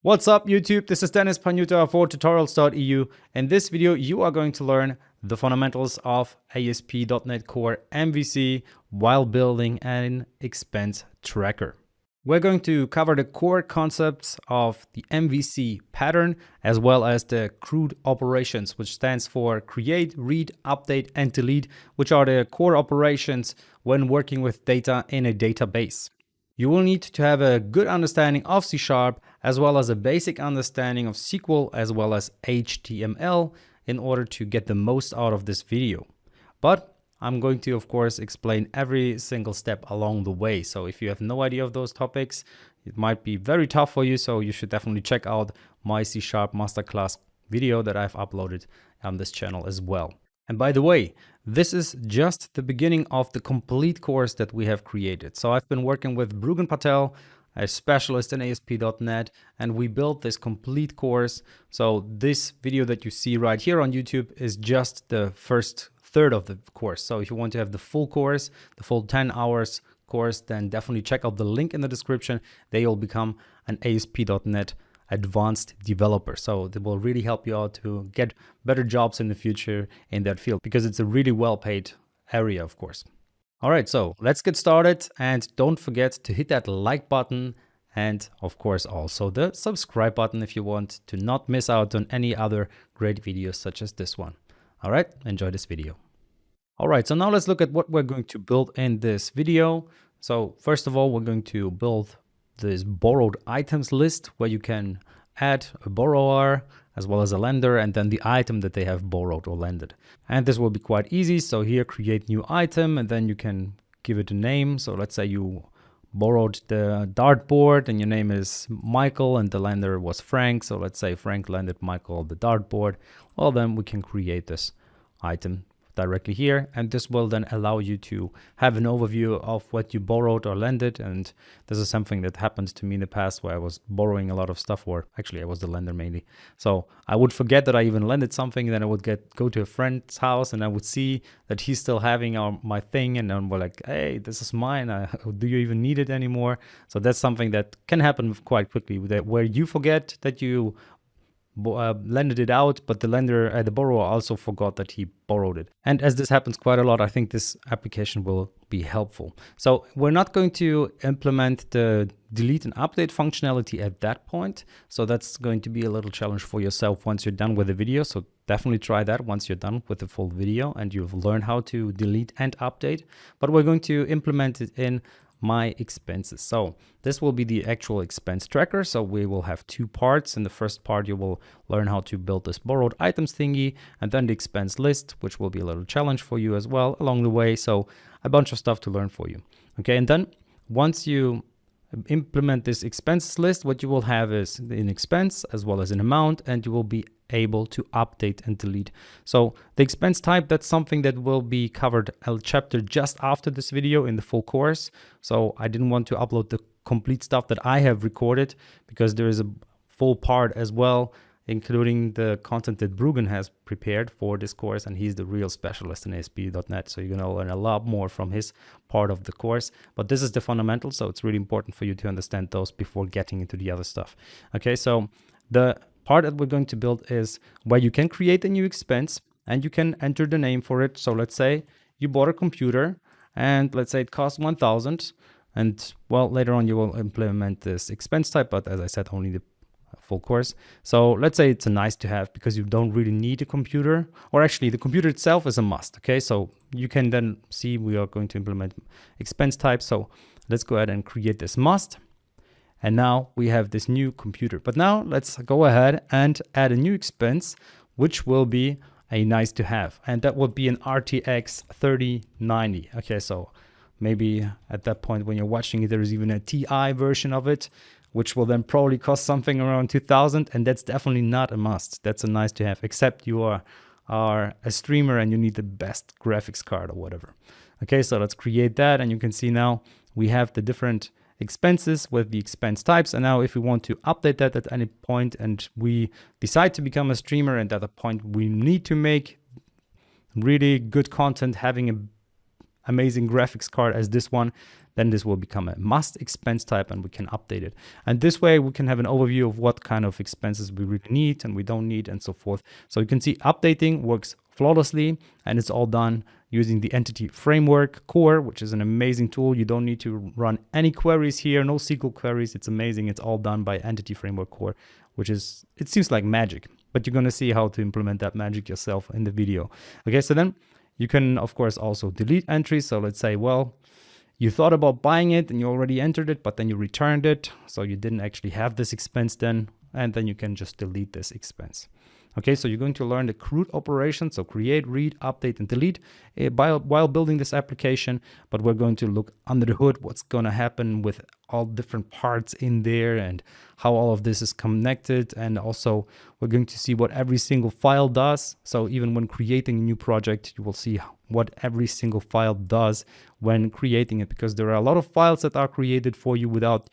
What's up YouTube? This is Dennis Panuta for tutorials.eu. In this video, you are going to learn the fundamentals of ASP.NET Core MVC while building an expense tracker. We're going to cover the core concepts of the MVC pattern as well as the CRUD operations, which stands for create, read, update, and delete, which are the core operations when working with data in a database. You will need to have a good understanding of C# as well as a basic understanding of SQL as well as HTML in order to get the most out of this video. But I'm going to, of course, explain every single step along the way. So if you have no idea of those topics, it might be very tough for you. So you should definitely check out my C# Masterclass video that I've uploaded on this channel as well. And by the way, this is just the beginning of the complete course that we have created. So I've been working with Brugan Patel, a specialist in ASP.NET, and we built this complete course. So this video that you see right here on YouTube is just the first third of the course. So if you want to have the full course, the full 10 hours course, then definitely check out the link in the description. They will become an ASP.NET advanced developer. So it will really help you out to get better jobs in the future in that field because it's a really well-paid area, of course. All right, so let's get started, and don't forget to hit that like button and of course also the subscribe button if you want to not miss out on any other great videos such as this one. All right, enjoy this video. All right, so now let's look at what we're going to build in this video. So first of all, we're going to build this borrowed items list where you can add a borrower as well as a lender and then the item that they have borrowed or lended. And this will be quite easy. So here, create new item, and then you can give it a name. So let's say you borrowed the dartboard and your name is Michael and the lender was Frank. So let's say Frank lended Michael the dartboard. Well, then we can create this item directly here, and this will then allow you to have an overview of what you borrowed or lended. And this is something that happened to me in the past where I was borrowing a lot of stuff, or actually I was the lender mainly. So I would forget that I even lended something, then I would go to a friend's house and I would see that he's still having my thing, and then we're like, hey, this is mine, do you even need it anymore? So that's something that can happen quite quickly, where you forget that you lended it out, but the borrower also forgot that he borrowed it. And as this happens quite a lot, I think this application will be helpful. So we're not going to implement the delete and update functionality at that point. So that's going to be a little challenge for yourself once you're done with the video. So definitely try that once you're done with the full video and you've learned how to delete and update. But we're going to implement it in my expenses. So this will be the actual expense tracker. So we will have two parts. In the first part, you will learn how to build this borrowed items thingy, and then the expense list, which will be a little challenge for you as well along the way. So a bunch of stuff to learn for you. Okay, and then once you implement this expenses list, what you will have is an expense as well as an amount, and you will be able to update and delete. So the expense type, that's something that will be covered a chapter just after this video in the full course. So I didn't want to upload the complete stuff that I have recorded because there is a full part as well, including the content that Brugan has prepared for this course, and he's the real specialist in ASP.NET. So you're going to learn a lot more from his part of the course. But this is the fundamentals, so it's really important for you to understand those before getting into the other stuff. Okay, so the part that we're going to build is where you can create a new expense and you can enter the name for it. So let's say you bought a computer and let's say it costs 1,000, and well, later on you will implement this expense type, but as I said, only the full course. So let's say it's a nice to have because you don't really need a computer, or actually the computer itself is a must. Okay, so you can then see we are going to implement expense type. So let's go ahead and create this must. And now we have this new computer. But now let's go ahead and add a new expense, which will be a nice to have. And that would be an RTX 3090. Okay, so maybe at that point when you're watching it, there is even a TI version of it, which will then probably cost something around 2,000. And that's definitely not a must. That's a nice to have, except you are a streamer and you need the best graphics card or whatever. Okay, so let's create that. And you can see now we have the different expenses with the expense types. And now if we want to update that at any point and we decide to become a streamer, and at that point we need to make really good content having an amazing graphics card as this one, then this will become a must expense type and we can update it. And this way we can have an overview of what kind of expenses we really need and we don't need and so forth. So you can see updating works flawlessly and it's all done using the EntityFramework core, which is an amazing tool. You don't need to run any queries here, no SQL queries. It's amazing. It's all done by EntityFramework core, which is, it seems like magic, but you're going to see how to implement that magic yourself in the video. Okay, so then you can, of course, also delete entries. So let's say, well, you thought about buying it and you already entered it, but then you returned it. So you didn't actually have this expense then, and then you can just delete this expense. Okay, so you're going to learn the CRUD operation, so create, read, update, and delete while building this application. But we're going to look under the hood, what's going to happen with all different parts in there and how all of this is connected. And also we're going to see what every single file does. So even when creating a new project, you will see what every single file does when creating it, because there are a lot of files that are created for you without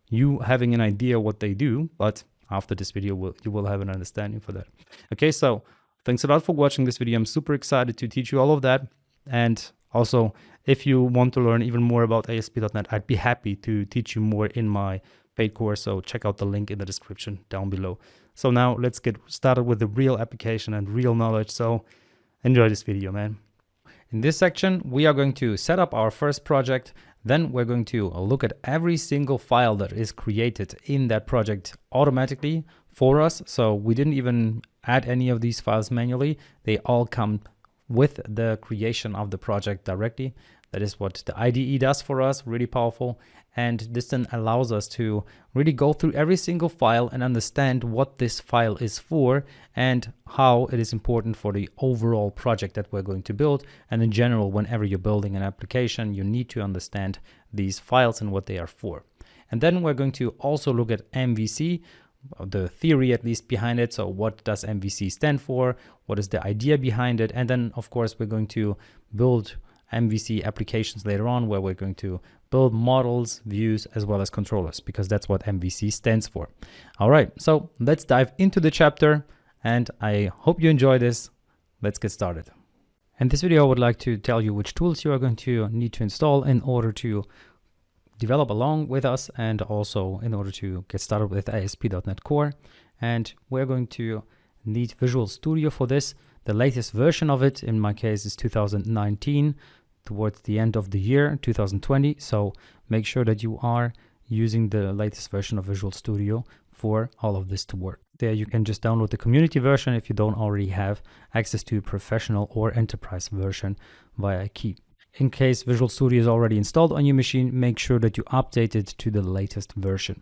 you having an idea what they do. But after this video, you will have an understanding for that. Okay, so thanks a lot for watching this video. I'm super excited to teach you all of that. And also, if you want to learn even more about ASP.NET, I'd be happy to teach you more in my paid course. So check out the link in the description down below. So now let's get started with the real application and real knowledge. So enjoy this video, man. In this section, we are going to set up our first project. Then we're going to look at every single file that is created in that project automatically for us. So we didn't even add any of these files manually. They all come with the creation of the project directly. That is what the IDE does for us, really powerful. And this then allows us to really go through every single file and understand what this file is for and how it is important for the overall project that we're going to build. And in general, whenever you're building an application, you need to understand these files and what they are for. And then we're going to also look at MVC, the theory at least behind it. So what does MVC stand for? What is the idea behind it? And then of course, we're going to build MVC applications later on, where we're going to build models, views, as well as controllers, because that's what MVC stands for. All right, so let's dive into the chapter, and I hope you enjoy this. Let's get started. In this video, I would like to tell you which tools you are going to need to install in order to develop along with us, and also in order to get started with ASP.NET Core. And we're going to need Visual Studio for this. The latest version of it, in my case, is 2019, towards the end of the year, 2020. So make sure that you are using the latest version of Visual Studio for all of this to work. There you can just download the community version if you don't already have access to professional or enterprise version via a key. In case Visual Studio is already installed on your machine, make sure that you update it to the latest version.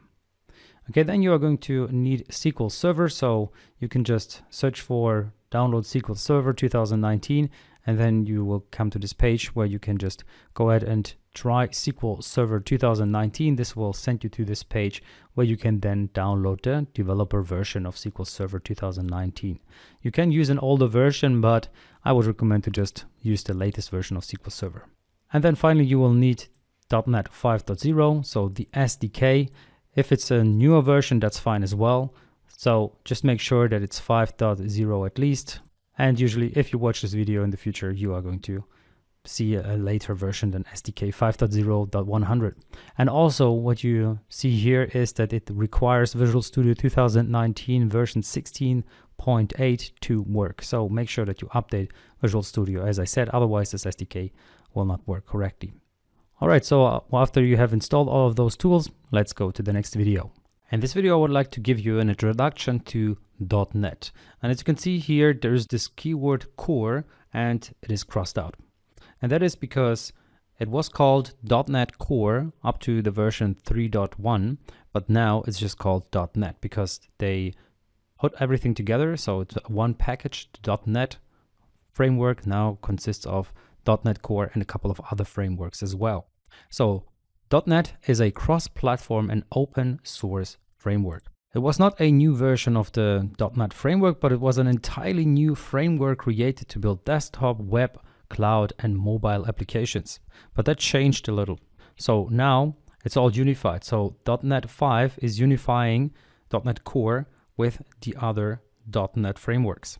Okay, then you are going to need SQL Server. So you can just search for download SQL Server 2019, and then you will come to this page where you can just go ahead and try SQL Server 2019. This will send you to this page where you can then download the developer version of SQL Server 2019. You can use an older version, but I would recommend to just use the latest version of SQL Server. And then finally, you will need .NET 5.0, so the SDK. If it's a newer version, that's fine as well. So just make sure that it's 5.0 at least. And usually if you watch this video in the future, you are going to see a later version than SDK 5.0.100. And also what you see here is that it requires Visual Studio 2019 version 16.8 to work. So make sure that you update Visual Studio, as I said, otherwise this SDK will not work correctly. All right, so after you have installed all of those tools, let's go to the next video. In this video, I would like to give you an introduction to .NET. And as you can see here, there's this keyword core, and it is crossed out. And that is because it was called .NET Core up to the version 3.1, but now it's just called .NET because they put everything together. So it's one package. The .NET framework now consists of .NET Core and a couple of other frameworks as well. So .NET is a cross-platform and open source framework. It was not a new version of the .NET framework, but it was an entirely new framework created to build desktop, web, cloud, and mobile applications. But that changed a little. So now it's all unified. So .NET 5 is unifying .NET Core with the other .NET frameworks.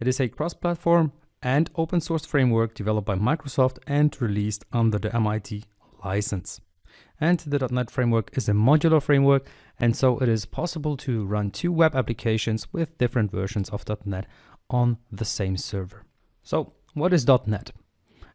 It is a cross-platform and open source framework developed by Microsoft and released under the MIT license. And the .NET framework is a modular framework, and so it is possible to run 2 web applications with different versions of .NET on the same server. So what is .NET?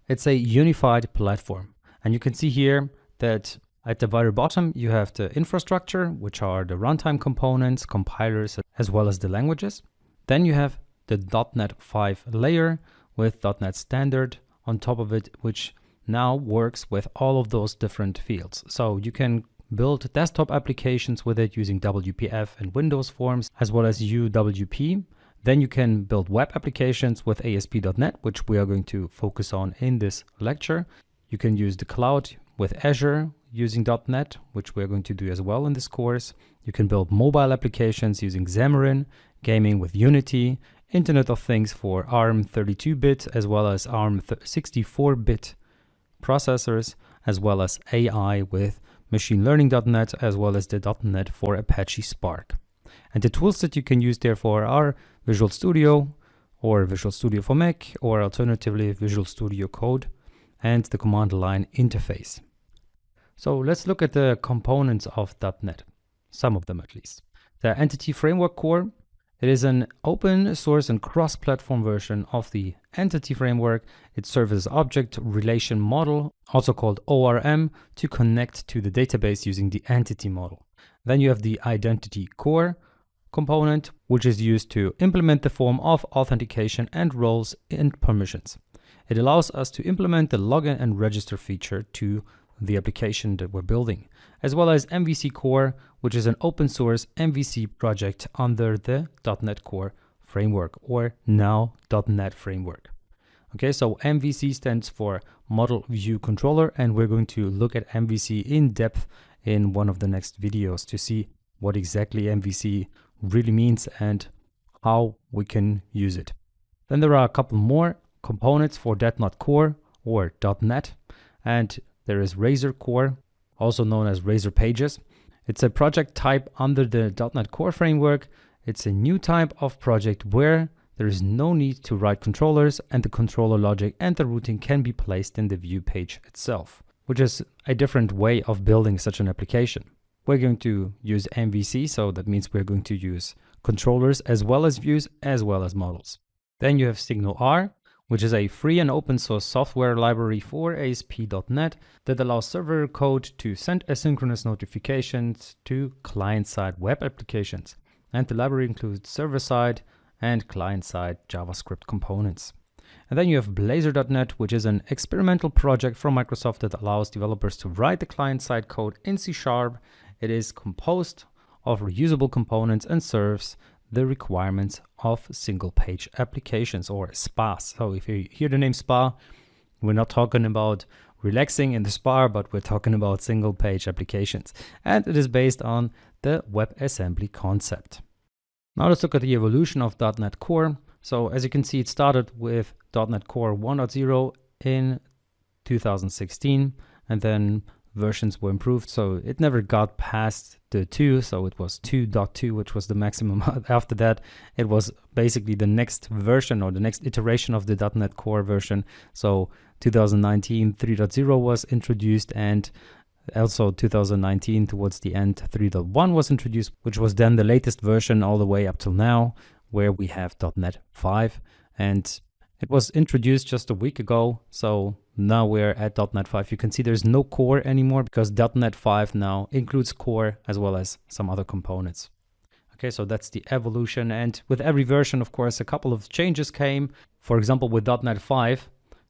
It's a unified platform, and you can see here that at the very bottom you have the infrastructure, which are the runtime components, compilers, as well as the languages. Then you have the .NET 5 layer with .NET Standard on top of it, which now works with all of those different fields. So you can build desktop applications with it using WPF and Windows Forms, as well as UWP. Then you can build web applications with ASP.NET, which we are going to focus on in this lecture. You can use the cloud with Azure using .NET, which we're going to do as well in this course. You can build mobile applications using Xamarin, gaming with Unity, Internet of Things for ARM 32-bit, as well as ARM 64-bit processors, as well as AI with machine learning.NET, as well as the .NET for Apache Spark. And the tools that you can use therefore are Visual Studio or Visual Studio for Mac, or alternatively Visual Studio Code and the command line interface. So let's look at the components of .NET, some of them at least. The EntityFramework core. It is an open source and cross-platform version of the EntityFramework. It serves as object relation model, also called ORM, to connect to the database using the entity model. Then you have the identity core component, which is used to implement the form of authentication and roles and permissions. It allows us to implement the login and register feature to the application that we're building, as well as MVC Core, which is an open source MVC project under the .NET Core framework, or now .NET framework. Okay, so MVC stands for Model View Controller, and we're going to look at MVC in depth in one of the next videos to see what exactly MVC really means and how we can use it. Then there are a couple more components for .NET Core or .NET, and there is Razor Core, also known as Razor Pages. It's a project type under the .NET Core framework. It's a new type of project where there is no need to write controllers, and the controller logic and the routing can be placed in the view page itself, which is a different way of building such an application. We're going to use MVC, so that means we're going to use controllers as well as views as well as models. Then you have SignalR, which is a free and open source software library for ASP.NET that allows server code to send asynchronous notifications to client-side web applications. And the library includes server-side and client-side JavaScript components. And then you have Blazor.NET, which is an experimental project from Microsoft that allows developers to write the client-side code in C#. It is composed of reusable components and serves the requirements of single-page applications, or SPAs. So if you hear the name SPA, we're not talking about relaxing in the spa, but we're talking about single-page applications. And it is based on the WebAssembly concept. Now let's look at the evolution of .NET Core. So as you can see, it started with .NET Core 1.0 in 2016, and then versions were improved, so it never got past the 2, so it was 2.2, which was the maximum. After that, it was basically the next version or the next iteration of the .NET Core version. So 2019 3.0 was introduced, and also 2019 towards the end 3.1 was introduced, which was then the latest version all the way up till now, where we have .NET 5, and it was introduced just a week ago. So now we're at .NET 5. You can see there's no core anymore because .NET 5 now includes core as well as some other components. Okay, so that's the evolution. And with every version, of course, a couple of changes came. For example, with .NET 5,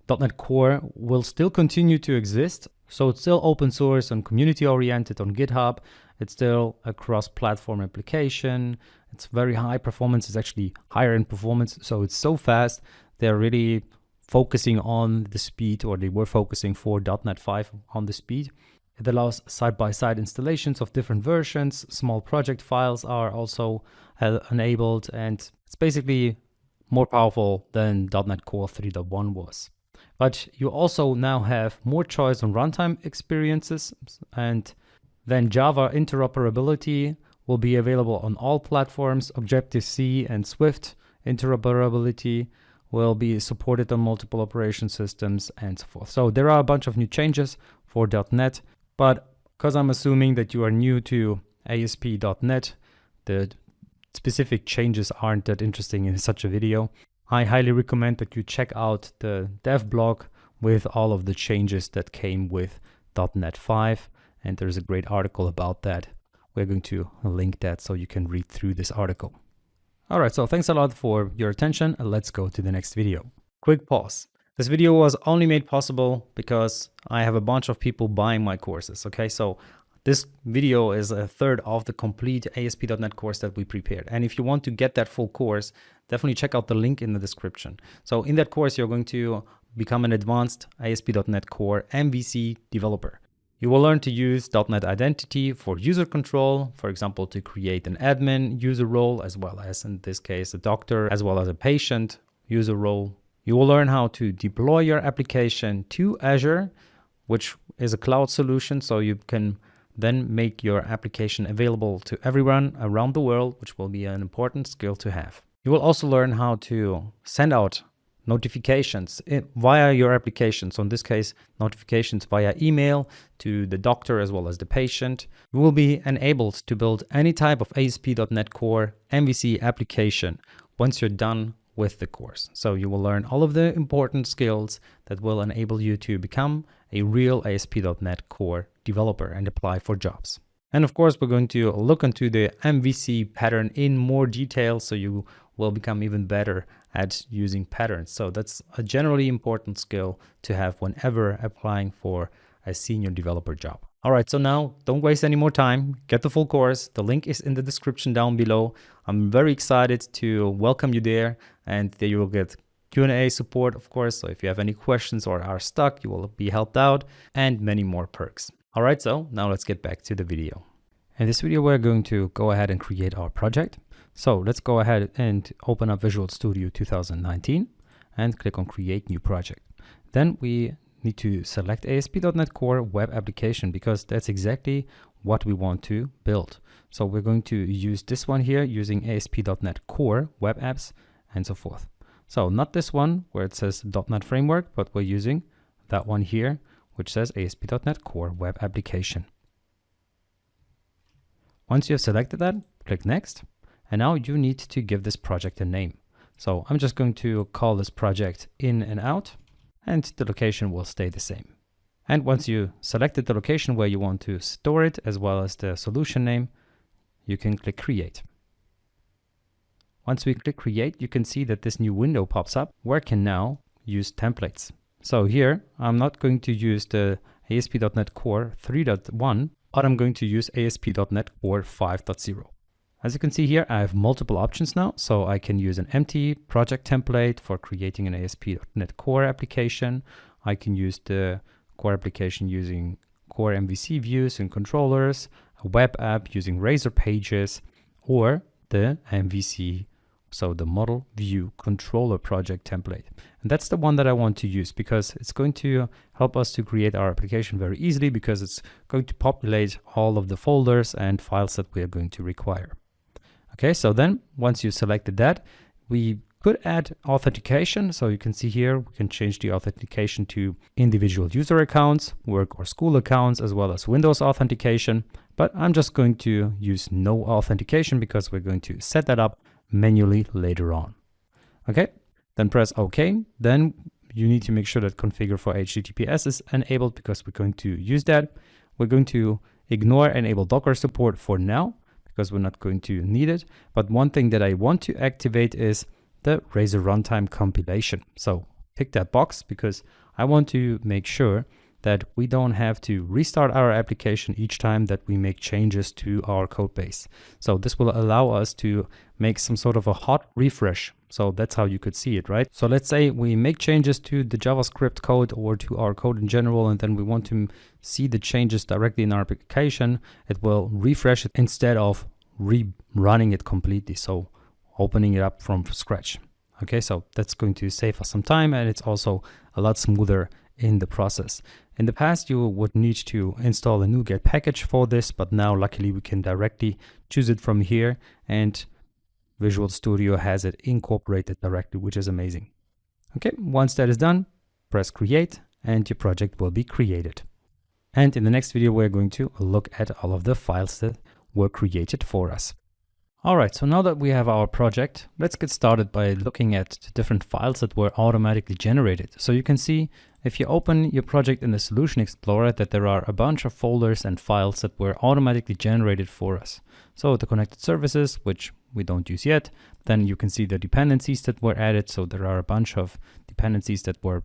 .NET Core will still continue to exist. So it's still open source and community oriented on GitHub. It's still a cross-platform application. It's very high performance. It's actually higher in performance. So it's so fast. They're really focusing on the speed, or they were focusing for .NET 5 on the speed. It allows side-by-side installations of different versions. Small project files are also enabled, and it's basically more powerful than .NET Core 3.1 was. But you also now have more choice on runtime experiences, and then Java interoperability will be available on all platforms. Objective-C and Swift interoperability will be supported on multiple operation systems and so forth. So there are a bunch of new changes for .NET, but because I'm assuming that you are new to ASP.NET, the specific changes aren't that interesting in such a video. I highly recommend that you check out the dev blog with all of the changes that came with .NET 5, and there's a great article about that. We're going to link that so you can read through this article. All right, so thanks a lot for your attention, and let's go to the next video. Quick pause. This video was only made possible because I have a bunch of people buying my courses, okay? So this video is a third of the complete ASP.NET course that we prepared. And if you want to get that full course, definitely check out the link in the description. So in that course, you're going to become an advanced ASP.NET Core MVC developer. You will learn to use .NET Identity for user control, for example, to create an admin user role, as well as in this case, a doctor, as well as a patient user role. You will learn how to deploy your application to Azure, which is a cloud solution, so you can then make your application available to everyone around the world, which will be an important skill to have. You will also learn how to send out notifications via your application. So in this case, notifications via email to the doctor as well as the patient. You will be enabled to build any type of ASP.NET Core MVC application once you're done with the course. So you will learn all of the important skills that will enable you to become a real ASP.NET Core developer and apply for jobs. And of course, we're going to look into the MVC pattern in more detail, so you will become even better at using patterns. So that's a generally important skill to have whenever applying for a senior developer job. All right, so now don't waste any more time. Get the full course. The link is in the description down below. I'm very excited to welcome you there, and there you will get Q&A support, of course. So if you have any questions or are stuck, you will be helped out, and many more perks. All right, so now let's get back to the video. In this video, we're going to go ahead and create our project. So let's go ahead and open up Visual Studio 2019 and click on Create New Project. Then we need to select ASP.NET Core Web Application because that's exactly what we want to build. So we're going to use this one here using ASP.NET Core Web Apps and so forth. So not this one where it says .NET Framework, but we're using that one here, which says ASP.NET Core Web Application. Once you have selected that, click Next. And now you need to give this project a name. So I'm just going to call this project In and Out, and the location will stay the same. And once you selected the location where you want to store it, as well as the solution name, you can click Create. Once we click Create, you can see that this new window pops up where I can now use templates. So here, I'm not going to use the ASP.NET Core 3.1, but I'm going to use ASP.NET Core 5.0. As you can see here, I have multiple options now. So I can use an empty project template for creating an ASP.NET Core application. I can use the core application using Core MVC views and controllers, a web app using Razor Pages, or the MVC, so the Model View Controller project template. And that's the one that I want to use because it's going to help us to create our application very easily because it's going to populate all of the folders and files that we are going to require. Okay, so then once you selected that, we could add authentication. So you can see here, we can change the authentication to individual user accounts, work or school accounts, as well as Windows authentication. But I'm just going to use no authentication because we're going to set that up manually later on. Okay, then press OK. Then you need to make sure that configure for HTTPS is enabled because we're going to use that. We're going to ignore enable Docker support for now because we're not going to need it. But one thing that I want to activate is the Razor Runtime compilation. So tick that box because I want to make sure that we don't have to restart our application each time that we make changes to our code base. So this will allow us to make some sort of a hot refresh. So that's how you could see it, right? So let's say we make changes to the JavaScript code or to our code in general, and then we want to see the changes directly in our application. It will refresh it instead of rerunning it completely. So opening it up from scratch. Okay, so that's going to save us some time, and it's also a lot smoother in the process. In the past, you would need to install a NuGet package for this, but now luckily we can directly choose it from here, and Visual Studio has it incorporated directly, which is amazing. Okay, once that is done, press create and your project will be created. And in the next video, we're going to look at all of the files that were created for us. All right, so now that we have our project, let's get started by looking at the different files that were automatically generated. So you can see if you open your project in the Solution Explorer that there are a bunch of folders and files that were automatically generated for us. So the connected services, which we don't use yet, then you can see the dependencies that were added. So there are a bunch of dependencies that were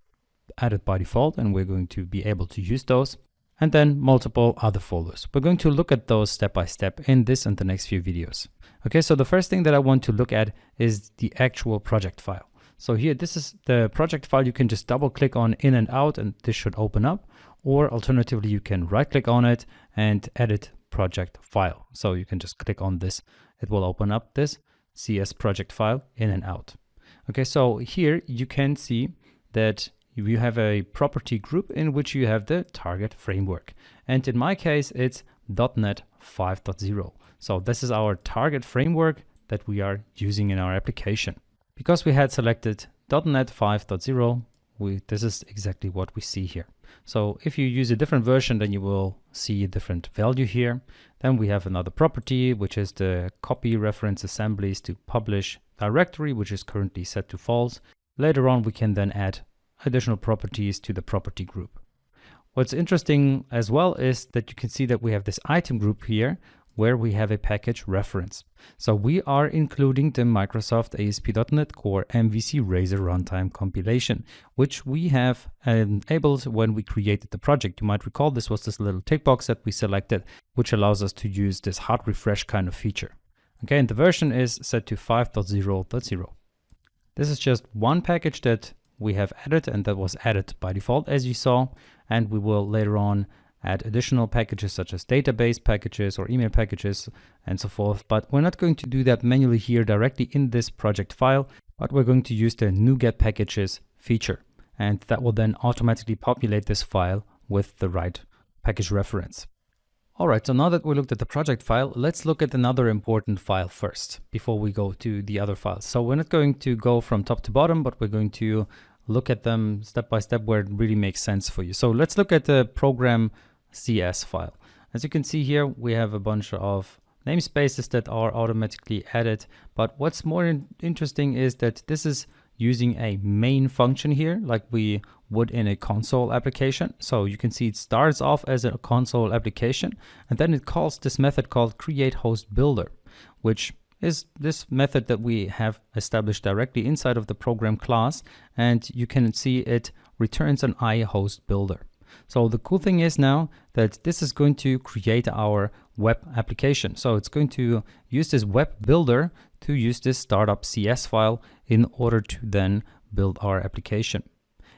added by default and we're going to be able to use those. And then multiple other folders. We're going to look at those step by step in this and the next few videos. Okay, so the first thing that I want to look at is the actual project file. So here, this is the project file. You can just double click on in and out and this should open up. Or alternatively, you can right click on it and edit project file. So you can just click on this. It will open up this CS project file in and out. Okay, so here you can see that you have a property group in which you have the target framework. And in my case, it's .NET 5.0. So this is our target framework that we are using in our application. Because we had selected .NET 5.0, this is exactly what we see here. So if you use a different version, then you will see a different value here. Then we have another property, which is the copy reference assemblies to publish directory, which is currently set to false. Later on, we can then add additional properties to the property group. What's interesting as well is that you can see that we have this item group here where we have a package reference. So we are including the Microsoft ASP.NET Core MVC Razor runtime compilation, which we have enabled when we created the project. You might recall this was this little tick box that we selected, which allows us to use this hard refresh kind of feature. Okay, and the version is set to 5.0.0. This is just one package that we have added and that was added by default, as you saw, and we will later on add additional packages such as database packages or email packages and so forth. But we're not going to do that manually here directly in this project file, but we're going to use the NuGet packages feature, and that will then automatically populate this file with the right package reference. All right, so now that we looked at the project file, let's look at another important file first before we go to the other files. So we're not going to go from top to bottom, but we're going to look at them step by step where it really makes sense for you. So let's look at the program CS file. As you can see here, we have a bunch of namespaces that are automatically added. But what's more interesting is that this is using a main function here, like we would in a console application. So you can see it starts off as a console application, and then it calls this method called createHostBuilder, which is this method that we have established directly inside of the program class. And you can see it returns an iHostBuilder. So the cool thing is now that this is going to create our web application. So it's going to use this web builder to use this startup CS file in order to then build our application.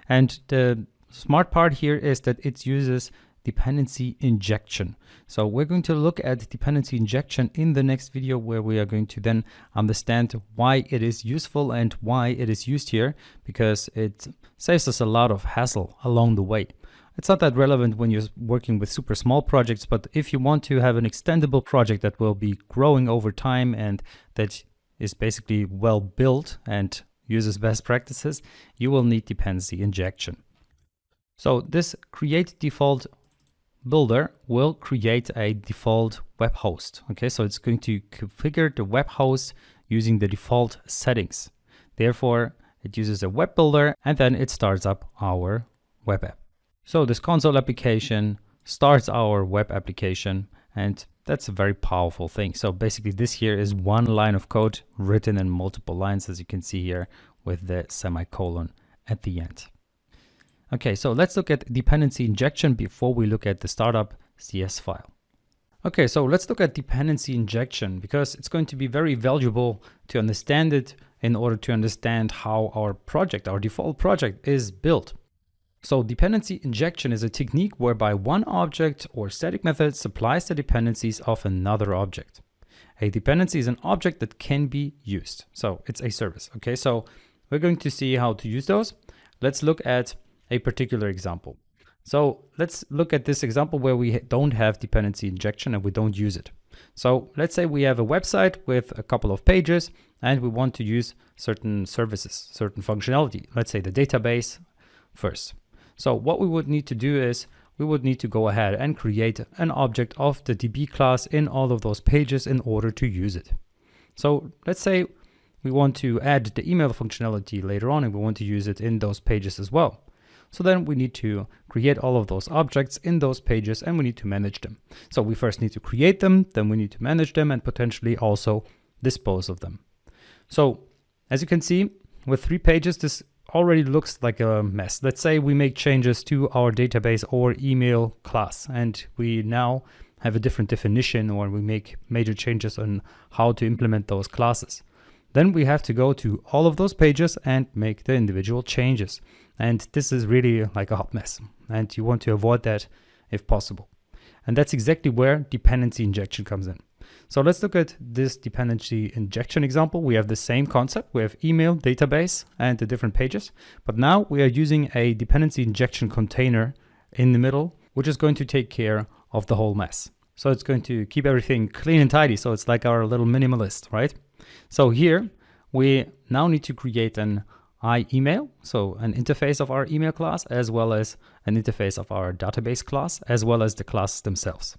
And the smart part here is that it uses dependency injection. So we're going to look at dependency injection in the next video, where we are going to then understand why it is useful and why it is used here, because it saves us a lot of hassle along the way. It's not that relevant when you're working with super small projects, but if you want to have an extendable project that will be growing over time and that is basically well built and uses best practices, you will need dependency injection. So this create default builder will create a default web host. Okay, so it's going to configure the web host using the default settings. Therefore, it uses a web builder and then it starts up our web app. So this console application starts our web application, and that's a very powerful thing. So basically this here is one line of code written in multiple lines, as you can see here with the semicolon at the end. Okay, so let's look at dependency injection before we look at the startup CS file. Okay, so let's look at dependency injection because it's going to be very valuable to understand it in order to understand how our project, our default project, is built. So dependency injection is a technique whereby one object or static method supplies the dependencies of another object. A dependency is an object that can be used. So it's a service. Okay, so we're going to see how to use those. Let's look at a particular example. So let's look at this example where we don't have dependency injection and we don't use it. So let's say we have a website with a couple of pages and we want to use certain services, certain functionality. Let's say the database first. So what we would need to do is we would need to go ahead and create an object of the DB class in all of those pages in order to use it. So let's say we want to add the email functionality later on and we want to use it in those pages as well. So then we need to create all of those objects in those pages and we need to manage them. So we first need to create them, then we need to manage them and potentially also dispose of them. So as you can see, with 3 pages, this already looks like a mess. Let's say we make changes to our database or email class and we now have a different definition, or we make major changes on how to implement those classes. Then we have to go to all of those pages and make the individual changes. And this is really like a hot mess. And you want to avoid that if possible. And that's exactly where dependency injection comes in. So let's look at this dependency injection example. We have the same concept. We have email, database, and the different pages. But now we are using a dependency injection container in the middle, which is going to take care of the whole mess. So it's going to keep everything clean and tidy. So it's like our little minimalist, right? So here we now need to create an email, so an interface of our email class, as well as an interface of our database class, as well as the classes themselves.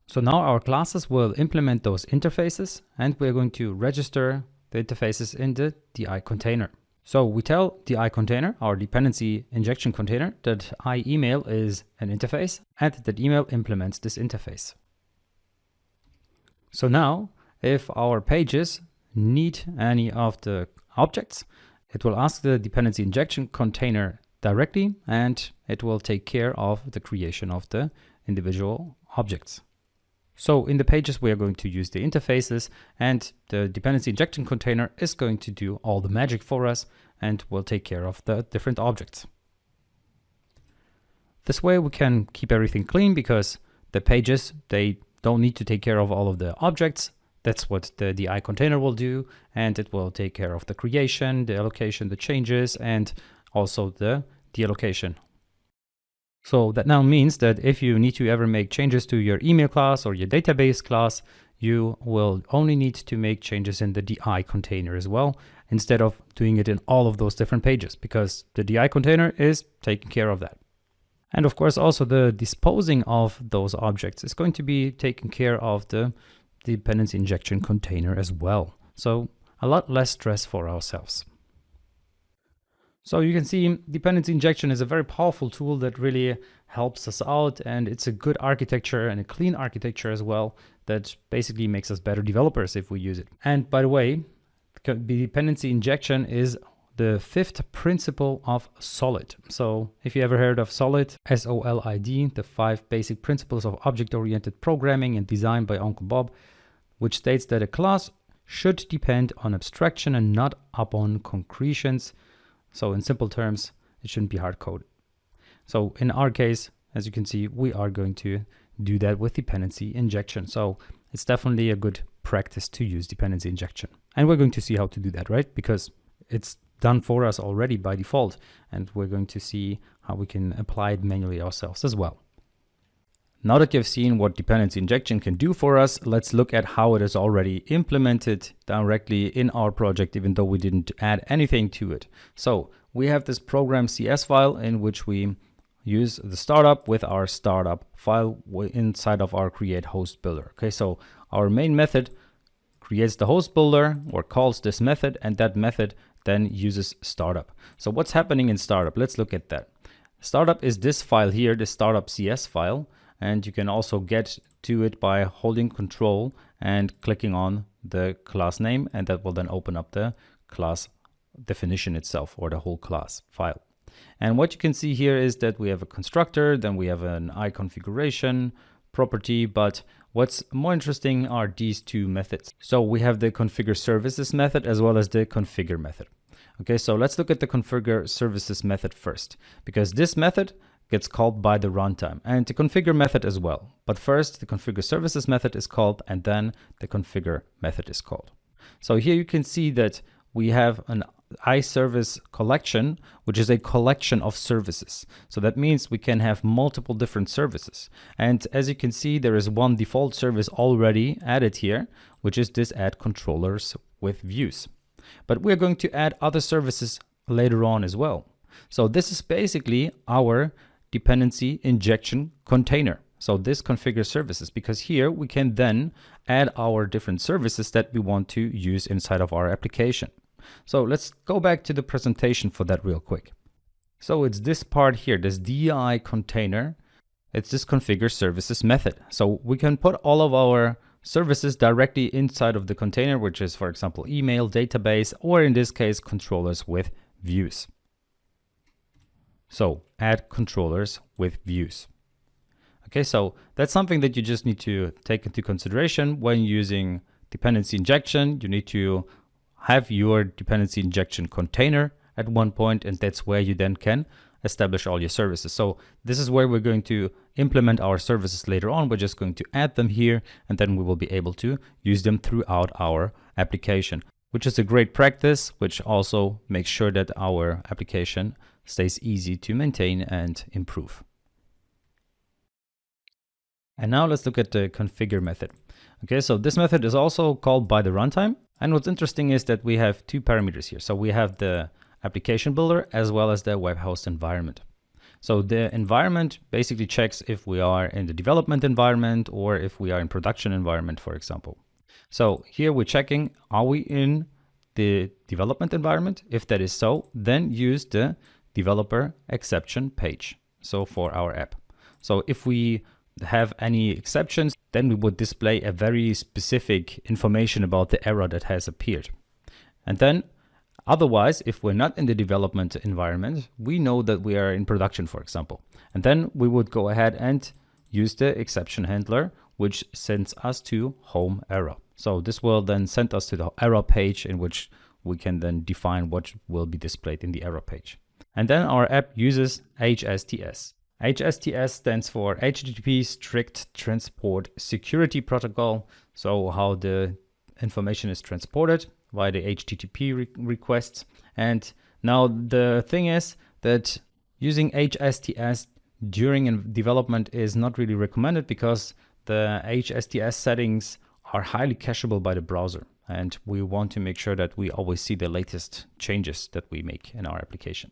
So now our classes will implement those interfaces and we're going to register the interfaces in the DI container. So we tell DI container, our dependency injection container, that email is an interface and that email implements this interface. So now if our pages need any of the objects, it will ask the dependency injection container directly and it will take care of the creation of the individual objects. So in the pages, we are going to use the interfaces and the dependency injection container is going to do all the magic for us and will take care of the different objects. This way we can keep everything clean because the pages, they don't need to take care of all of the objects. That's what the DI container will do, and it will take care of the creation, the allocation, the changes, and also the deallocation. So that now means that if you need to ever make changes to your email class or your database class, you will only need to make changes in the DI container as well, instead of doing it in all of those different pages, because the DI container is taking care of that. And of course, also the disposing of those objects is going to be taken care of the dependency injection container as well. So a lot less stress for ourselves. So you can see dependency injection is a very powerful tool that really helps us out, and it's a good architecture and a clean architecture as well that basically makes us better developers if we use it. And by the way, dependency injection is the 5th principle of SOLID. So if you ever heard of SOLID, S-O-L-I-D, the 5 basic principles of object-oriented programming and design by Uncle Bob, which states that a class should depend on abstraction and not upon concretions. So in simple terms, it shouldn't be hard-coded. So in our case, as you can see, we are going to do that with dependency injection. So it's definitely a good practice to use dependency injection. And we're going to see how to do that, right? Because it's done for us already by default, and we're going to see how we can apply it manually ourselves as well. Now that you've seen what dependency injection can do for us, let's look at how it is already implemented directly in our project, even though we didn't add anything to it. So we have this program CS file in which we use the startup with our startup file inside of our create host builder. Okay, so our main method creates the host builder or calls this method, and that method then uses startup. So what's happening in startup? Let's look at that. Startup is this file here, the startup CS file. And you can also get to it by holding Control and clicking on the class name, and that will then open up the class definition itself, or the whole class file. And what you can see here is that we have a constructor, then we have an configuration property, but what's more interesting are these two methods. So we have the configure services method as well as the configure method. Okay, so let's look at the configure services method first, because this method gets called by the runtime, and the configure method as well. But first, the configure services method is called, and then the configure method is called. So here you can see that we have an iService collection, which is a collection of services. So that means we can have multiple different services. And as you can see, there is one default service already added here, which is this add controllers with views. But we're going to add other services later on as well. So this is basically our dependency injection container. So this configures services, because here we can then add our different services that we want to use inside of our application. So let's go back to the presentation for that real quick. So it's this part here, this DI container. It's this configure services method. So we can put all of our services directly inside of the container, which is, for example, email, database, or in this case, controllers with views. So add controllers with views. Okay, so that's something that you just need to take into consideration when using dependency injection. You need to have your dependency injection container at one point, and that's where you then can establish all your services. So this is where we're going to implement our services later on. We're just going to add them here, and then we will be able to use them throughout our application, which is a great practice, which also makes sure that our application stays easy to maintain and improve. And now let's look at the configure method. Okay, so this method is also called by the runtime. And what's interesting is that we have two parameters here. So we have the application builder as well as the web host environment. So the environment basically checks if we are in the development environment or if we are in production environment, for example. So here we're checking, are we in the development environment? If that is so, then use the developer exception page. So for our app. So if we have any exceptions, then we would display a very specific information about the error that has appeared. And then otherwise, if we're not in the development environment, we know that we are in production, for example. And then we would go ahead and use the exception handler, which sends us to home error. So this will then send us to the error page, in which we can then define what will be displayed in the error page. And then our app uses HSTS. HSTS stands for HTTP Strict Transport Security Protocol. So how the information is transported via the HTTP requests. And now the thing is that using HSTS during development is not really recommended, because the HSTS settings are highly cacheable by the browser. And we want to make sure that we always see the latest changes that we make in our application.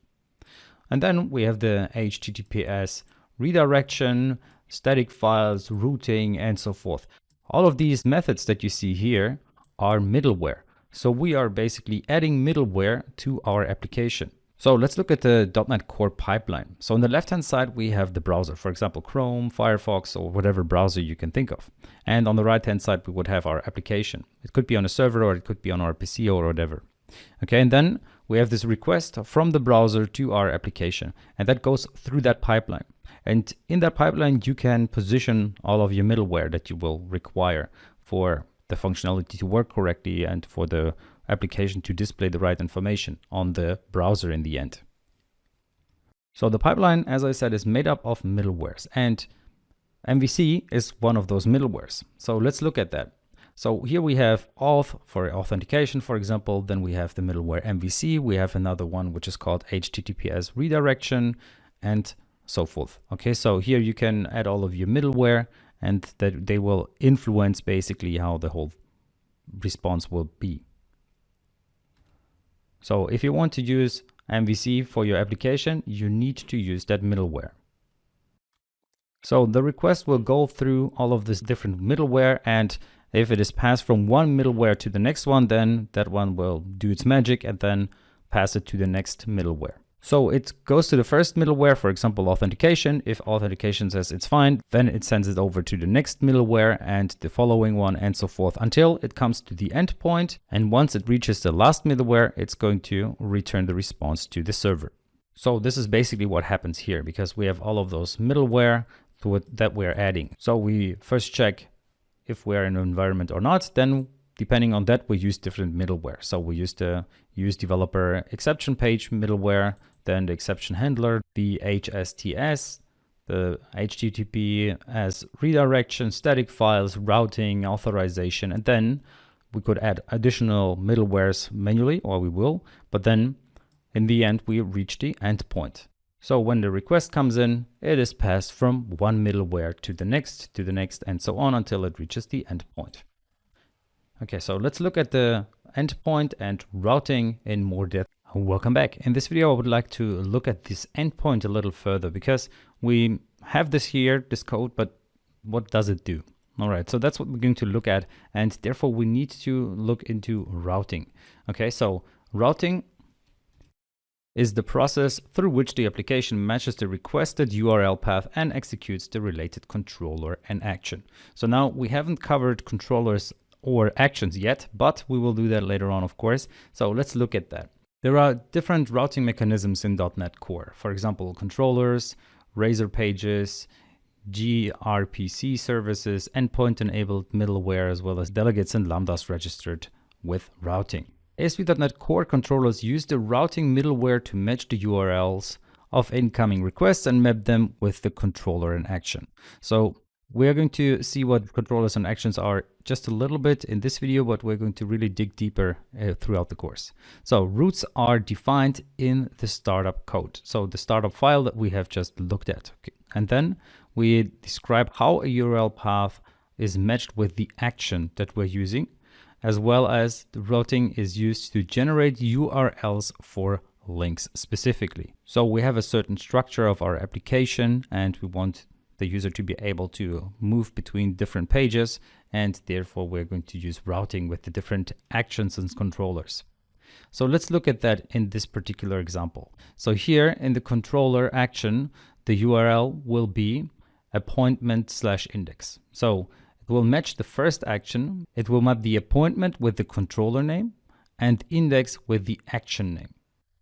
And then we have the HTTPS redirection, static files, routing, and so forth. All of these methods that you see here are middleware. So we are basically adding middleware to our application. So let's look at the .NET Core pipeline. So on the left-hand side, we have the browser, for example, Chrome, Firefox, or whatever browser you can think of. And on the right-hand side, we would have our application. It could be on a server, or it could be on our PC or whatever. Okay, and then we have this request from the browser to our application, and that goes through that pipeline. And in that pipeline, you can position all of your middleware that you will require for the functionality to work correctly and for the application to display the right information on the browser in the end. So the pipeline, as I said, is made up of middlewares, and MVC is one of those middlewares. So let's look at that. So here we have auth for authentication, for example. Then we have the middleware MVC. We have another one which is called HTTPS redirection, and so forth. Okay, so here you can add all of your middleware, and that they will influence basically how the whole response will be. So if you want to use MVC for your application, you need to use that middleware. So the request will go through all of this different middleware, and if it is passed from one middleware to the next one, then that one will do its magic and then pass it to the next middleware. So it goes to the first middleware, for example, authentication. If authentication says it's fine, then it sends it over to the next middleware and the following one, and so forth, until it comes to the endpoint. And once it reaches the last middleware, it's going to return the response to the server. So this is basically what happens here, because we have all of those middleware that we're adding. So we first check if we're in an environment or not. Then depending on that, we use different middleware. So we use the use developer exception page middleware, then the exception handler, the HSTS, the HTTP as redirection, static files, routing, authorization, and then We could add additional middlewares manually, or we will, but then in the end, we reach the endpoint. So when the request comes in, it is passed from one middleware to the next, and so on until it reaches the endpoint. Okay, so let's look at the endpoint and routing in more depth. Welcome back. In this video, I would like to look at this endpoint a little further because we have this here, this code, but what does it do? All right, so that's what we're going to look at, and therefore we need to look into routing. Okay, so routing is the process through which the application matches the requested URL path and executes the related controller and action. So now we haven't covered controllers or actions yet, but we will do that later on, of course. So let's look at that. There are different routing mechanisms in .NET Core. For example, controllers, Razor pages, gRPC services, endpoint-enabled middleware, as well as delegates and lambdas registered with routing. ASP.NET Core controllers use the routing middleware to match the URLs of incoming requests and map them with the controller and action. So we are going to see what controllers and actions are just a little bit in this video, but we're going to really dig deeper throughout the course. So roots are defined in the startup code. So the startup file that we have just looked at. Okay. And then we describe how a URL path is matched with the action that we're using, as well as the routing is used to generate URLs for links specifically. So we have a certain structure of our application and we want the user to be able to move between different pages, and therefore we're going to use routing with the different actions and controllers. So let's look at that in this particular example. So here in the controller action, the URL will be appointment/index. So it will match the first action. It will map the appointment with the controller name and index with the action name.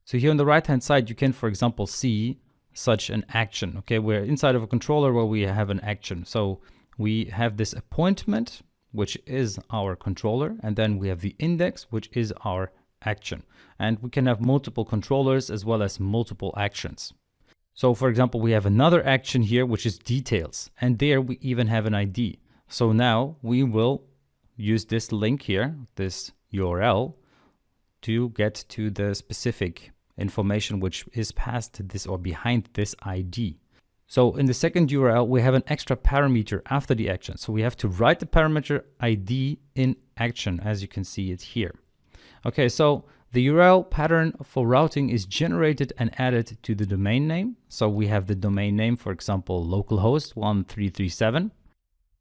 So here on the right hand side, you can, for example, see such an action. Okay, we're inside of a controller where we have an action. So we have this appointment, which is our controller, and then we have the index, which is our action. And we can have multiple controllers as well as multiple actions. So for example, we have another action here, which is details, and there we even have an ID. So now we will use this link here, this URL, to get to the specific information which is past this or behind this ID. So in the second URL, we have an extra parameter after the action. So we have to write the parameter ID in action, as you can see it here. Okay, so the URL pattern for routing is generated and added to the domain name. So we have the domain name, for example, localhost 1337.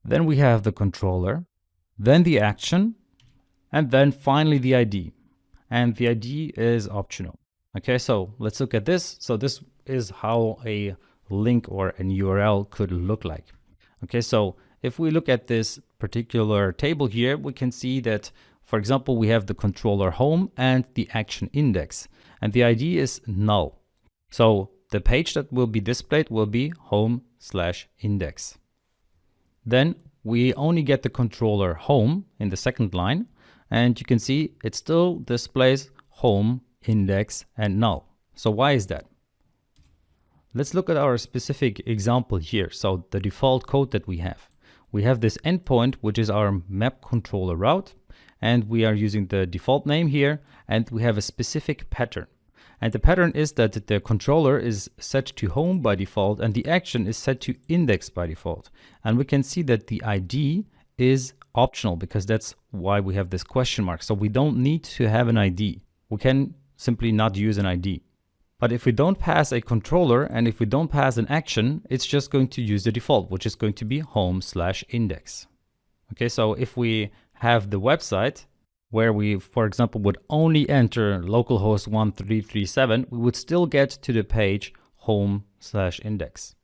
Then we have the controller, then the action, and then finally the ID. And the ID is optional. Okay, so let's look at this. So this is how a link or an URL could look like. Okay, so if we look at this particular table here, we can see that, for example, we have the controller home and the action index, and the ID is null. So the page that will be displayed will be home/index. Then we only get the controller home in the second line, and you can see it still displays home, index, and null. So why is that? Let's look at our specific example here. So the default code that we have this endpoint, which is our map controller route, and we are using the default name here, and we have a specific pattern. And the pattern is that the controller is set to home by default and the action is set to index by default. And we can see that the ID is optional because that's why we have this question mark. So we don't need to have an ID. We can simply not use an ID. But if we don't pass a controller and if we don't pass an action, it's just going to use the default, which is going to be home/index. Okay, so if we have the website where we, for example, would only enter localhost 1337, we would still get to the page home/index.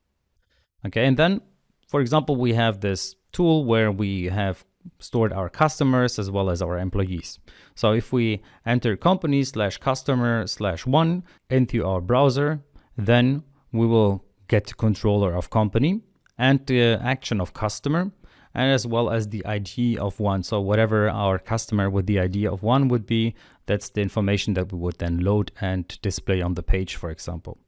Okay, and then, for example, we have this tool where we have stored our customers as well as our employees. So if we enter company/customer/1 into our browser, then we will get the controller of company and the action of customer, and as well as the ID of 1. So whatever our customer with the ID of 1 would be, that's the information that we would then load and display on the page, for example.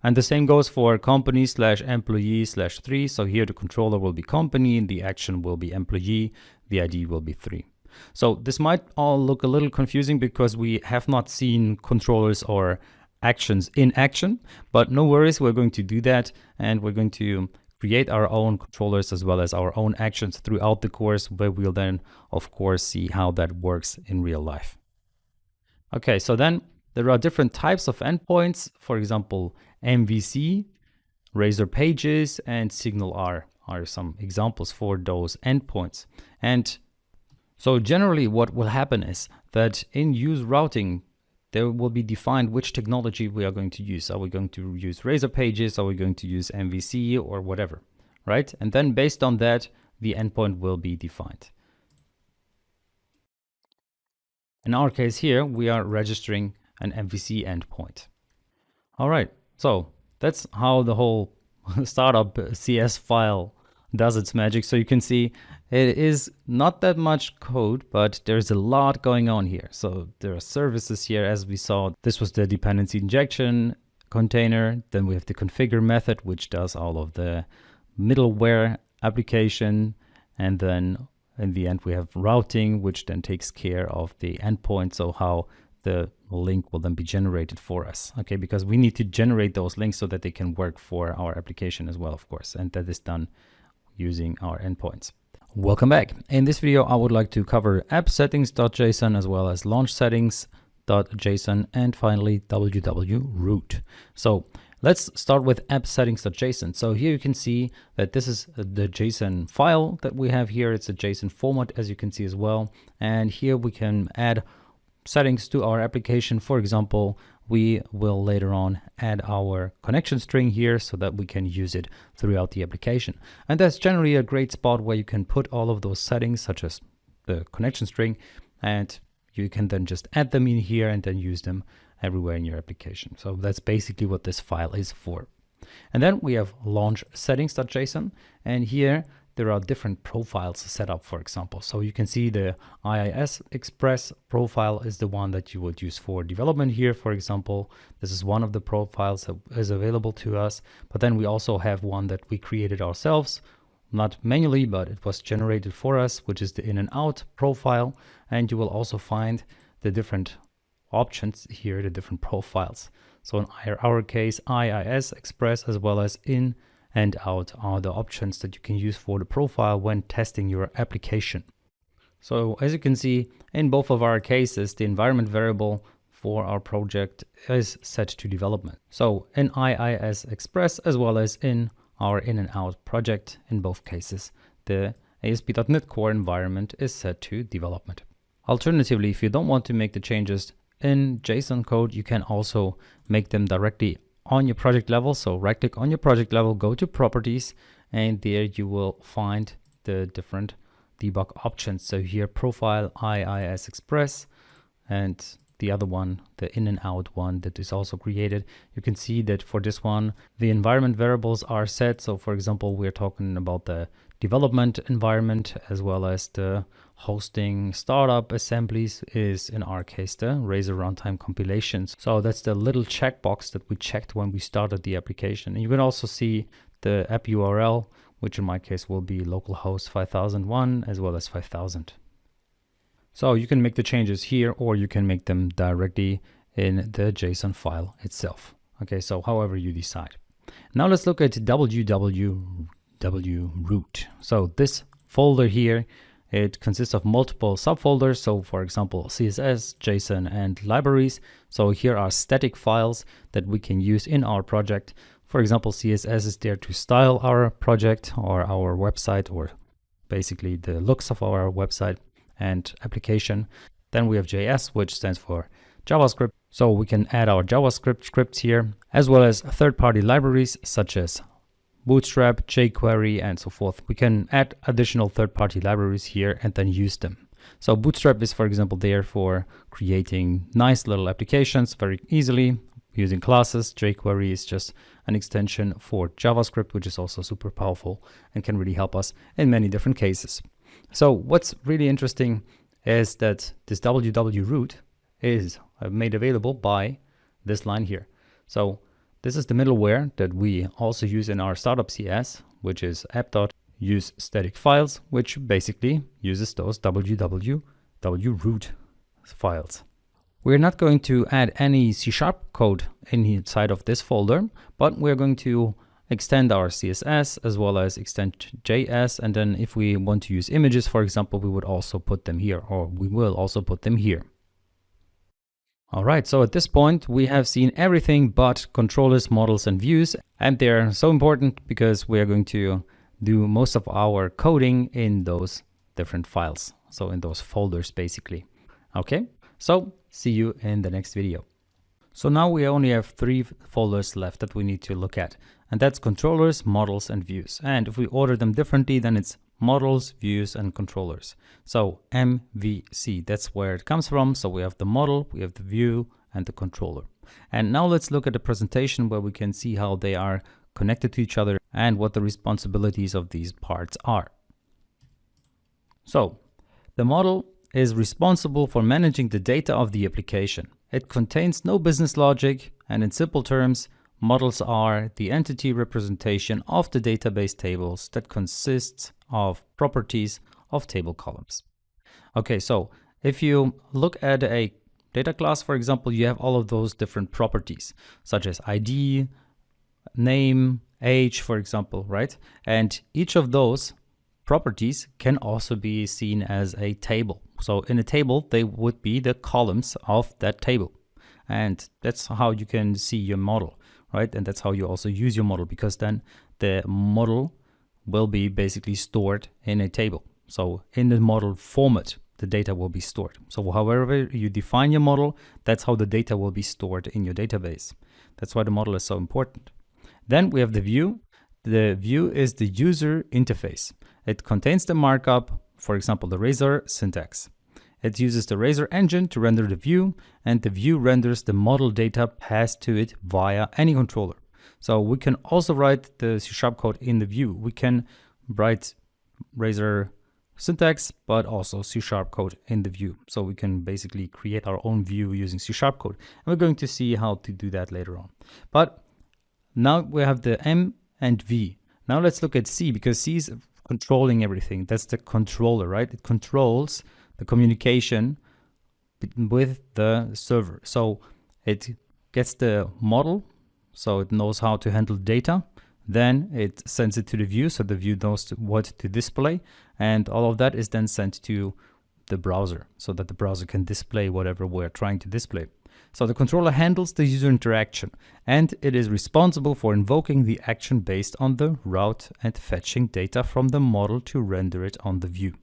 And the same goes for company/employee/3. So here the controller will be company, the action will be employee, the ID will be 3. So this might all look a little confusing because we have not seen controllers or actions in action, but no worries, we're going to do that, and we're going to create our own controllers as well as our own actions throughout the course, where we'll then of course see how that works in real life. Okay, so then there are different types of endpoints. For example, MVC, Razor Pages, and Signal are some examples for those endpoints. And so generally what will happen is that in use routing, there will be defined which technology we are going to use. Are we going to use Razor Pages? Are we going to use MVC or whatever, right? And then based on that, the endpoint will be defined. In our case here, we are registering an MVC endpoint. All right, so that's how the whole startup CS file does its magic. So you can see it is not that much code, but there's a lot going on here. So there are services here, as we saw. This was the dependency injection container. Then we have the configure method, which does all of the middleware application. And then in the end, we have routing, which then takes care of the endpoint. So how the link will then be generated for us. Okay, because we need to generate those links so that they can work for our application as well, of course. And that is done using our endpoints. Welcome back. In this video, I would like to cover AppSettings.json as well as Launchsettings.json and finally WWWRoot. So let's start with AppSettings.json. So here you can see that this is the JSON file that we have here. It's a JSON format, as you can see as well. And here we can add settings to our application. For example, we will later on add our connection string here so that we can use it throughout the application. And that's generally a great spot where you can put all of those settings, such as the connection string, and you can then just add them in here and then use them everywhere in your application. So that's basically what this file is for. And then we have Launchsettings.json, and here there are different profiles set up, for example. So you can see the IIS Express profile is the one that you would use for development here. For example, this is one of the profiles that is available to us. But then we also have one that we created ourselves, not manually, but it was generated for us, which is the in and out profile. And you will also find the different options here, the different profiles. So in our case, IIS Express as well as in and out are the options that you can use for the profile when testing your application. So as you can see, in both of our cases, the environment variable for our project is set to development. So in IIS Express as well as in our in and out project, in both cases, the ASP.NET Core environment is set to development. Alternatively, if you don't want to make the changes in JSON code, you can also make them directly on your project level. So right click on your project level, go to properties, and there you will find the different debug options. So here profile IIS Express, and the other one, the in and out one that is also created. You can see that for this one, the environment variables are set. So for example, we're talking about the development environment as well as the hosting startup assemblies is in our case the Razor runtime compilations. So that's the little checkbox that we checked when we started the application. And you can also see the app URL, which in my case will be localhost 5001 as well as 5000. So you can make the changes here, or you can make them directly in the JSON file itself. Okay, so however you decide. Now let's look at WWWRoot. So this folder here, it consists of multiple subfolders. So for example, CSS, JSON, and libraries. So here are static files that we can use in our project. For example, CSS is there to style our project or our website, or basically the looks of our website and application. Then we have JS, which stands for JavaScript. So we can add our JavaScript scripts here, as well as third-party libraries such as Bootstrap, jQuery, and so forth. We can add additional third-party libraries here and then use them. So Bootstrap is, for example, there for creating nice little applications very easily using classes. jQuery is just an extension for JavaScript, which is also super powerful and can really help us in many different cases. So what's really interesting is that this WWWRoot is made available by this line here. So this is the middleware that we also use in our startup CS, which is app.useStaticFiles, which basically uses those WWW WWWRoot files. We're not going to add any C# code inside of this folder, but we're going to extend our CSS as well as extend JS. And then if we want to use images, for example, we would also put them here, or we will also put them here. All right, so at this point, we have seen everything but controllers, models, and views. And they're so important because we're going to do most of our coding in those different files. So in those folders, basically. Okay, so see you in the next video. So now we only have 3 folders left that we need to look at, and that's controllers, models, and views. And if we order them differently, then it's models, views, and controllers. So MVC, that's where it comes from. So we have the model, we have the view, and the controller. And now let's look at the presentation where we can see how they are connected to each other and what the responsibilities of these parts are. So the model is responsible for managing the data of the application. It contains no business logic, and in simple terms, models are the entity representation of the database tables that consists of properties of table columns. Okay, so if you look at a data class, for example, you have all of those different properties, such as ID, name, age, for example, right? And each of those properties can also be seen as a table. So in a table, they would be the columns of that table. And that's how you can see your model, right? And that's how you also use your model, because then the model will be basically stored in a table. So in the model format, the data will be stored. So however you define your model, that's how the data will be stored in your database. That's why the model is so important. Then we have the view. The view is the user interface. It contains the markup, for example, the Razor syntax. It uses the Razor engine to render the view, and the view renders the model data passed to it via any controller. So we can also write the C# code in the view. We can write Razor syntax, but also C# code in the view. So we can basically create our own view using C# code. And we're going to see how to do that later on. But now we have the M and V. Now let's look at C, because C is controlling everything. That's the controller, right? It controls the communication with the server. So it gets the model, so it knows how to handle data. Then it sends it to the view, so the view knows what to display. And all of that is then sent to the browser, so that the browser can display whatever we're trying to display. So the controller handles the user interaction, and it is responsible for invoking the action based on the route and fetching data from the model to render it on the view.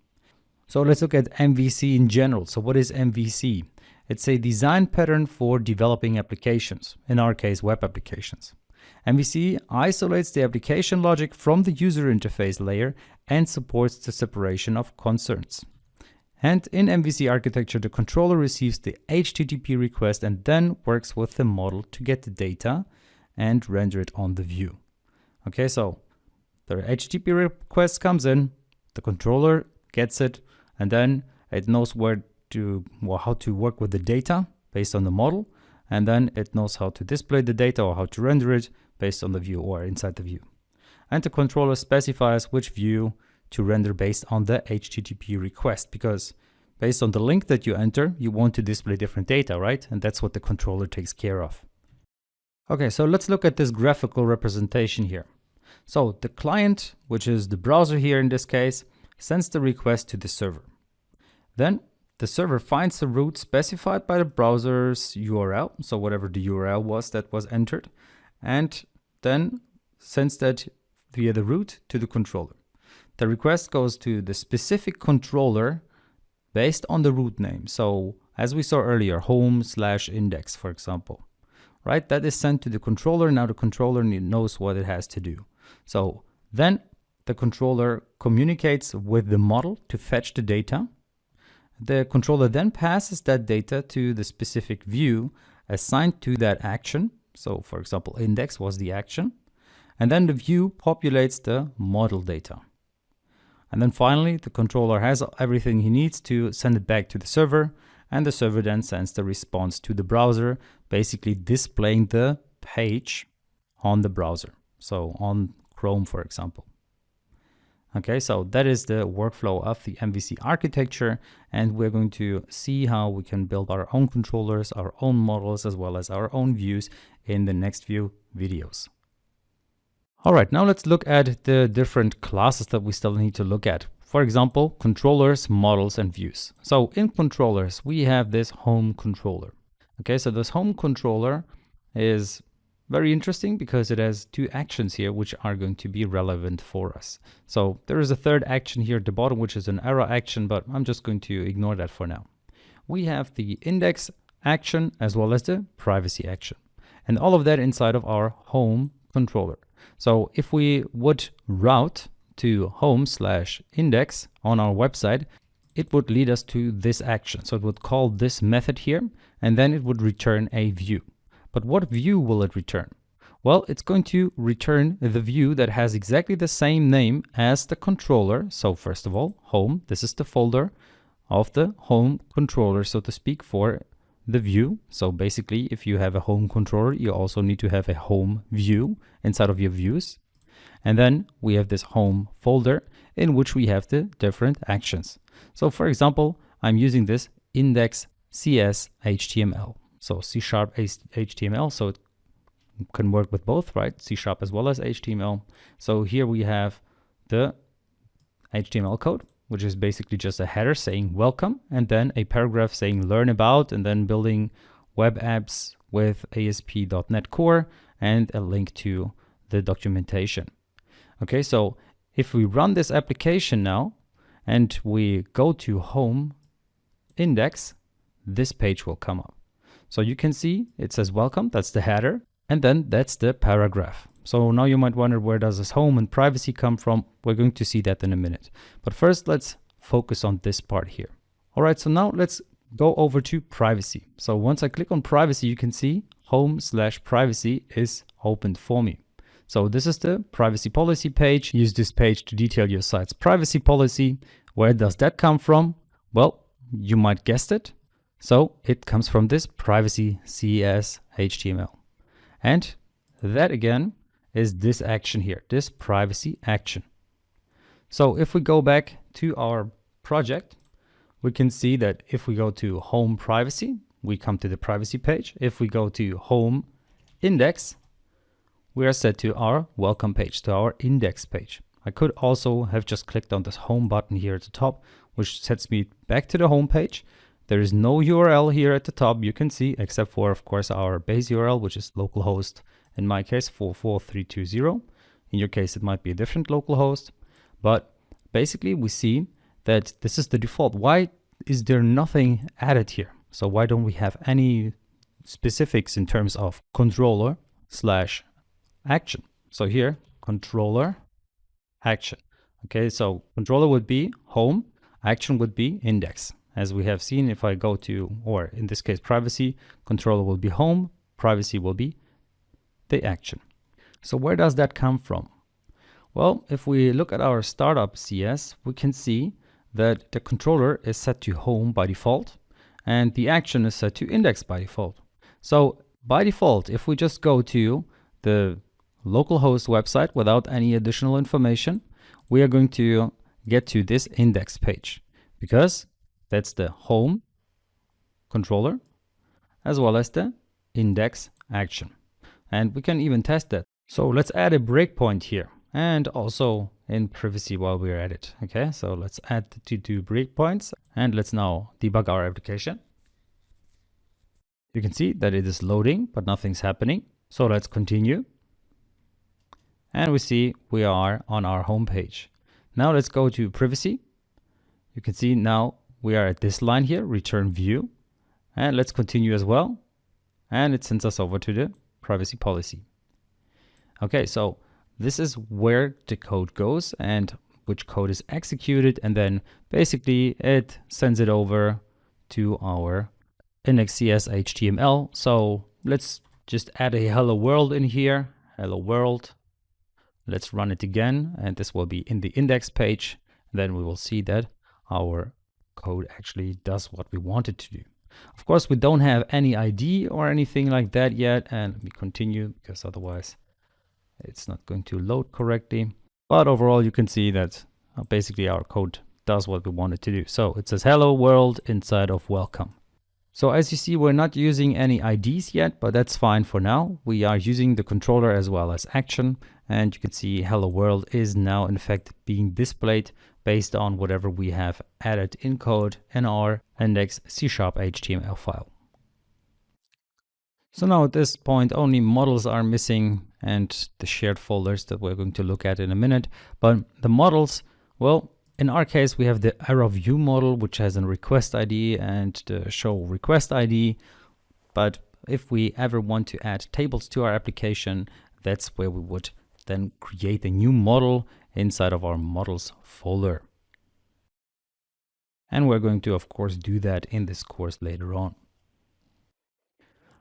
So let's look at MVC in general. So what is MVC? It's a design pattern for developing applications, in our case, web applications. MVC isolates the application logic from the user interface layer and supports the separation of concerns. And in MVC architecture, the controller receives the HTTP request and then works with the model to get the data and render it on the view. Okay, so the HTTP request comes in, the controller gets it, and then it knows how to work with the data based on the model, and then it knows how to display the data or how to render it based on the view or inside the view. And the controller specifies which view to render based on the HTTP request, because based on the link that you enter, you want to display different data, right? And that's what the controller takes care of. Okay, so let's look at this graphical representation here. So the client, which is the browser here in this case, sends the request to the server. Then the server finds the route specified by the browser's URL, so whatever the URL was that was entered, and then sends that via the route to the controller. The request goes to the specific controller based on the root name. So as we saw earlier, home/index, for example, right? That is sent to the controller. Now the controller knows what it has to do. So then the controller communicates with the model to fetch the data. The controller then passes that data to the specific view assigned to that action. So for example, index was the action. And then the view populates the model data. And then finally, the controller has everything he needs to send it back to the server, and the server then sends the response to the browser, basically displaying the page on the browser. So on Chrome, for example. Okay, so that is the workflow of the MVC architecture, and we're going to see how we can build our own controllers, our own models, as well as our own views in the next few videos. All right, now let's look at the different classes that we still need to look at. For example, controllers, models, and views. So in controllers, we have this home controller. Okay, so this home controller is very interesting because it has two actions here which are going to be relevant for us. So there is a third action here at the bottom, which is an arrow action, but I'm just going to ignore that for now. We have the index action as well as the privacy action, and all of that inside of our home controller. So if we would route to home/index on our website, it would lead us to this action. So it would call this method here, and then it would return a view. But what view will it return? Well, it's going to return the view that has exactly the same name as the controller. So first of all, home, this is the folder of the home controller, so to speak, for the view. So basically, if you have a home controller, you also need to have a home view inside of your views. And then we have this home folder in which we have the different actions. So for example, I'm using this index CS HTML. So C# HTML, so it can work with both, right? C# as well as HTML. So here we have the HTML code, which is basically just a header saying welcome, and then a paragraph saying learn about, and then building web apps with ASP.NET Core, and a link to the documentation. Okay, so if we run this application now and we go to home index, this page will come up. So you can see it says welcome, that's the header, and then that's the paragraph. So now you might wonder, where does this home and privacy come from? We're going to see that in a minute. But first, let's focus on this part here. All right, so now let's go over to privacy. So once I click on privacy, you can see home/privacy is opened for me. So this is the privacy policy page. Use this page to detail your site's privacy policy. Where does that come from? Well, you might guess it. So it comes from this privacy CS HTML. And that again is this action here, this privacy action. So if we go back to our project, we can see that if we go to home privacy, we come to the privacy page. If we go to home index, we are set to our welcome page, to our index page. I could also have just clicked on this home button here at the top, which sets me back to the home page. There is no URL here at the top, you can see, except for, of course, our base URL, which is localhost, in my case, 44320. In your case, it might be a different localhost. But basically, we see that this is the default. Why is there nothing added here? So why don't we have any specifics in terms of controller/action? So here, controller action. Okay, so controller would be home, action would be index. As we have seen, if I go to, or in this case, privacy, controller will be home, privacy will be the action. So where does that come from? Well, if we look at our startup CS, we can see that the controller is set to home by default, and the action is set to index by default. So by default, if we just go to the localhost website without any additional information, we are going to get to this index page, because that's the home controller as well as the index action. And we can even test that. So let's add a breakpoint here, and also in privacy while we're at it. Okay, so let's add the two breakpoints, and let's now debug our application. You can see that it is loading, but nothing's happening. So let's continue. And we see we are on our home page. Now let's go to privacy. You can see now we are at this line here, return view. And let's continue as well. And it sends us over to the privacy policy. Okay, so this is where the code goes and which code is executed. And then basically it sends it over to our index CS HTML. So let's just add a hello world in here. Hello world. Let's run it again. And this will be in the index page. Then we will see that our code actually does what we want it to do. Of course, we don't have any ID or anything like that yet. And let me continue, because otherwise it's not going to load correctly. But overall, you can see that basically our code does what we want it to do. So it says hello world inside of welcome. So as you see, we're not using any IDs yet, but that's fine for now. We are using the controller as well as action, and you can see hello world is now in fact being displayed based on whatever we have added in code in our index C# HTML file. So now at this point, only models are missing and the shared folders that we're going to look at in a minute. But the models, well, in our case, we have the arrow view model, which has a request ID and the show request ID. But if we ever want to add tables to our application, that's where we would then create a new model inside of our models folder. And we're going to, of course, do that in this course later on.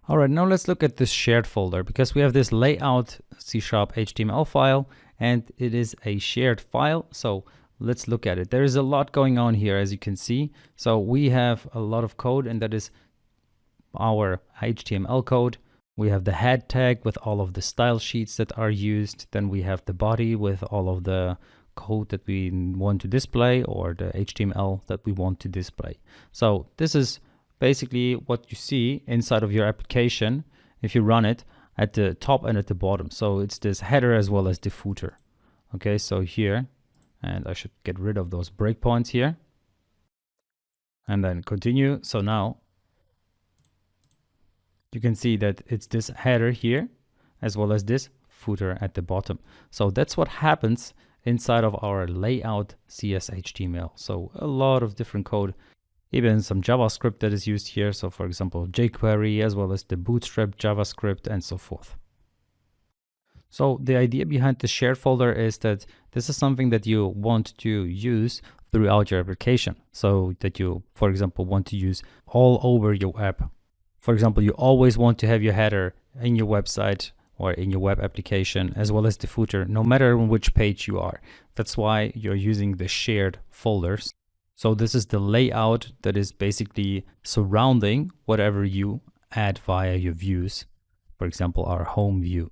All right, now let's look at this shared folder, because we have this layout C# HTML file and it is a shared file. So let's look at it. There is a lot going on here, as you can see. So we have a lot of code, and that is our HTML code. We have the head tag with all of the style sheets that are used. Then we have the body with all of the code that we want to display, or the HTML that we want to display. So this is basically what you see inside of your application if you run it at the top and at the bottom. So it's this header as well as the footer. Okay, so here, and I should get rid of those breakpoints here and then continue. So now you can see that it's this header here as well as this footer at the bottom. So that's what happens inside of our layout CS/HTML. So a lot of different code, even some JavaScript that is used here. So for example, jQuery as well as the Bootstrap JavaScript and so forth. So the idea behind the shared folder is that this is something that you want to use throughout your application. So that you, for example, want to use all over your app. For example, you always want to have your header in your website or in your web application, as well as the footer, no matter on which page you are. That's why you're using the shared folders. So this is the layout that is basically surrounding whatever you add via your views. For example, our home view.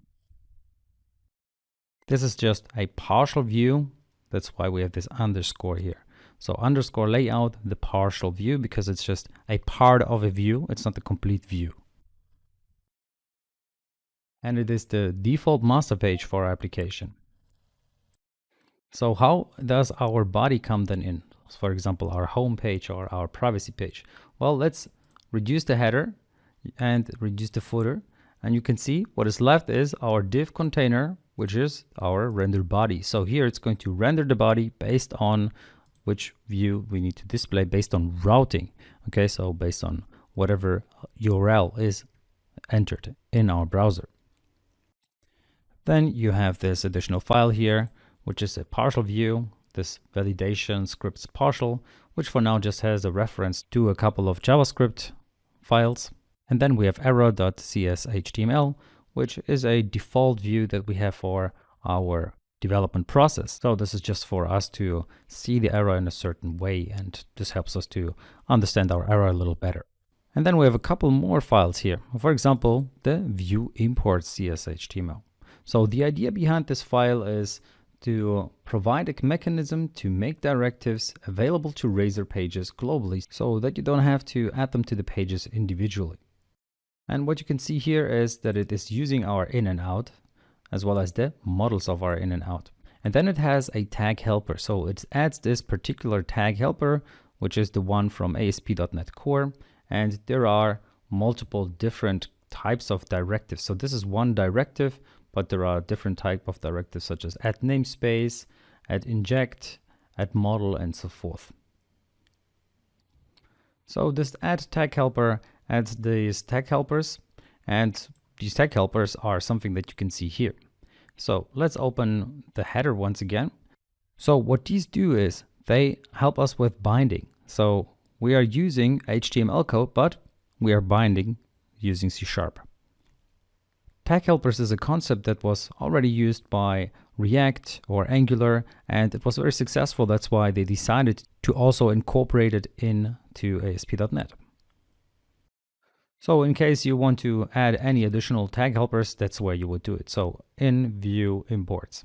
This is just a partial view. That's why we have this underscore here. So underscore layout, the partial view, because it's just a part of a view. It's not the complete view. And it is the default master page for our application. So how does our body come then in? For example, our home page or our privacy page. Well, let's reduce the header and reduce the footer. And you can see what is left is our div container, which is our render body. So here it's going to render the body based on which view we need to display based on routing. Okay, so based on whatever URL is entered in our browser. Then you have this additional file here, which is a partial view, this validation scripts partial, which for now just has a reference to a couple of JavaScript files. And then we have arrow.cs/html, which is a default view that we have for our development process. So this is just for us to see the arrow in a certain way, and this helps us to understand our arrow a little better. And then we have a couple more files here. For example, the ViewImports CS/HTML. So the idea behind this file is to provide a mechanism to make directives available to Razor pages globally so that you don't have to add them to the pages individually. And what you can see here is that it is using our in and out as well as the models of our in and out. And then it has a tag helper. So it adds this particular tag helper, which is the one from ASP.NET Core. And there are multiple different types of directives. So this is one directive, but there are different types of directives such as add namespace, add inject, add model, and so forth. So this add tag helper adds these tag helpers, and these tag helpers are something that you can see here. So let's open the header once again. So what these do is they help us with binding. So we are using HTML code, but we are binding using C#. Tag helpers is a concept that was already used by React or Angular, and it was very successful. That's why they decided to also incorporate it into ASP.NET. So in case you want to add any additional tag helpers, that's where you would do it. So in ViewImports.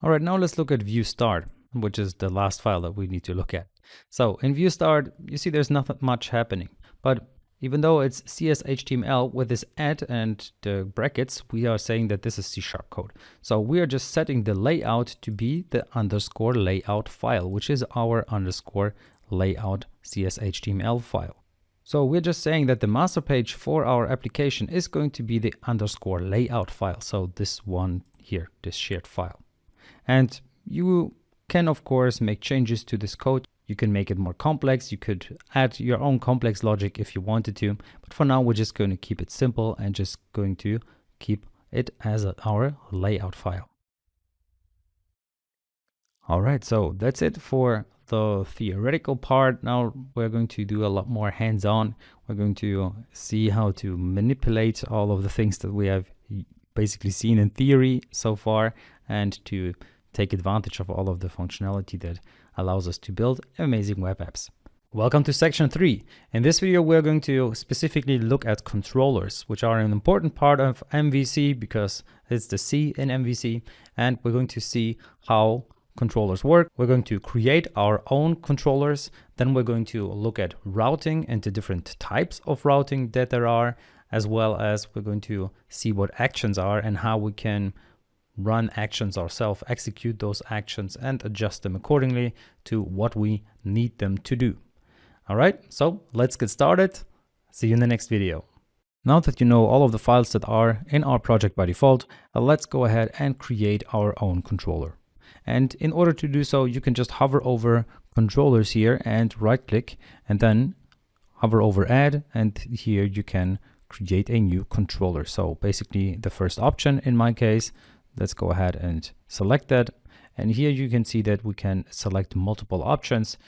All right, now let's look at ViewStart, which is the last file that we need to look at. So in ViewStart, you see there's not much happening, but even though it's CS/HTML with this add and the brackets, we are saying that this is C# code. So we are just setting the layout to be the underscore layout file, which is our underscore layout CS/HTML file. So we're just saying that the master page for our application is going to be the underscore layout file. So this one here, this shared file. And you can, of course, make changes to this code. You can make it more complex. You could add your own complex logic if you wanted to. But for now, we're just going to keep it simple and just going to keep it as our layout file. All right, so that's it for the theoretical part. Now we're going to do a lot more hands-on. We're going to see how to manipulate all of the things that we have basically seen in theory so far, and to take advantage of all of the functionality that allows us to build amazing web apps. Welcome to section 3. In this video, we're going to specifically look at controllers, which are an important part of MVC because it's the C in MVC, and we're going to see how controllers work. We're going to create our own controllers. Then we're going to look at routing and the different types of routing that there are, as well as we're going to see what actions are and how we can run actions ourselves, execute those actions and adjust them accordingly to what we need them to do. All right, so let's get started. See you in the next video. Now that you know all of the files that are in our project by default, let's go ahead and create our own controller. And in order to do so, you can just hover over controllers here and right click, and then hover over add, and here you can create a new controller. So basically the first option in my case, let's go ahead and select that. And here you can see that we can select multiple options.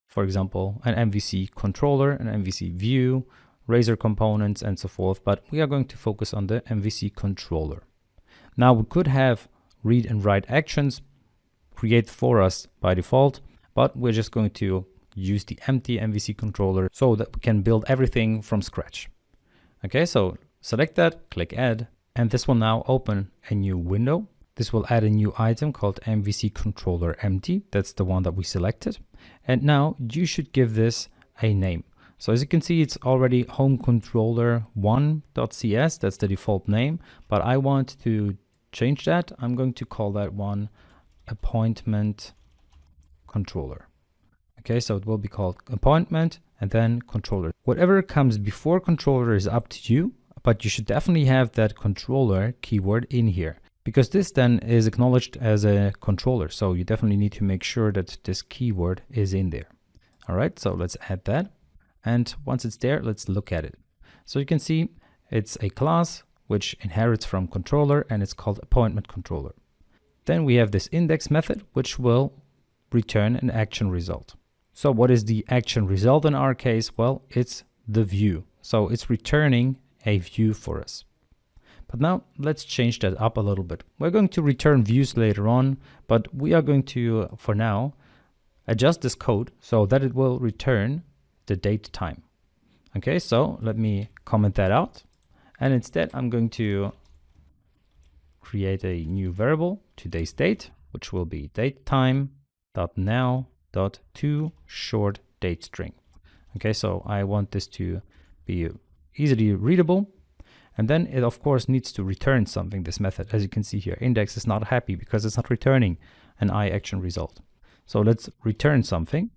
For example, an MVC controller, an MVC view, Razor components, and so forth. But we are going to focus on the MVC controller. Now we could have read and write actions create for us by default, but we're just going to use the empty MVC controller so that we can build everything from scratch. Okay, so select that, click add, and this will now open a new window. This will add a new item called MVC controller empty. That's the one that we selected. And now you should give this a name. So as you can see, it's already home controller 1.cs. That's the default name, but I want to change that. I'm going to call that one appointment controller. Okay, so it will be called appointment and then controller. Whatever comes before controller is up to you, but you should definitely have that controller keyword in here, because this then is acknowledged as a controller. So you definitely need to make sure that this keyword is in there. All right, so let's add that. And once it's there, let's look at it. So you can see it's a class which inherits from controller, and it's called appointment controller. Then we have this index method, which will return an action result. So what is the action result in our case? Well, it's the view. So it's returning a view for us. But now let's change that up a little bit. We're going to return views later on, but we are going to, for now, adjust this code so that it will return the date time. Okay, so let me comment that out. And instead, I'm going to create a new variable, today's date, which will be datetime.now.toShortDateString. Okay, so I want this to be easily readable. And then it, of course, needs to return something, this method. As you can see here, index is not happy because it's not returning an iAction result. So let's return something.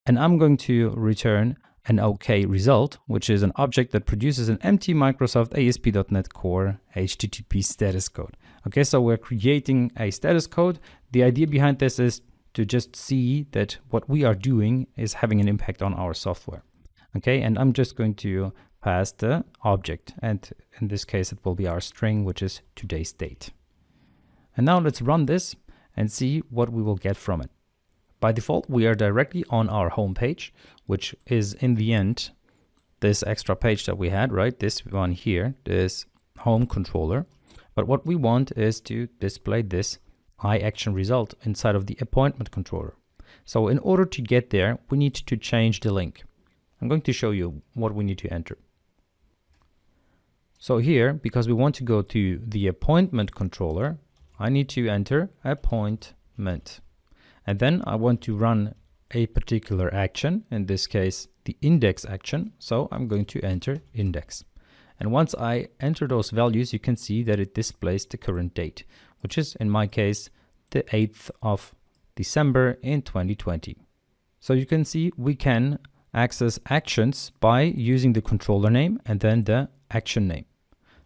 And I'm going to return an OK result, which is an object that produces an empty Microsoft ASP.NET Core HTTP status code. Okay, so we're creating a status code. The idea behind this is to just see that what we are doing is having an impact on our software. Okay, and I'm just going to pass the object, and in this case it will be our string, which is today's date. And now let's run this and see what we will get from it. By default, we are directly on our home page, which is in the end this extra page that we had, right? This one here, this home controller. But what we want is to display this iAction result inside of the appointment controller. So in order to get there, we need to change the link. I'm going to show you what we need to enter. So here, because we want to go to the appointment controller, I need to enter appointment appointment. And then I want to run a particular action, in this case, the index action. So I'm going to enter index. And once I enter those values, you can see that it displays the current date, which is in my case, the 8th of December in 2020. So you can see we can access actions by using the controller name and then the action name.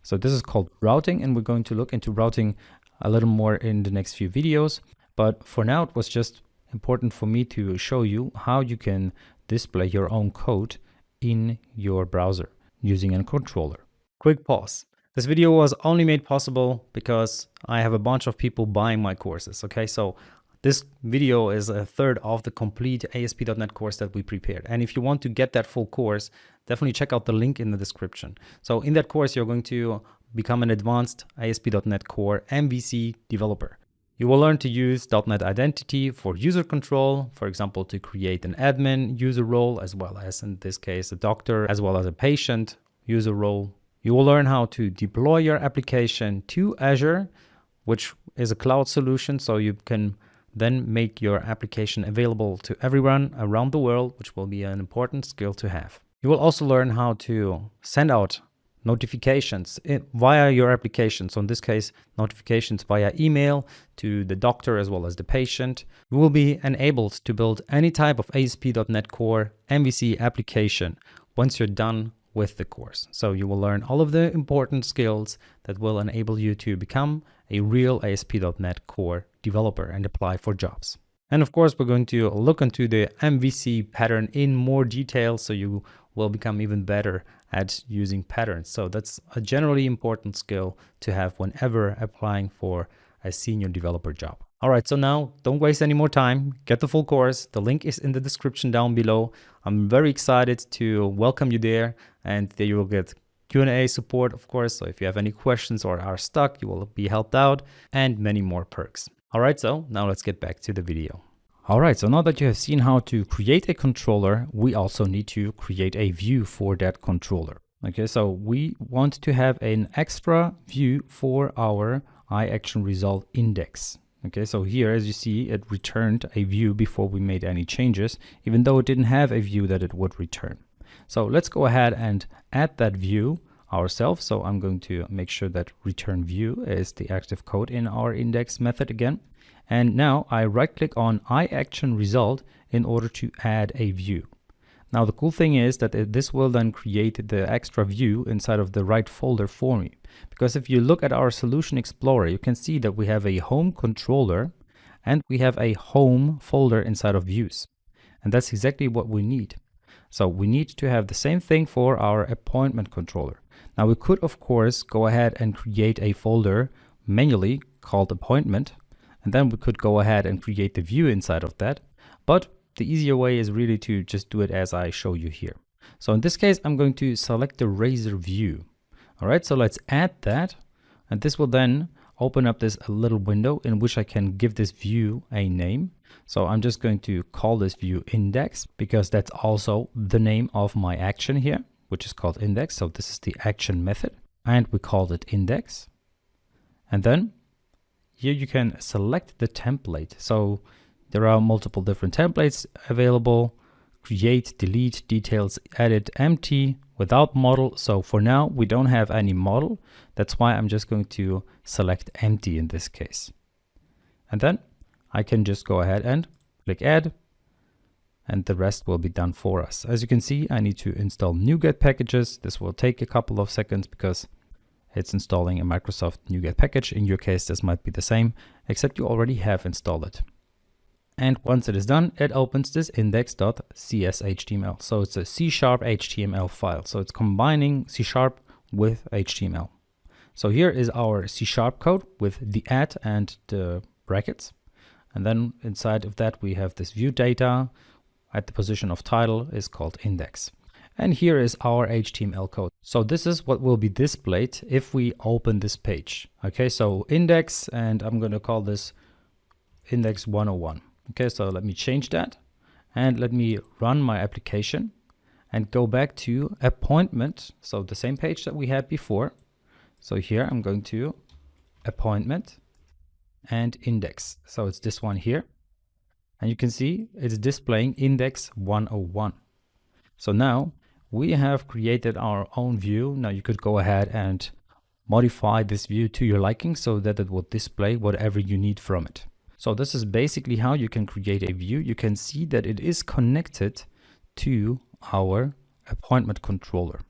So this is called routing, and we're going to look into routing a little more in the next few videos. But for now, it was just important for me to show you how you can display your own code in your browser using a controller. Quick pause. This video was only made possible because I have a bunch of people buying my courses. Okay, so this video is a third of the complete ASP.NET course that we prepared. And if you want to get that full course, definitely check out the link in the description. So in that course, you're going to become an advanced ASP.NET Core MVC developer. You will learn to use .NET Identity for user control, for example, to create an admin user role, as well as in this case, a doctor, as well as a patient user role. You will learn how to deploy your application to Azure, which is a cloud solution, so you can then make your application available to everyone around the world, which will be an important skill to have. You will also learn how to send out notifications via your application. So in this case, notifications via email to the doctor as well as the patient. You will be enabled to build any type of ASP.NET Core MVC application once you're done with the course. So you will learn all of the important skills that will enable you to become a real ASP.NET Core developer and apply for jobs. And of course, we're going to look into the MVC pattern in more detail, so you will become even better at using patterns. So that's a generally important skill to have whenever applying for a senior developer job. All right, so now don't waste any more time. Get the full course. The link is in the description down below. I'm very excited to welcome you there, and there you will get Q&A support, of course. So if you have any questions or are stuck, you will be helped out, and many more perks. All right, so now let's get back to the video. All right, so now that you have seen how to create a controller, we also need to create a view for that controller. Okay, so we want to have an extra view for our iActionResult index. Okay, so here, as you see, it returned a view before we made any changes, even though it didn't have a view that it would return. So let's go ahead and add that view ourselves. So I'm going to make sure that return view is the active code in our index method again. And now I right click on iActionResult in order to add a view. Now the cool thing is that this will then create the extra view inside of the right folder for me. Because if you look at our Solution Explorer, you can see that we have a home controller and we have a home folder inside of views. And that's exactly what we need. So we need to have the same thing for our appointment controller. Now we could, of course, go ahead and create a folder manually called appointment. And then we could go ahead and create the view inside of that. But the easier way is really to just do it as I show you here. So in this case, I'm going to select the Razor view. All right, so let's add that. And this will then open up this little window in which I can give this view a name. So I'm just going to call this view index because that's also the name of my action here, which is called index. So this is the action method and we called it index. And then here you can select the template. So there are multiple different templates available. Create, delete, details, edit, empty, without model. So for now, we don't have any model. That's why I'm just going to select empty in this case. And then I can just go ahead and click add. And the rest will be done for us. As you can see, I need to install NuGet packages. This will take a couple of seconds because it's installing a Microsoft NuGet package. In your case, this might be the same, except you already have installed it. And once it is done, it opens this index.cshtml. So it's a C# HTML file. So it's combining C# with HTML. So here is our C# code with the @ and the brackets. And then inside of that, we have this view data at the position of title is called index. And here is our HTML code. So this is what will be displayed if we open this page. Okay, so index, and I'm going to call this index 101. Okay, so let me change that and let me run my application and go back to appointment. So the same page that we had before. So here I'm going to appointment and index. So it's this one here. And you can see it's displaying index 101. So now we have created our own view. Now you could go ahead and modify this view to your liking so that it will display whatever you need from it. So this is basically how you can create a view. You can see that it is connected to our appointment controller,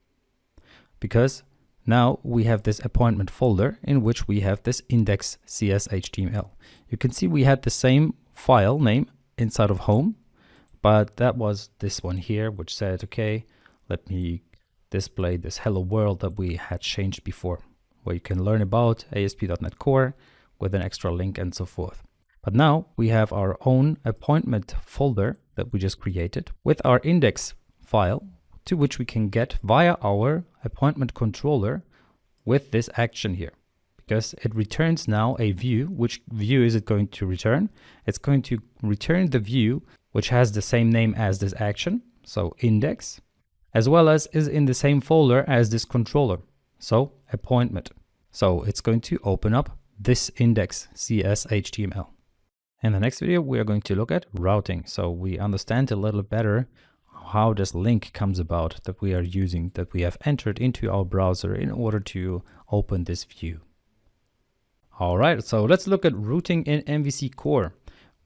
because now we have this appointment folder in which we have this index.cs.html. You can see we had the same file name inside of home, but that was this one here, which said, okay, let me display this hello world that we had changed before, where you can learn about ASP.NET Core with an extra link and so forth. But now we have our own appointment folder that we just created with our index file, to which we can get via our appointment controller with this action here, because it returns now a view. Which view is it going to return? It's going to return the view which has the same name as this action, so index, as well as is in the same folder as this controller, so appointment. So it's going to open up this index.cs.html. In the next video, we are going to look at routing, so we understand a little better how this link comes about that we are using, that we have entered into our browser in order to open this view. All right, so let's look at routing in MVC Core,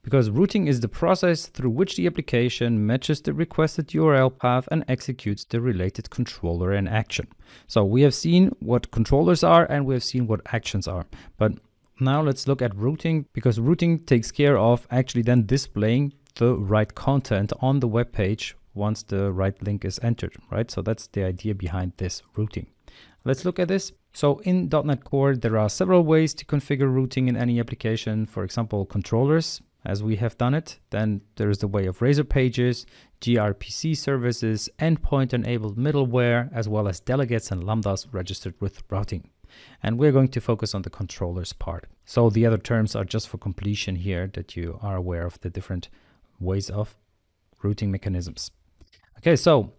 because routing is the process through which the application matches the requested URL path and executes the related controller and action. So we have seen what controllers are and we have seen what actions are, but now let's look at routing, because routing takes care of actually then displaying the right content on the web page once the right link is entered, right? So that's the idea behind this routing. Let's look at this. So in .NET Core, there are several ways to configure routing in any application. For example, controllers, as we have done it. Then there is the way of Razor pages, gRPC services, endpoint-enabled middleware, as well as delegates and lambdas registered with routing. And we're going to focus on the controllers part. So the other terms are just for completion here, that you are aware of the different ways of routing mechanisms. Okay, so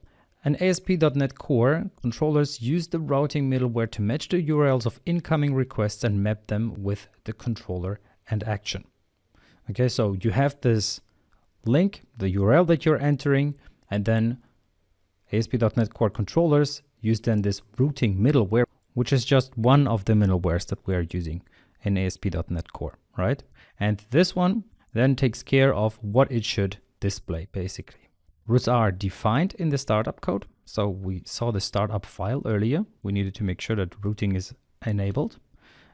in ASP.NET Core, controllers use the routing middleware to match the URLs of incoming requests and map them with the controller and action. Okay, so you have this link, the URL that you're entering, and then ASP.NET Core controllers use then this routing middleware, which is just one of the middlewares that we are using in ASP.NET Core, right? And this one then takes care of what it should display, basically. Routes are defined in the startup code. So we saw the startup file earlier. We needed to make sure that routing is enabled.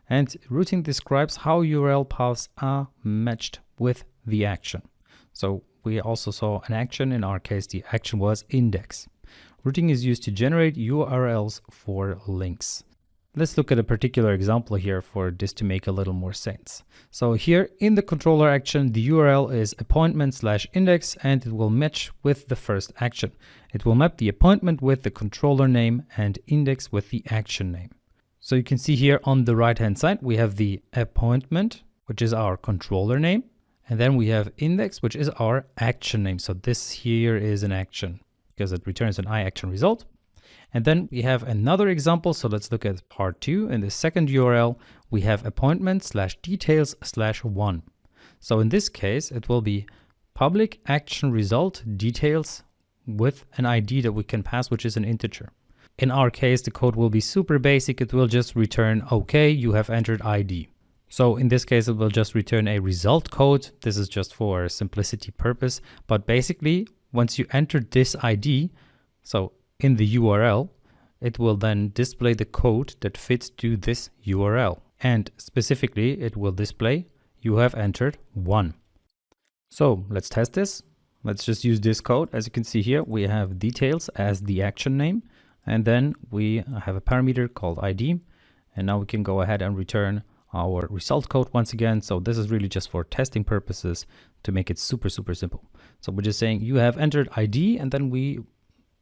And routing describes how URL paths are matched with the action. So we also saw an action. In our case, the action was index. Routing is used to generate URLs for links. Let's look at a particular example here for this to make a little more sense. So here in the controller action, the URL is appointment/index, and it will match with the first action. It will map the appointment with the controller name and index with the action name. So you can see here on the right hand side, we have the appointment, which is our controller name. And then we have index, which is our action name. So this here is an action because it returns an iAction result. And then we have another example. So let's look at part 2. In the second URL, we have appointment/details/1. So in this case, it will be public action result details with an ID that we can pass, which is an integer. In our case, the code will be super basic. It will just return, okay, you have entered ID. So in this case, it will just return a result code. This is just for simplicity purpose. But basically, once you enter this ID, so in the URL, it will then display the code that fits to this URL. And specifically, it will display you have entered 1. So let's test this. Let's just use this code. As you can see here, we have details as the action name. And then we have a parameter called ID. And now we can go ahead and return our result code once again. So this is really just for testing purposes to make it super simple. So we're just saying you have entered ID, and then we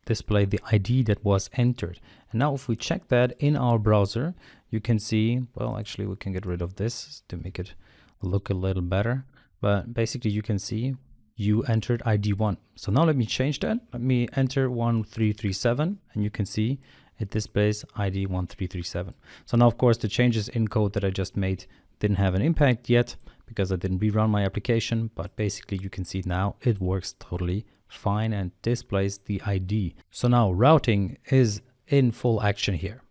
display the ID that was entered. And now if we check that in our browser, you can see, well, actually we can get rid of this to make it look a little better. But basically you can see you entered ID 1. So now let me change that. Let me enter 1337, and you can see it displays ID 1337. So now, of course, the changes in code that I just made Didn't have an impact yet because I didn't rerun my application, but basically you can see now it works totally fine and displays the ID. So now routing is in full action here.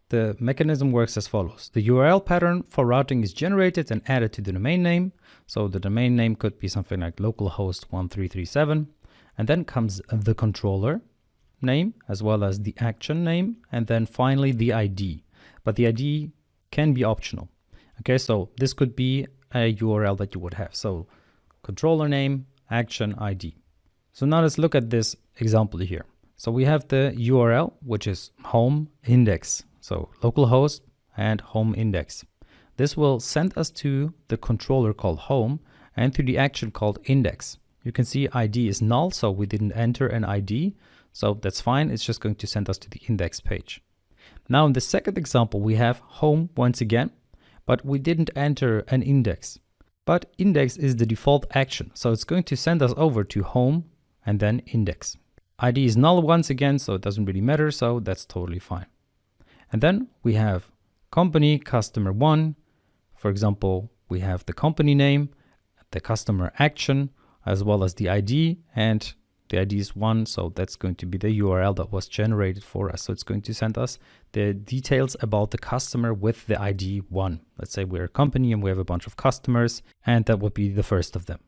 The mechanism works as follows. The URL pattern for routing is generated and added to the domain name. So the domain name could be something like localhost 1337. And then comes the controller name as well as the action name. And then finally the ID. But the ID can be optional. Okay, so this could be a URL that you would have. So controller name, action, ID. So now let's look at this example here. So we have the URL, which is home index. So localhost and home index. This will send us to the controller called home and to the action called index. You can see ID is null, so we didn't enter an ID. So that's fine. It's just going to send us to the index page. Now in the second example, we have home once again, but we didn't enter an index. But index is the default action. So it's going to send us over to home and then index. ID is null once again, so it doesn't really matter. So that's totally fine. And then we have company, customer one. For example, we have the company name, the customer action, as well as the ID, and the ID is 1. So that's going to be the URL that was generated for us. So it's going to send us the details about the customer with the ID 1. Let's say we're a company and we have a bunch of customers, and that would be the first of them.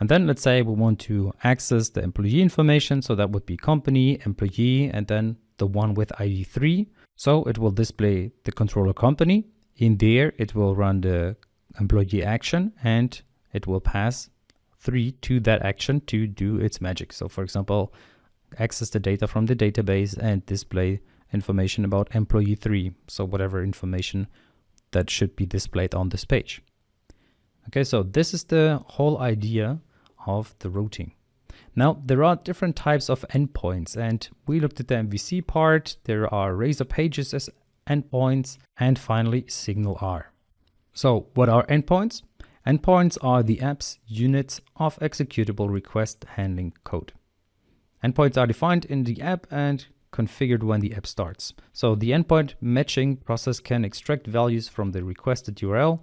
And then let's say we want to access the employee information. So that would be company, employee, and then the one with ID 3. So it will display the controller company. In there, it will run the employee action and it will pass 3 to that action to do its magic. So for example, access the data from the database and display information about employee 3. So whatever information that should be displayed on this page. Okay, so this is the whole idea of the routing. Now, there are different types of endpoints, and we looked at the MVC part. There are Razor Pages as endpoints, and finally SignalR. So what are endpoints? Endpoints are the app's units of executable request handling code. Endpoints are defined in the app and configured when the app starts. So the endpoint matching process can extract values from the requested URL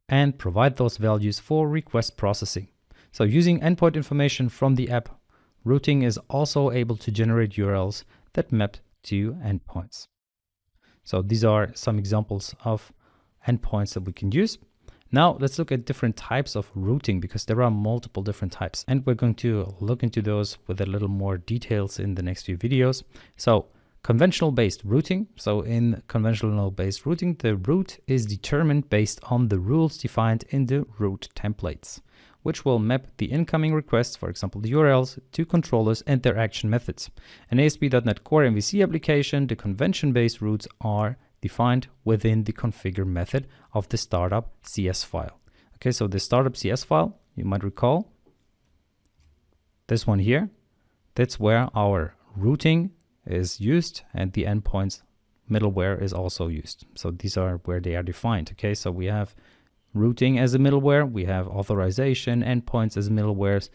and provide those values for request processing. So using endpoint information from the app, routing is also able to generate URLs that map to endpoints. So these are some examples of endpoints that we can use. Now let's look at different types of routing because there are multiple different types, and we're going to look into those with a little more details in the next few videos. So conventional based routing. So in conventional based routing, the route is determined based on the rules defined in the route templates, which will map the incoming requests, for example, the URLs, to controllers and their action methods. An ASP.NET Core MVC application, the convention-based routes are defined within the configure method of the startup CS file. Okay, so the startup CS file, you might recall, this one here, that's where our routing is used and the endpoints middleware is also used. So these are where they are defined. Okay, so we have routing as a middleware, we have authorization endpoints as middlewares,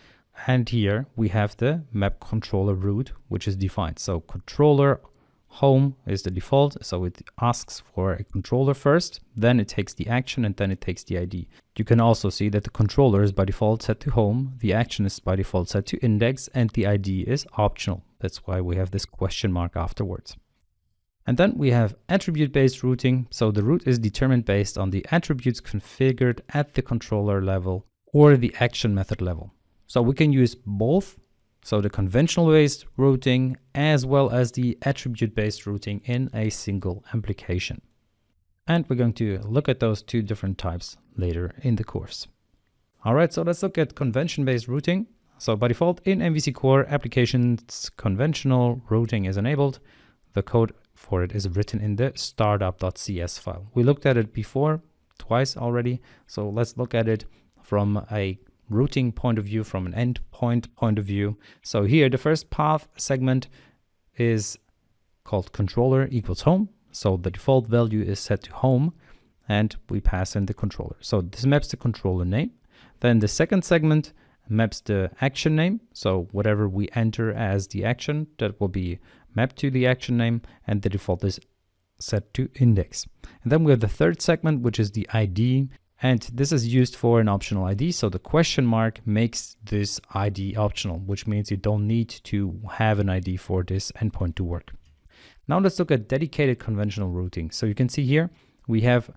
and here we have the map controller route, which is defined. So controller home is the default, so it asks for a controller first, then it takes the action, and then it takes the ID. You can also see that the controller is by default set to home, the action is by default set to index, and the ID is optional. That's why we have this question mark afterwards. And then we have attribute-based routing. So the route is determined based on the attributes configured at the controller level or the action method level. So we can use both. So the conventional-based routing as well as the attribute-based routing in a single application. And we're going to look at those two different types later in the course. All right, so let's look at convention-based routing. So by default in MVC Core applications, conventional routing is enabled. The code for it is written in the startup.cs file. We looked at it before twice already. So let's look at it from a routing point of view, from an endpoint point of view. So here the first path segment is called controller equals home. So the default value is set to home and we pass in the controller. So this maps the controller name. Then the second segment maps the action name. So whatever we enter as the action, that will be mapped to the action name, and the default is set to index. And then we have the third segment, which is the ID, And this is used for an optional ID. So the question mark makes this ID optional, which means you don't need to have an ID for this endpoint to work. Now let's look at dedicated conventional routing. So you can see here we have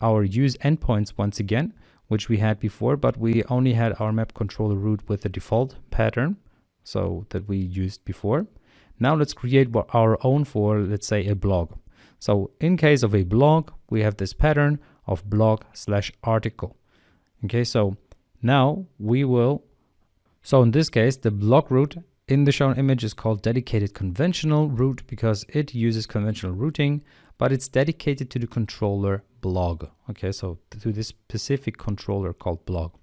our use endpoints once again, which we had before, but we only had our map controller root with the default pattern, so that we used before. Now let's create our own for, let's say, a blog. So in case of a blog, we have this pattern of blog/article. Okay, so now so in this case, the blog root in the shown image is called dedicated conventional root because it uses conventional routing, but it's dedicated to the controller blog. Okay, so to this specific controller called blog.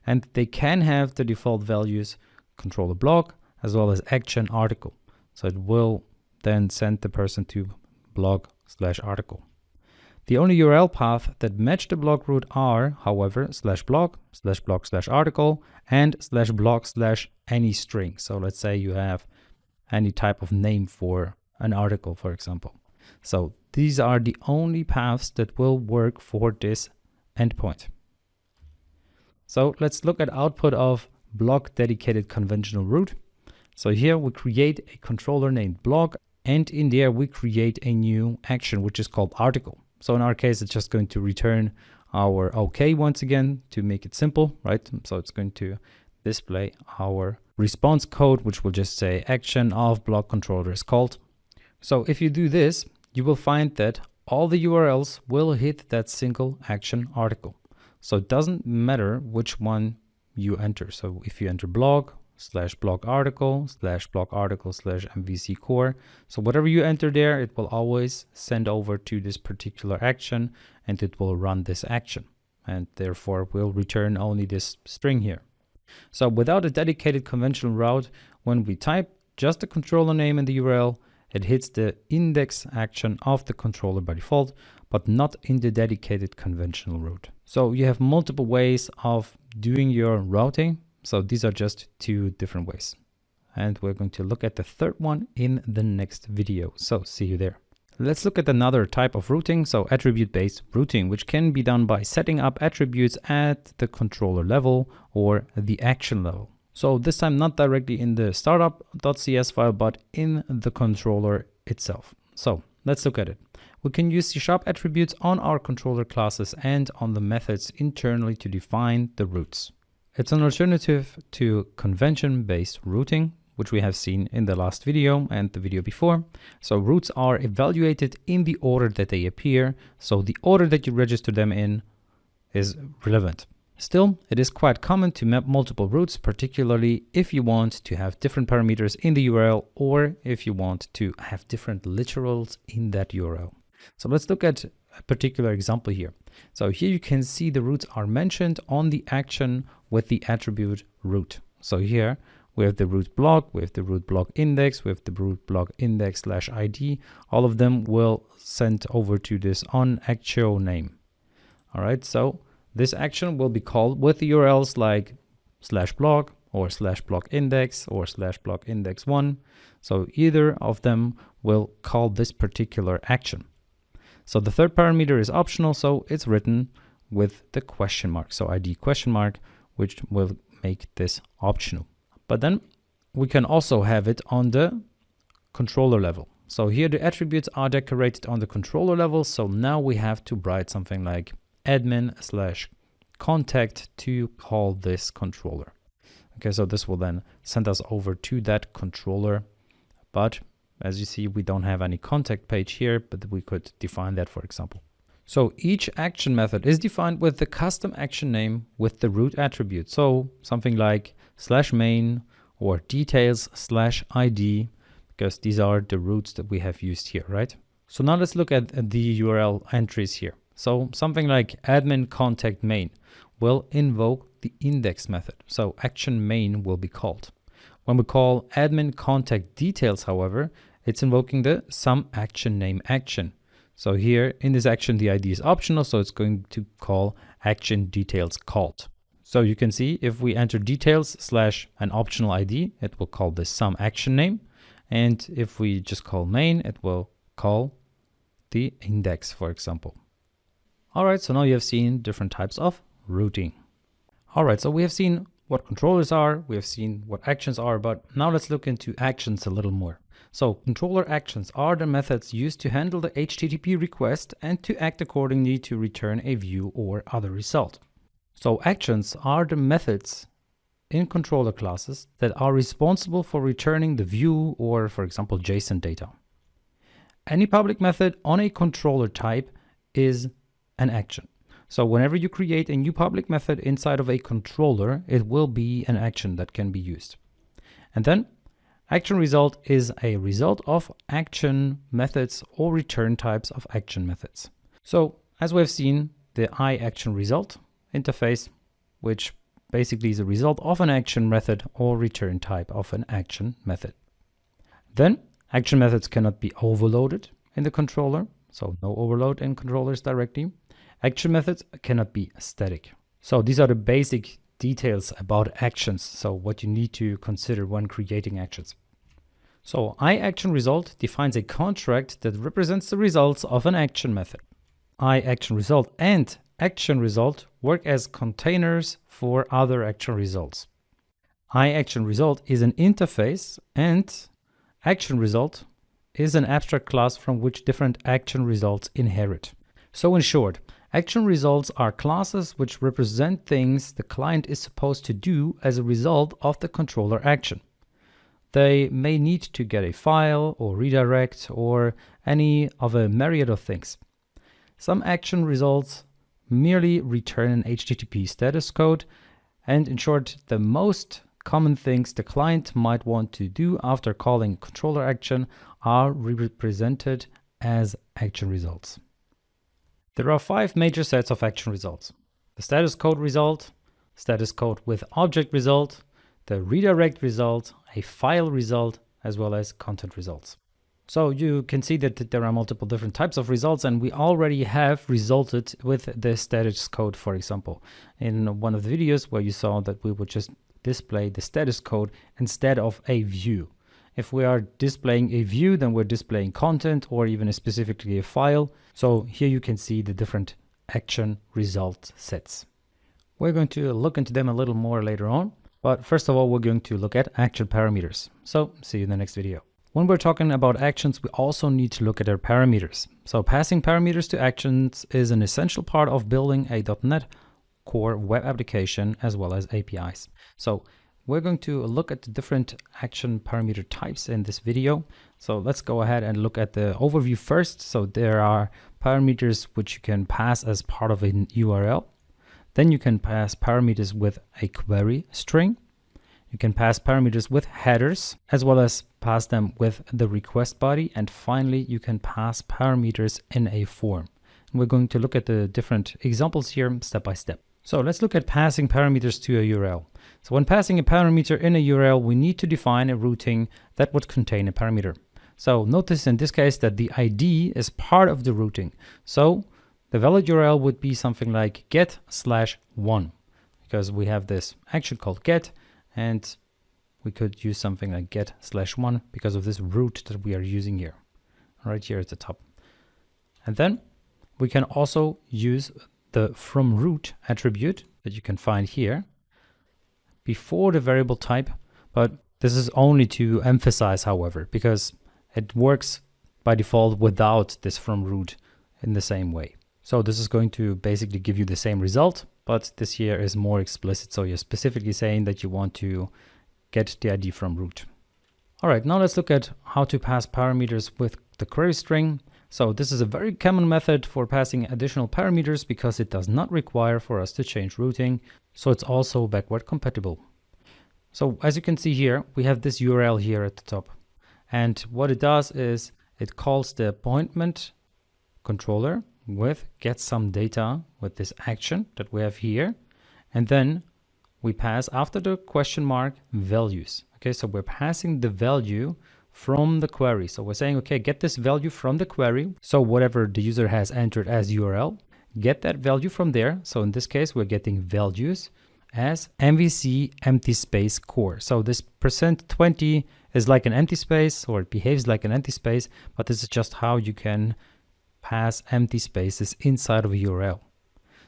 And they can have the default values controller blog as well as action article. So it will then send the person to blog/article. The only URL path that match the blog root are, however, /blog/blog/article and /blog/any string. So let's say you have any type of name for an article, for example. So these are the only paths that will work for this endpoint. So let's look at output of blog dedicated conventional root. So here we create a controller named blog, and in there we create a new action, which is called article. So in our case, it's just going to return our OK once again to make it simple, right? So it's going to display our response code, which will just say action of blog controller is called. So if you do this, you will find that all the URLs will hit that single action article. So it doesn't matter which one you enter. So if you enter blog/blog/article/MVC core. So whatever you enter there, it will always send over to this particular action and it will run this action. And therefore will return only this string here. So without a dedicated conventional route, when we type just the controller name in the URL, it hits the index action of the controller by default, but not in the dedicated conventional route. So you have multiple ways of doing your routing. So these are just two different ways. And we're going to look at the third one in the next video. So see you there. Let's look at another type of routing. So attribute-based routing, which can be done by setting up attributes at the controller level or the action level. So this time not directly in the startup.cs file, but in the controller itself. So let's look at it. We can use C# attributes on our controller classes and on the methods internally to define the routes. It's an alternative to convention-based routing, which we have seen in the last video and the video before. So routes are evaluated in the order that they appear. So the order that you register them in is relevant. Still, it is quite common to map multiple routes, particularly if you want to have different parameters in the URL or if you want to have different literals in that URL. So let's look at a particular example here. So here you can see the routes are mentioned on the action with the attribute root. So here we have the root blog, we have the root blog index, we have the root blog index/ID. All of them will send over to this on actual name. All right, so this action will be called with the URLs like /blog or /blog index or /blog index1. So either of them will call this particular action. So the third parameter is optional, so it's written with the question mark. So ID question mark, which will make this optional. But then we can also have it on the controller level. So here the attributes are decorated on the controller level. So now we have to write something like admin/contact to call this controller. Okay, so this will then send us over to that controller. But as you see, we don't have any contact page here, but we could define that, for example. So each action method is defined with the custom action name with the root attribute. So something like /main or details/ID, because these are the roots that we have used here, right? So now let's look at the URL entries here. So something like admin contact main will invoke the index method. So action main will be called. When we call admin contact details, however, it's invoking the some action name action. So here in this action, the ID is optional, so it's going to call action details called. So you can see if we enter details / an optional ID, it will call this some action name. And if we just call main, it will call the index, for example. All right, so now you have seen different types of routing. All right, so we have seen what controllers are, we have seen what actions are, but now let's look into actions a little more. So controller actions are the methods used to handle the HTTP request and to act accordingly to return a view or other result. So actions are the methods in controller classes that are responsible for returning the view or, for example, JSON data. Any public method on a controller type is an action. So whenever you create a new public method inside of a controller, it will be an action that can be used. And then action result is a result of action methods or return types of action methods. So as we've seen, the iActionResult interface, which basically is a result of an action method or return type of an action method. Then action methods cannot be overloaded in the controller, so no overload in controllers directly. Action methods cannot be static. So these are the basic details about actions, so what you need to consider when creating actions. So iActionResult defines a contract that represents the results of an action method. iActionResult and ActionResult work as containers for other action results. iActionResult is an interface and ActionResult is an abstract class from which different action results inherit. So in short, action results are classes which represent things the client is supposed to do as a result of the controller action. They may need to get a file or redirect or any of a myriad of things. Some action results merely return an HTTP status code, and in short, the most common things the client might want to do after calling a controller action are represented as action results. There are 5 major sets of action results: the status code result, status code with object result, the redirect result, a file result, as well as content results. So you can see that there are multiple different types of results, and we already have resulted with the status code, for example, in one of the videos where you saw that we would just display the status code instead of a view. If we are displaying a view, then we're displaying content or even specifically a file. So here you can see the different action result sets. We're going to look into them a little more later on, but first of all, we're going to look at action parameters. So see you in the next video. When we're talking about actions, we also need to look at their parameters. So passing parameters to actions is an essential part of building a .NET Core web application as well as APIs. So we're going to look at the different action parameter types in this video. So let's go ahead and look at the overview first. So there are parameters which you can pass as part of an URL. Then you can pass parameters with a query string. You can pass parameters with headers, as well as pass them with the request body. And finally, you can pass parameters in a form. And we're going to look at the different examples here step by step. So let's look at passing parameters to a URL. So when passing a parameter in a URL, we need to define a routing that would contain a parameter. So notice in this case that the ID is part of the routing. So the valid URL would be something like get/1, because we have this action called get, and we could use something like get/1 because of this root that we are using here, right here at the top. And then we can also use the fromRoot attribute that you can find here before the variable type, but this is only to emphasize, however, because it works by default without this fromRoot in the same way. So this is going to basically give you the same result, but this here is more explicit. So you're specifically saying that you want to get the ID from root. All right, now let's look at how to pass parameters with the query string. So this is a very common method for passing additional parameters because it does not require for us to change routing. So it's also backward compatible. So as you can see here, we have this URL here at the top. And what it does is it calls the appointment controller with get some data with this action that we have here. And then we pass after the question mark values. Okay, so we're passing the value from the query. So we're saying, okay, get this value from the query. So whatever the user has entered as URL, get that value from there. So in this case, we're getting values as MVC empty space core. So this %20 is like an empty space, or it behaves like an empty space, but this is just how you can pass empty spaces inside of a URL.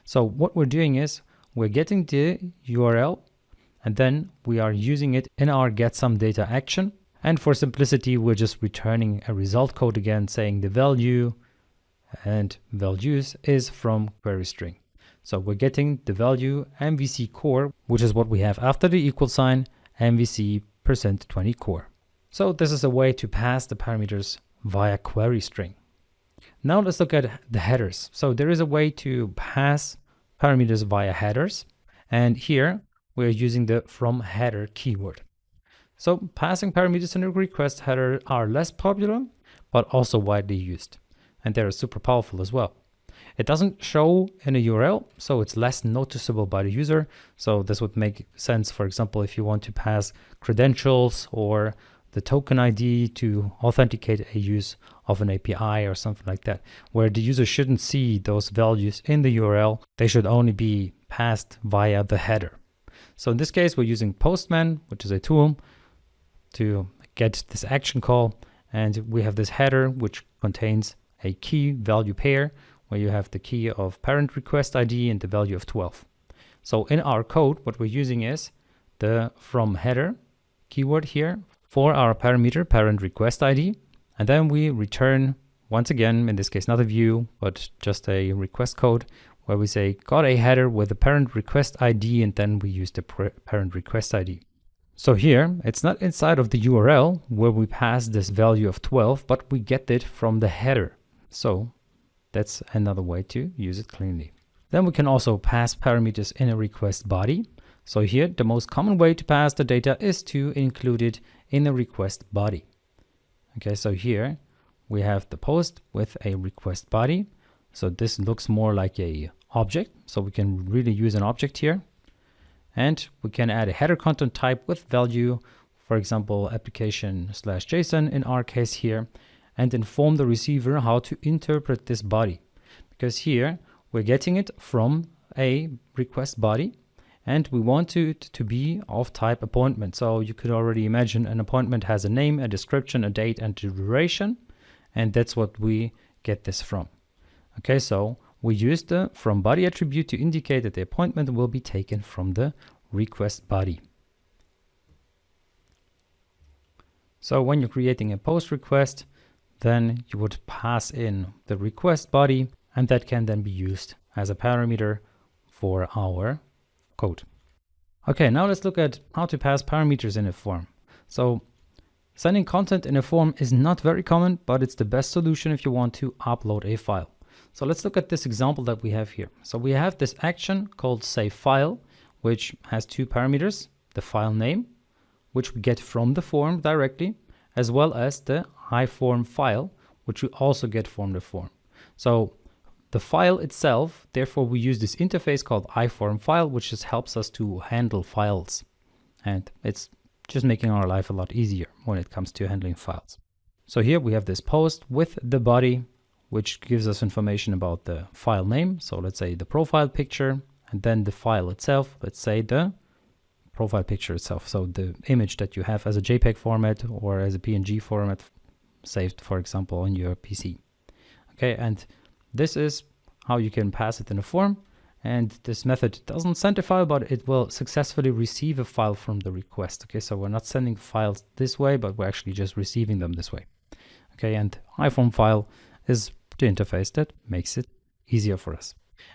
So what we're doing is we're getting the URL and then we are using it in our getSomeData action. And for simplicity, we're just returning a result code again saying the value and values is from query string. So we're getting the value MVC core, which is what we have after the equal sign, MVC %20 core. So this is a way to pass the parameters via query string. Now let's look at the headers. So there is a way to pass parameters via headers. And here we're using the from header keyword. So passing parameters in a request header are less popular, but also widely used. And they're super powerful as well. It doesn't show in a URL, so it's less noticeable by the user. So this would make sense, for example, if you want to pass credentials or the token ID to authenticate a use of an API or something like that, where the user shouldn't see those values in the URL. They should only be passed via the header. So in this case, we're using Postman, which is a tool to get this action call. And we have this header, which contains a key value pair, where you have the key of parent request ID and the value of 12. So in our code, what we're using is the from header keyword here for our parameter parent request ID. And then we return, once again, in this case, not a view, but just a request code where we say got a header with a parent request ID, and then we use the parent request ID. So here, it's not inside of the URL where we pass this value of 12, but we get it from the header. So that's another way to use it cleanly. Then we can also pass parameters in a request body. So here, the most common way to pass the data is to include it in a request body. Okay, so here we have the post with a request body. So this looks more like a object. So we can really use an object here. And we can add a header content type with value, for example, application/JSON in our case here, and inform the receiver how to interpret this body. Because here we're getting it from a request body and we want it to be of type appointment. So you could already imagine an appointment has a name, a description, a date, and a duration. And that's what we get this from. Okay, so we use the from body attribute to indicate that the appointment will be taken from the request body. So when you're creating a post request, then you would pass in the request body, and that can then be used as a parameter for our code. Okay, now let's look at how to pass parameters in a form. So sending content in a form is not very common, but it's the best solution if you want to upload a file. So let's look at this example that we have here. So we have this action called save file, which has two parameters, the file name, which we get from the form directly, as well as the iForm file, which we also get from the form. So the file itself, therefore we use this interface called iForm file, which just helps us to handle files. And it's just making our life a lot easier when it comes to handling files. So here we have this post with the body, which gives us information about the file name. So let's say the profile picture, and then the file itself, let's say the profile picture itself. So the image that you have as a JPEG format or as a PNG format saved, for example, on your PC. Okay, and this is how you can pass it in a form. And this method doesn't send a file, but it will successfully receive a file from the request. Okay, so we're not sending files this way, but we're actually just receiving them this way. Okay, and iForm file is the interface that makes it easier for us.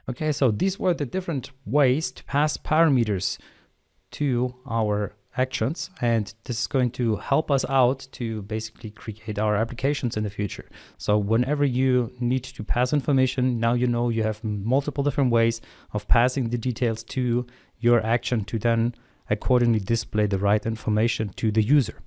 Okay, so these were the different ways to pass parameters to our actions, and this is going to help us out to basically create our applications in the future. So whenever you need to pass information, now you know you have multiple different ways of passing the details to your action to then accordingly display the right information to the user.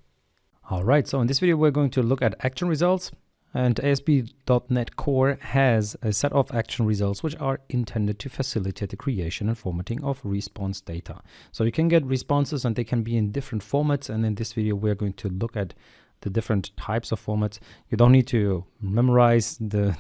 All right, so in this video we're going to look at action results. And ASP.NET Core has a set of action results which are intended to facilitate the creation and formatting of response data. So you can get responses and they can be in different formats, and in this video we're going to look at the different types of formats. You don't need to memorize the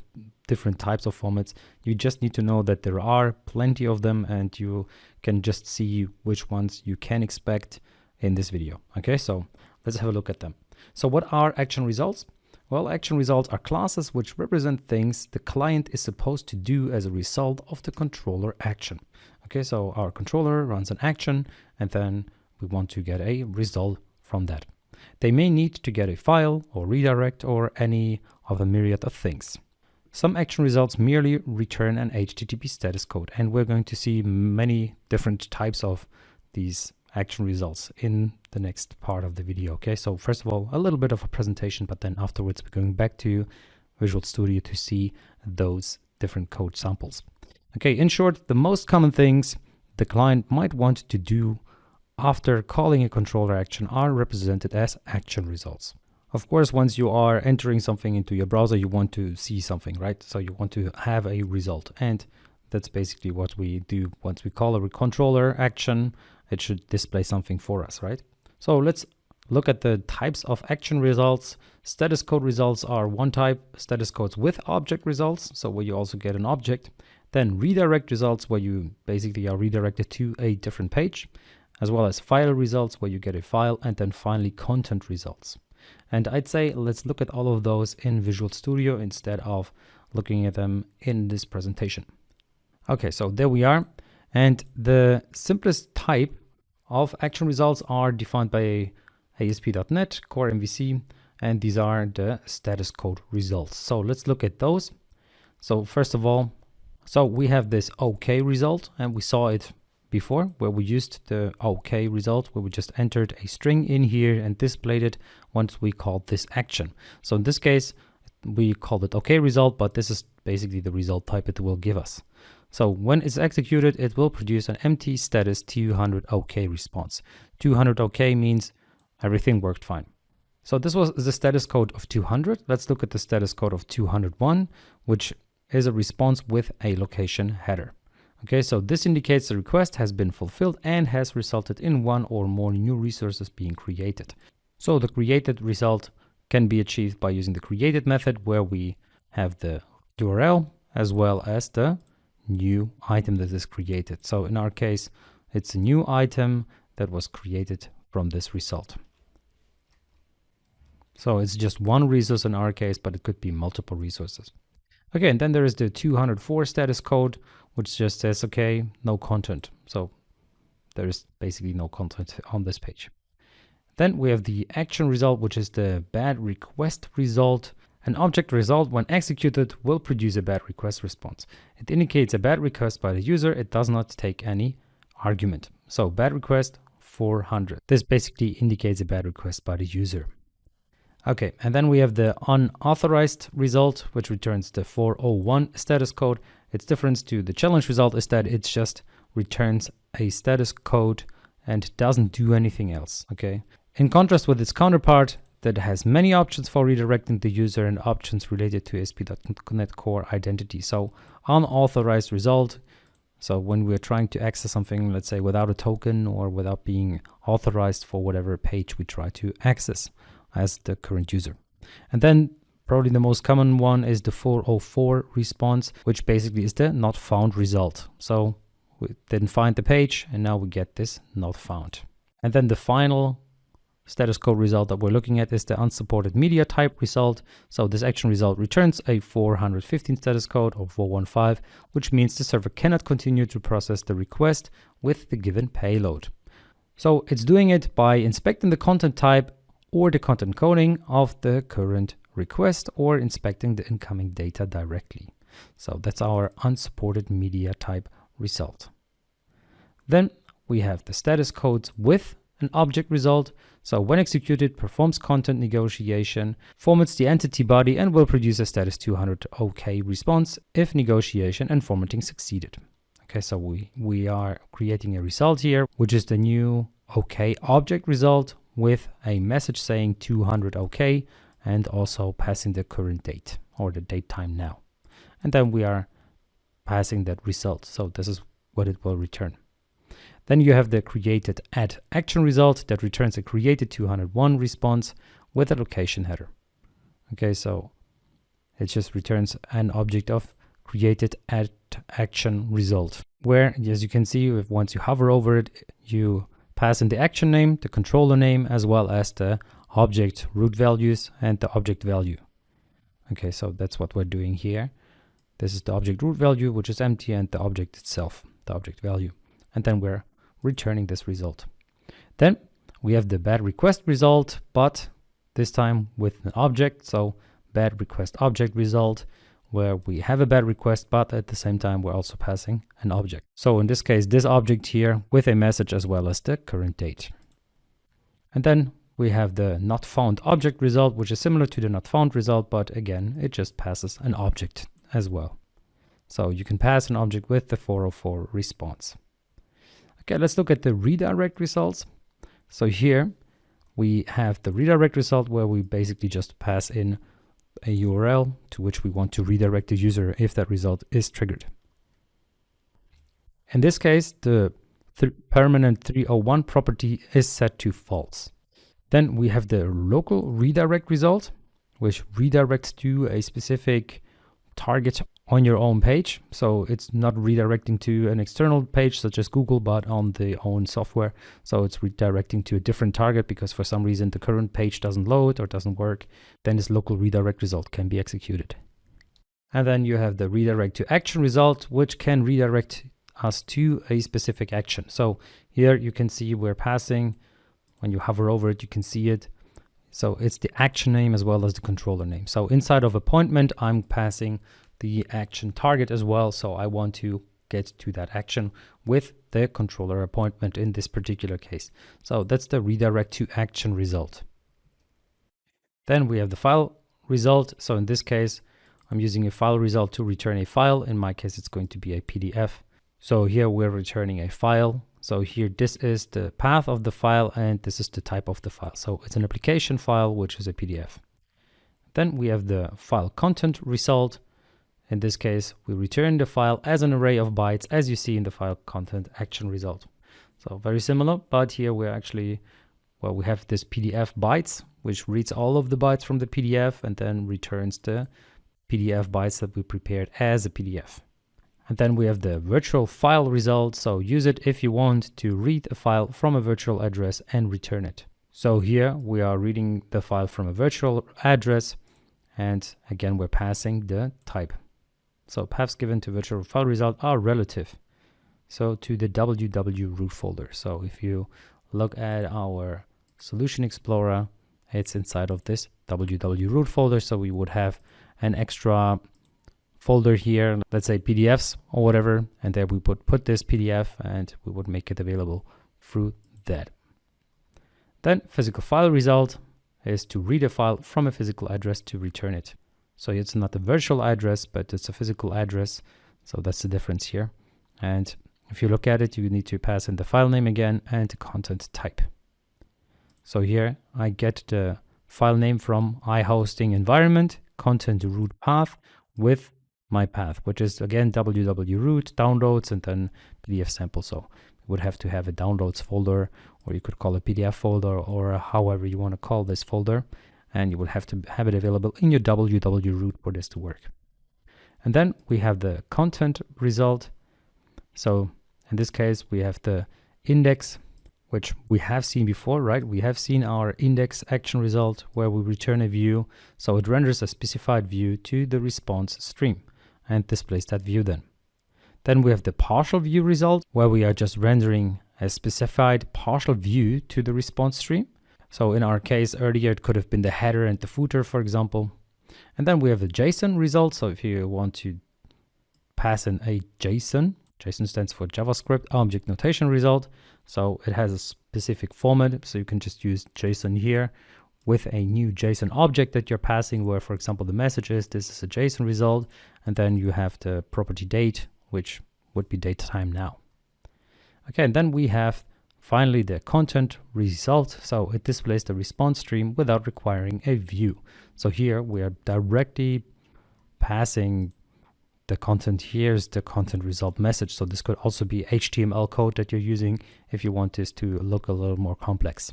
different types of formats. You just need to know that there are plenty of them and you can just see which ones you can expect in this video. Okay, so let's have a look at them. So what are action results? Well, action results are classes which represent things the client is supposed to do as a result of the controller action. Okay, so our controller runs an action and then we want to get a result from that. They may need to get a file or redirect or any of a myriad of things. Some action results merely return an HTTP status code, and we're going to see many different types of these action results in the next part of the video. Okay, so first of all, a little bit of a presentation, but then afterwards we're going back to Visual Studio to see those different code samples. Okay, in short, the most common things the client might want to do after calling a controller action are represented as action results. Of course, once you are entering something into your browser, you want to see something, right? So you want to have a result, and that's basically what we do. Once we call a controller action, it should display something for us, right? So let's look at the types of action results. Status code results are one type, status codes with object results, so where you also get an object. Then redirect results, where you basically are redirected to a different page, as well as file results, where you get a file, and then finally content results. And I'd say let's look at all of those in Visual Studio instead of looking at them in this presentation. Okay, so there we are. And the simplest type of action results are defined by ASP.NET Core MVC, and these are the status code results. So let's look at those. So first of all, so we have this OK result, and we saw it before where we used the OK result, where we just entered a string in here and displayed it once we called this action. So in this case, we called it OK result, but this is basically the result type it will give us. So when it's executed, it will produce an empty status 200 OK response. 200 OK means everything worked fine. So this was the status code of 200. Let's look at the status code of 201, which is a response with a location header. Okay, so this indicates the request has been fulfilled and has resulted in one or more new resources being created. So the created result can be achieved by using the created method, where we have the URL as well as the new item that is created. So in our case, it's a new item that was created from this result. So it's just one resource in our case, but it could be multiple resources. Okay, and then there is the 204 status code, which just says, okay, no content. So there is basically no content on this page. Then we have the action result, which is the bad request result. An object result, when executed, will produce a bad request response. It indicates a bad request by the user. It does not take any argument. So bad request 400. This basically indicates a bad request by the user. Okay, and then we have the unauthorized result, which returns the 401 status code. Its difference to the challenge result is that it just returns a status code and doesn't do anything else. Okay, in contrast with its counterpart that has many options for redirecting the user and options related to ASP.NET Core identity. So unauthorized result. So when we're trying to access something, let's say without a token or without being authorized for whatever page we try to access as the current user. And then probably the most common one is the 404 response, which basically is the not found result. So we didn't find the page and now we get this not found. And then the final status code result that we're looking at is the unsupported media type result. So this action result returns a 415 status code or 415, which means the server cannot continue to process the request with the given payload. So it's doing it by inspecting the content type or the content coding of the current request, or inspecting the incoming data directly. So that's our unsupported media type result. Then we have the status codes with an object result. So when executed, performs content negotiation, formats the entity body, and will produce a status 200 OK response if negotiation and formatting succeeded. Okay, so we are creating a result here, which is the new OK object result with a message saying 200 OK and also passing the current date or the date time now. And then we are passing that result. So this is what it will return. Then you have the created add action result that returns a created 201 response with a location header. Okay, so it just returns an object of created add action result, where, as you can see, once you hover over it, you pass in the action name, the controller name, as well as the object root values and the object value. Okay, so that's what we're doing here. This is the object root value, which is empty, and the object itself, the object value. And then we're returning this result. Then we have the bad request result, but this time with an object. So bad request object result, where we have a bad request, but at the same time, we're also passing an object. So in this case, this object here with a message as well as the current date. And then we have the not found object result, which is similar to the not found result, but again, it just passes an object as well. So you can pass an object with the 404 response. Okay, let's look at the redirect results. So here we have the redirect result where we basically just pass in a URL to which we want to redirect the user if that result is triggered. In this case, the permanent 301 property is set to false. Then we have the local redirect result, which redirects to a specific target on your own page. So it's not redirecting to an external page such as Google, but on the own software. So it's redirecting to a different target because for some reason the current page doesn't load or doesn't work. Then this local redirect result can be executed. And then you have the redirect to action result, which can redirect us to a specific action. So here you can see we're passing, when you hover over it, you can see it. So it's the action name as well as the controller name. So inside of appointment, I'm passing the action target as well. So I want to get to that action with the controller appointment in this particular case. So that's the redirect to action result. Then we have the file result. So in this case, I'm using a file result to return a file. In my case, it's going to be a PDF. So here we're returning a file. So here, this is the path of the file and this is the type of the file. So it's an application file, which is a PDF. Then we have the file content result. In this case, we return the file as an array of bytes, as you see in the file content action result. So very similar, but here we're actually, well, we have this PDF bytes, which reads all of the bytes from the PDF and then returns the PDF bytes that we prepared as a PDF. And then we have the virtual file result. So use it if you want to read a file from a virtual address and return it. So here we are reading the file from a virtual address. And again, we're passing the type. So paths given to virtual file result are relative. So to the WWWRoot folder. So if you look at our Solution Explorer, it's inside of this WWWRoot folder. So we would have an extra folder here, let's say PDFs or whatever, and there we would put this PDF and we would make it available through that. Then physical file result is to read a file from a physical address to return it. So it's not a virtual address, but it's a physical address. So that's the difference here. And if you look at it, you need to pass in the file name again and the content type. So here I get the file name from iHosting environment, content root path with my path, which is again WWWRoot, downloads, and then PDF sample. So you would have to have a downloads folder, or you could call it PDF folder, or however you want to call this folder. And you will have to have it available in your WWWRoot for this to work. And then we have the content result. So in this case, we have the index, which we have seen before, right? We have seen our index action result where we return a view. So it renders a specified view to the response stream and displays that view then. Then we have the partial view result where we are just rendering a specified partial view to the response stream. So in our case earlier, it could have been the header and the footer, for example. And then we have the JSON result. So if you want to pass in a JSON stands for JavaScript Object Notation result. So it has a specific format. So you can just use JSON here with a new JSON object that you're passing where, for example, the message is this is a JSON result. And then you have the property date, which would be date time now. Okay, and then we have finally the content result. So it displays the response stream without requiring a view. So here we are directly passing the content. Here's the content result message. So this could also be HTML code that you're using if you want this to look a little more complex.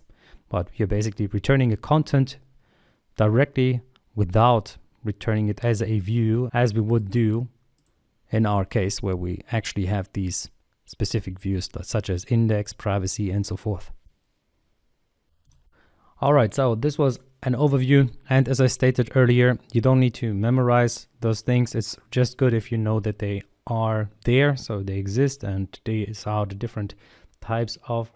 But you're basically returning a content directly without returning it as a view, as we would do in our case where we actually have these specific views such as index, privacy, and so forth. All right, so this was an overview. And as I stated earlier, you don't need to memorize those things. It's just good if you know that they are there, so they exist, and these are the different types of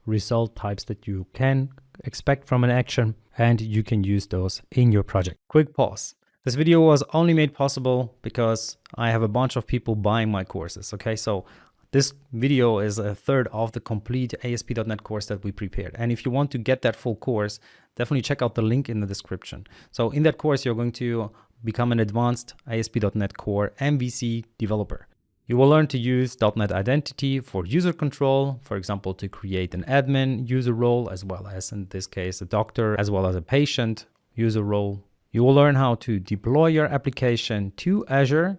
result types that you can expect from an action, and you can use those in your project. Quick pause. This video was only made possible because I have a bunch of people buying my courses. Okay, so this video is a third of the complete ASP.NET course that we prepared. And if you want to get that full course, definitely check out the link in the description. So in that course, you're going to become an advanced ASP.NET Core MVC developer. You will learn to use .NET Identity for user control, for example, to create an admin user role, as well as in this case, a doctor, as well as a patient user role. You will learn how to deploy your application to Azure,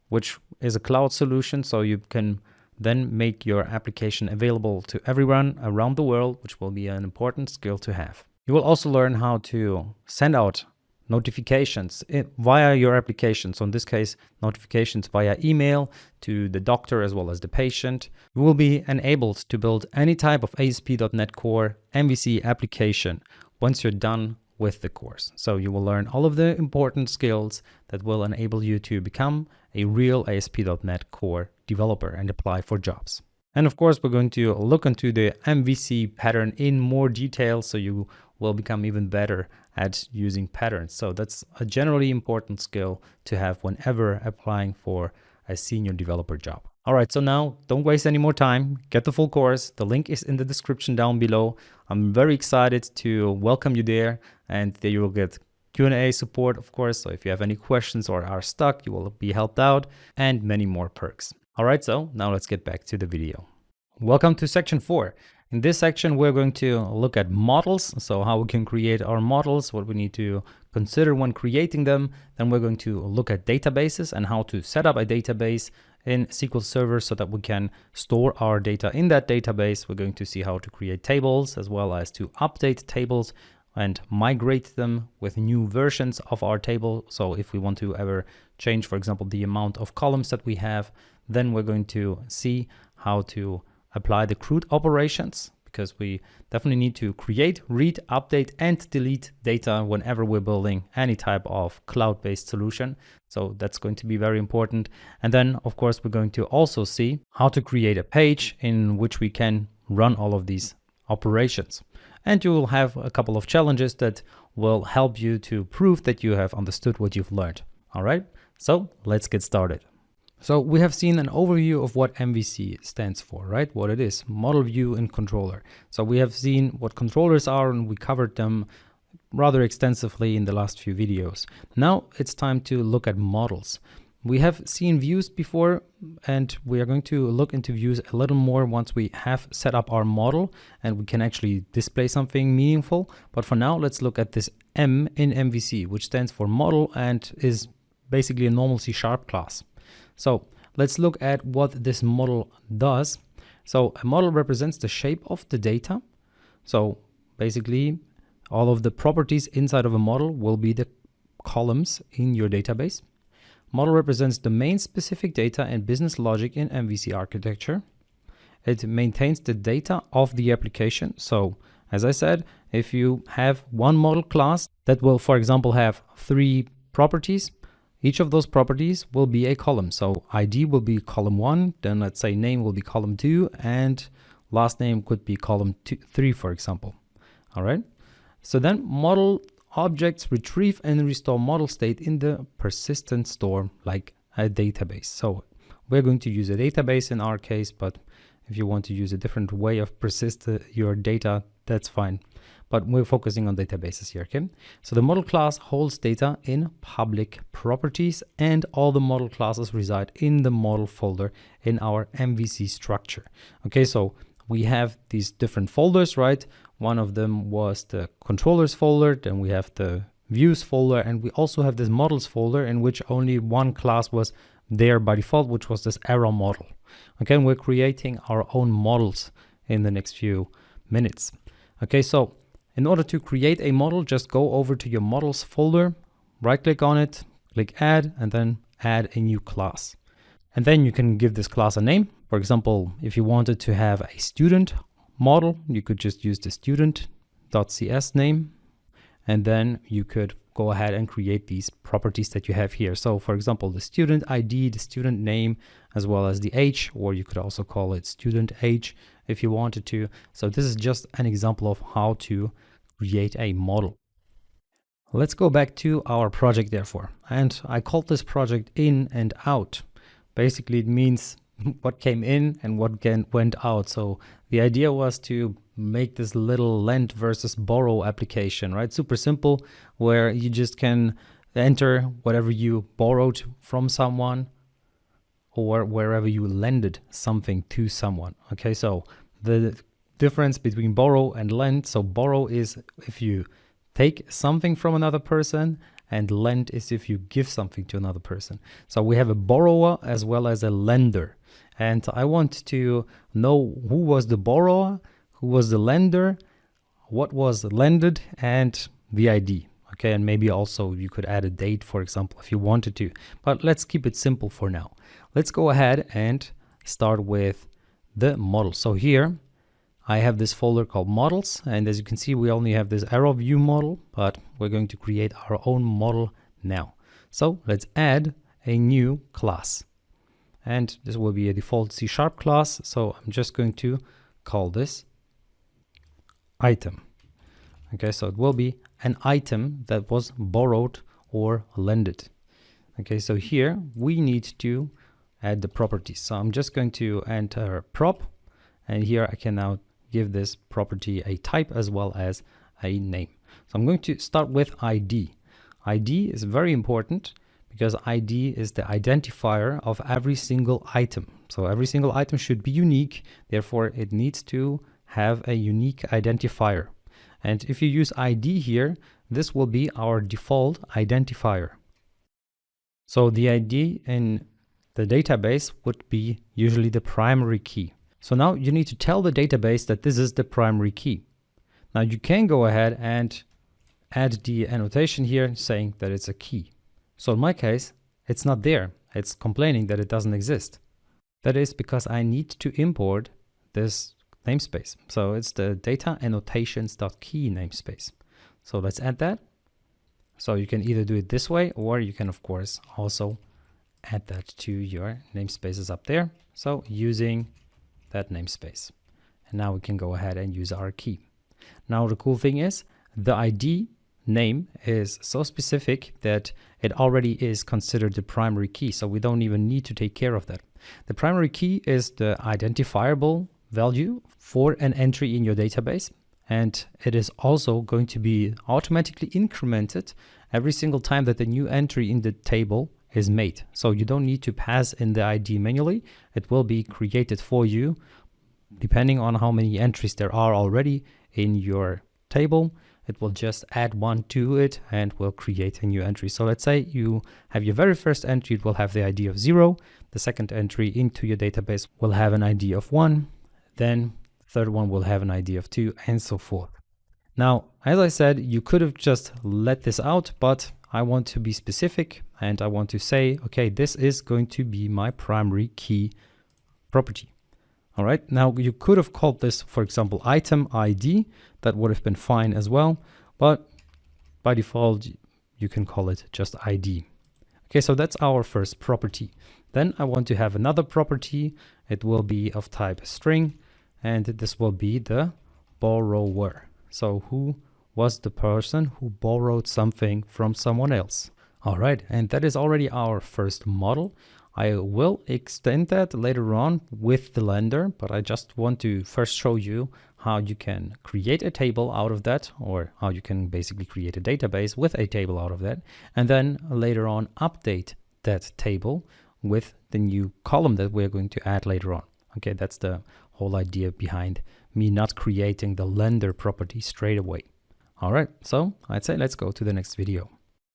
which is a cloud solution, so you can then make your application available to everyone around the world, which will be an important skill to have. You will also learn how to send out notifications via your application. So in this case, notifications via email to the doctor as well as the patient. You will be enabled to build any type of ASP.NET Core MVC application once you're done with the course. So you will learn all of the important skills that will enable you to become a real ASP.NET Core developer and apply for jobs. And of course, we're going to look into the MVC pattern in more detail, so you will become even better at using patterns. So that's a generally important skill to have whenever applying for a senior developer job. All right, so now don't waste any more time. Get the full course. The link is in the description down below. I'm very excited to welcome you there, and there you will get Q&A support, of course. So if you have any questions or are stuck, you will be helped out, and many more perks. All right, so now let's get back to the video. Welcome to section 4. In this section, we're going to look at models. So how we can create our models, what we need to consider when creating them. Then we're going to look at databases and how to set up a database in SQL Server so that we can store our data in that database. We're going to see how to create tables as well as to update tables and migrate them with new versions of our table. So if we want to ever change, for example, the amount of columns that we have, then we're going to see how to apply the CRUD operations, because we definitely need to create, read, update, and delete data whenever we're building any type of cloud-based solution. So that's going to be very important. And then, of course, we're going to also see how to create a page in which we can run all of these operations. And you will have a couple of challenges that will help you to prove that you have understood what you've learned. All right, so let's get started. So we have seen an overview of what MVC stands for, right? What it is, model, view, and controller. So we have seen what controllers are, and we covered them rather extensively in the last few videos. Now it's time to look at models. We have seen views before, and we are going to look into views a little more once we have set up our model and we can actually display something meaningful. But for now, let's look at this M in MVC, which stands for model and is basically a normal C# class. So let's look at what this model does. So a model represents the shape of the data. So basically all of the properties inside of a model will be the columns in your database. Model represents domain specific data and business logic in MVC architecture. It maintains the data of the application. So as I said, if you have one model class that will, for example, have 3 properties, each of those properties will be a column. So ID will be column 1, then let's say name will be column 2, and last name could be column 3, for example. All right. So then model objects retrieve and restore model state in the persistent store like a database. So we're going to use a database in our case, but if you want to use a different way of persist your data, that's fine. But we're focusing on databases here, okay? So the model class holds data in public properties, and all the model classes reside in the model folder in our MVC structure. Okay, so we have these different folders, right? One of them was the controllers folder, then we have the views folder, and we also have this models folder in which only one class was there by default, which was this arrow model. Okay, and we're creating our own models in the next few minutes. Okay, so in order to create a model, just go over to your models folder, right click on it, click add, and then add a new class. And then you can give this class a name. For example, if you wanted to have a student model, you could just use the student.cs name. and then you could go ahead and create these properties that you have here. So for example, the student ID, the student name, as well as the age, or you could also call it student age if you wanted to. So this is just an example of how to create a model. Let's go back to our project therefore, and I called this project in and out. Basically it means what came in and what went out. So the idea was to make this little lend versus borrow application, right? Super simple, where you just can enter whatever you borrowed from someone or wherever you lended something to someone. Okay, so the difference between borrow and lend. So borrow is if you take something from another person, and lend is if you give something to another person. So we have a borrower as well as a lender. And I want to know who was the borrower, who was the lender, what was lended, and the ID. Okay, and maybe also you could add a date, for example, if you wanted to. But let's keep it simple for now. Let's go ahead and start with the model. So here I have this folder called models, and as you can see, we only have this arrow view model, but we're going to create our own model now. So let's add a new class. And this will be a default C# class. So I'm just going to call this item. Okay, so it will be an item that was borrowed or lended. Okay, so here we need to add the properties. So I'm just going to enter prop, and here I can now give this property a type as well as a name. So I'm going to start with ID. ID is very important because ID is the identifier of every single item. So every single item should be unique. Therefore, it needs to have a unique identifier. And if you use ID here, this will be our default identifier. So the ID in the database would be usually the primary key. So now you need to tell the database that this is the primary key. Now you can go ahead and add the annotation here saying that it's a key. So in my case, it's not there. It's complaining that it doesn't exist. That is because I need to import this namespace. So it's the data annotations.key namespace. So let's add that. So you can either do it this way, or you can of course also add that to your namespaces up there. So using that namespace. And now we can go ahead and use our key. Now the cool thing is the ID name is so specific that it already is considered the primary key. So we don't even need to take care of that. The primary key is the identifiable value for an entry in your database. And it is also going to be automatically incremented every single time that the new entry in the table is made. So you don't need to pass in the ID manually. It will be created for you depending on how many entries there are already in your table. It will just add one to it and will create a new entry. So let's say you have your very first entry, it will have the ID of 0. The second entry into your database will have an ID of 1. Then the third one will have an ID of 2, and so forth. Now, as I said, you could have just let this out, but I want to be specific and I want to say, okay, this is going to be my primary key property. All right, now you could have called this, for example, item ID. That would have been fine as well, but by default, you can call it just ID. Okay, so that's our first property. Then I want to have another property. It will be of type string, and this will be the borrower. So who was the person who borrowed something from someone else? All right, and that is already our first model. I will extend that later on with the lender, but I just want to first show you how you can create a table out of that, or how you can basically create a database with a table out of that, and then later on update that table with the new column that we're going to add later on. Okay, that's the whole idea behind me not creating the lender property straight away. All right, so I'd say let's go to the next video.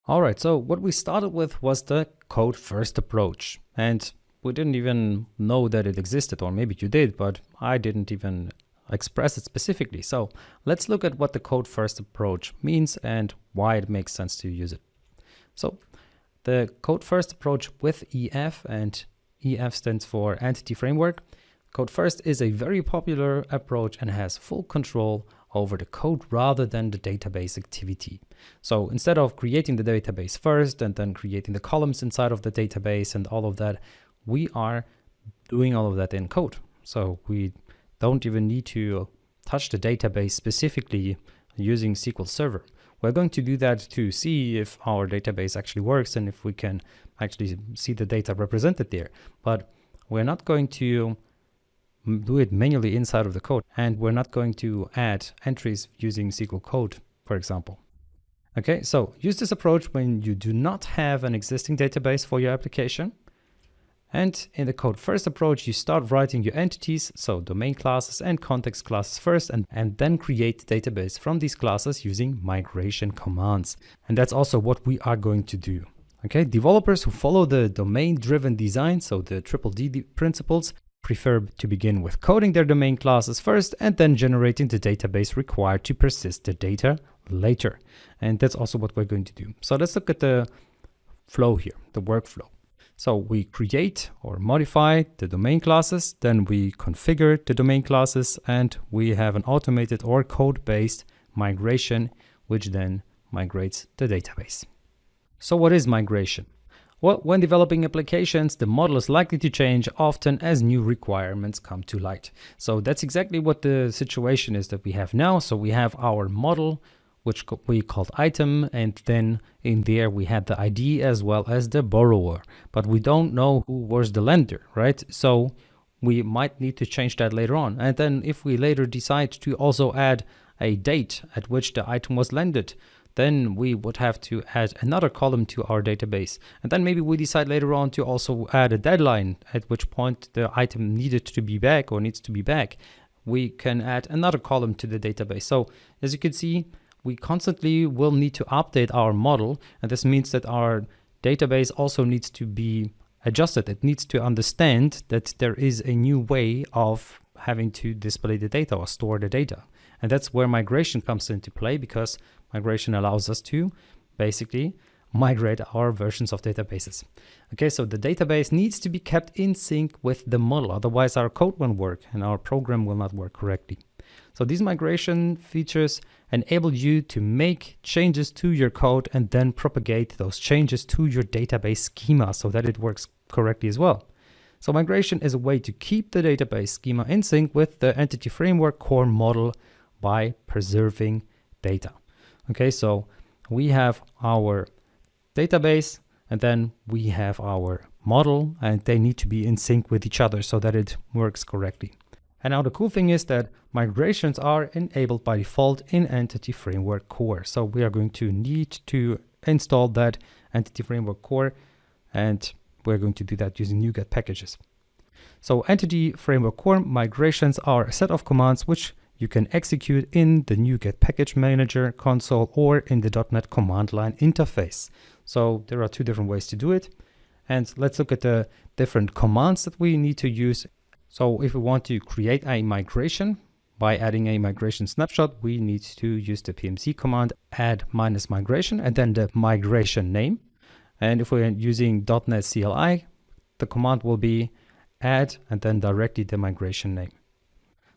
All right, so what we started with was the code first approach, and we didn't even know that it existed, or maybe you did, but I didn't even express it specifically. So let's look at what the code first approach means and why it makes sense to use it. So the code first approach with EF, and EF stands for EntityFramework. Code first is a very popular approach and has full control over the code rather than the database activity. So instead of creating the database first and then creating the columns inside of the database and all of that, we are doing all of that in code. So we don't even need to touch the database specifically using SQL Server. We're going to do that to see if our database actually works and if we can actually see the data represented there. But we're not going to do it manually inside of the code, and we're not going to add entries using SQL code, for example. Okay, so use this approach when you do not have an existing database for your application. And in the code first approach, you start writing your entities, so domain classes and context classes first, and then create the database from these classes using migration commands. And that's also what we are going to do. Okay, developers who follow the domain-driven design, so the DDD principles, prefer to begin with coding their domain classes first and then generating the database required to persist the data later. And that's also what we're going to do. So let's look at the flow here, the workflow. So we create or modify the domain classes, then we configure the domain classes, and we have an automated or code-based migration, which then migrates the database. So what is migration? Well, when developing applications, the model is likely to change often as new requirements come to light. So that's exactly what the situation is that we have now. So we have our model, which we called item, and then in there we had the ID as well as the borrower, but we don't know who was the lender, right? So we might need to change that later on. And then if we later decide to also add a date at which the item was lended, then we would have to add another column to our database. And then maybe we decide later on to also add a deadline at which point the item needed to be back or needs to be back. We can add another column to the database. So as you can see, we constantly will need to update our model, and this means that our database also needs to be adjusted. It needs to understand that there is a new way of having to display the data or store the data. And that's where migration comes into play, because migration allows us to basically migrate our versions of databases. Okay, so the database needs to be kept in sync with the model, otherwise our code won't work and our program will not work correctly. So these migration features enable you to make changes to your code and then propagate those changes to your database schema so that it works correctly as well. So migration is a way to keep the database schema in sync with the EntityFramework core model by preserving data. Okay, so we have our database and then we have our model, and they need to be in sync with each other so that it works correctly. And now the cool thing is that migrations are enabled by default in EntityFramework Core. So we are going to need to install that EntityFramework Core, and we're going to do that using NuGet packages. So EntityFramework Core migrations are a set of commands which you can execute in the NuGet package manager console or in the .NET command line interface. So there are two different ways to do it. And let's look at the different commands that we need to use. So if we want to create a migration by adding a migration snapshot, we need to use the PMC command add -migration and then the migration name. And if we're using .NET CLI, the command will be add and then directly the migration name.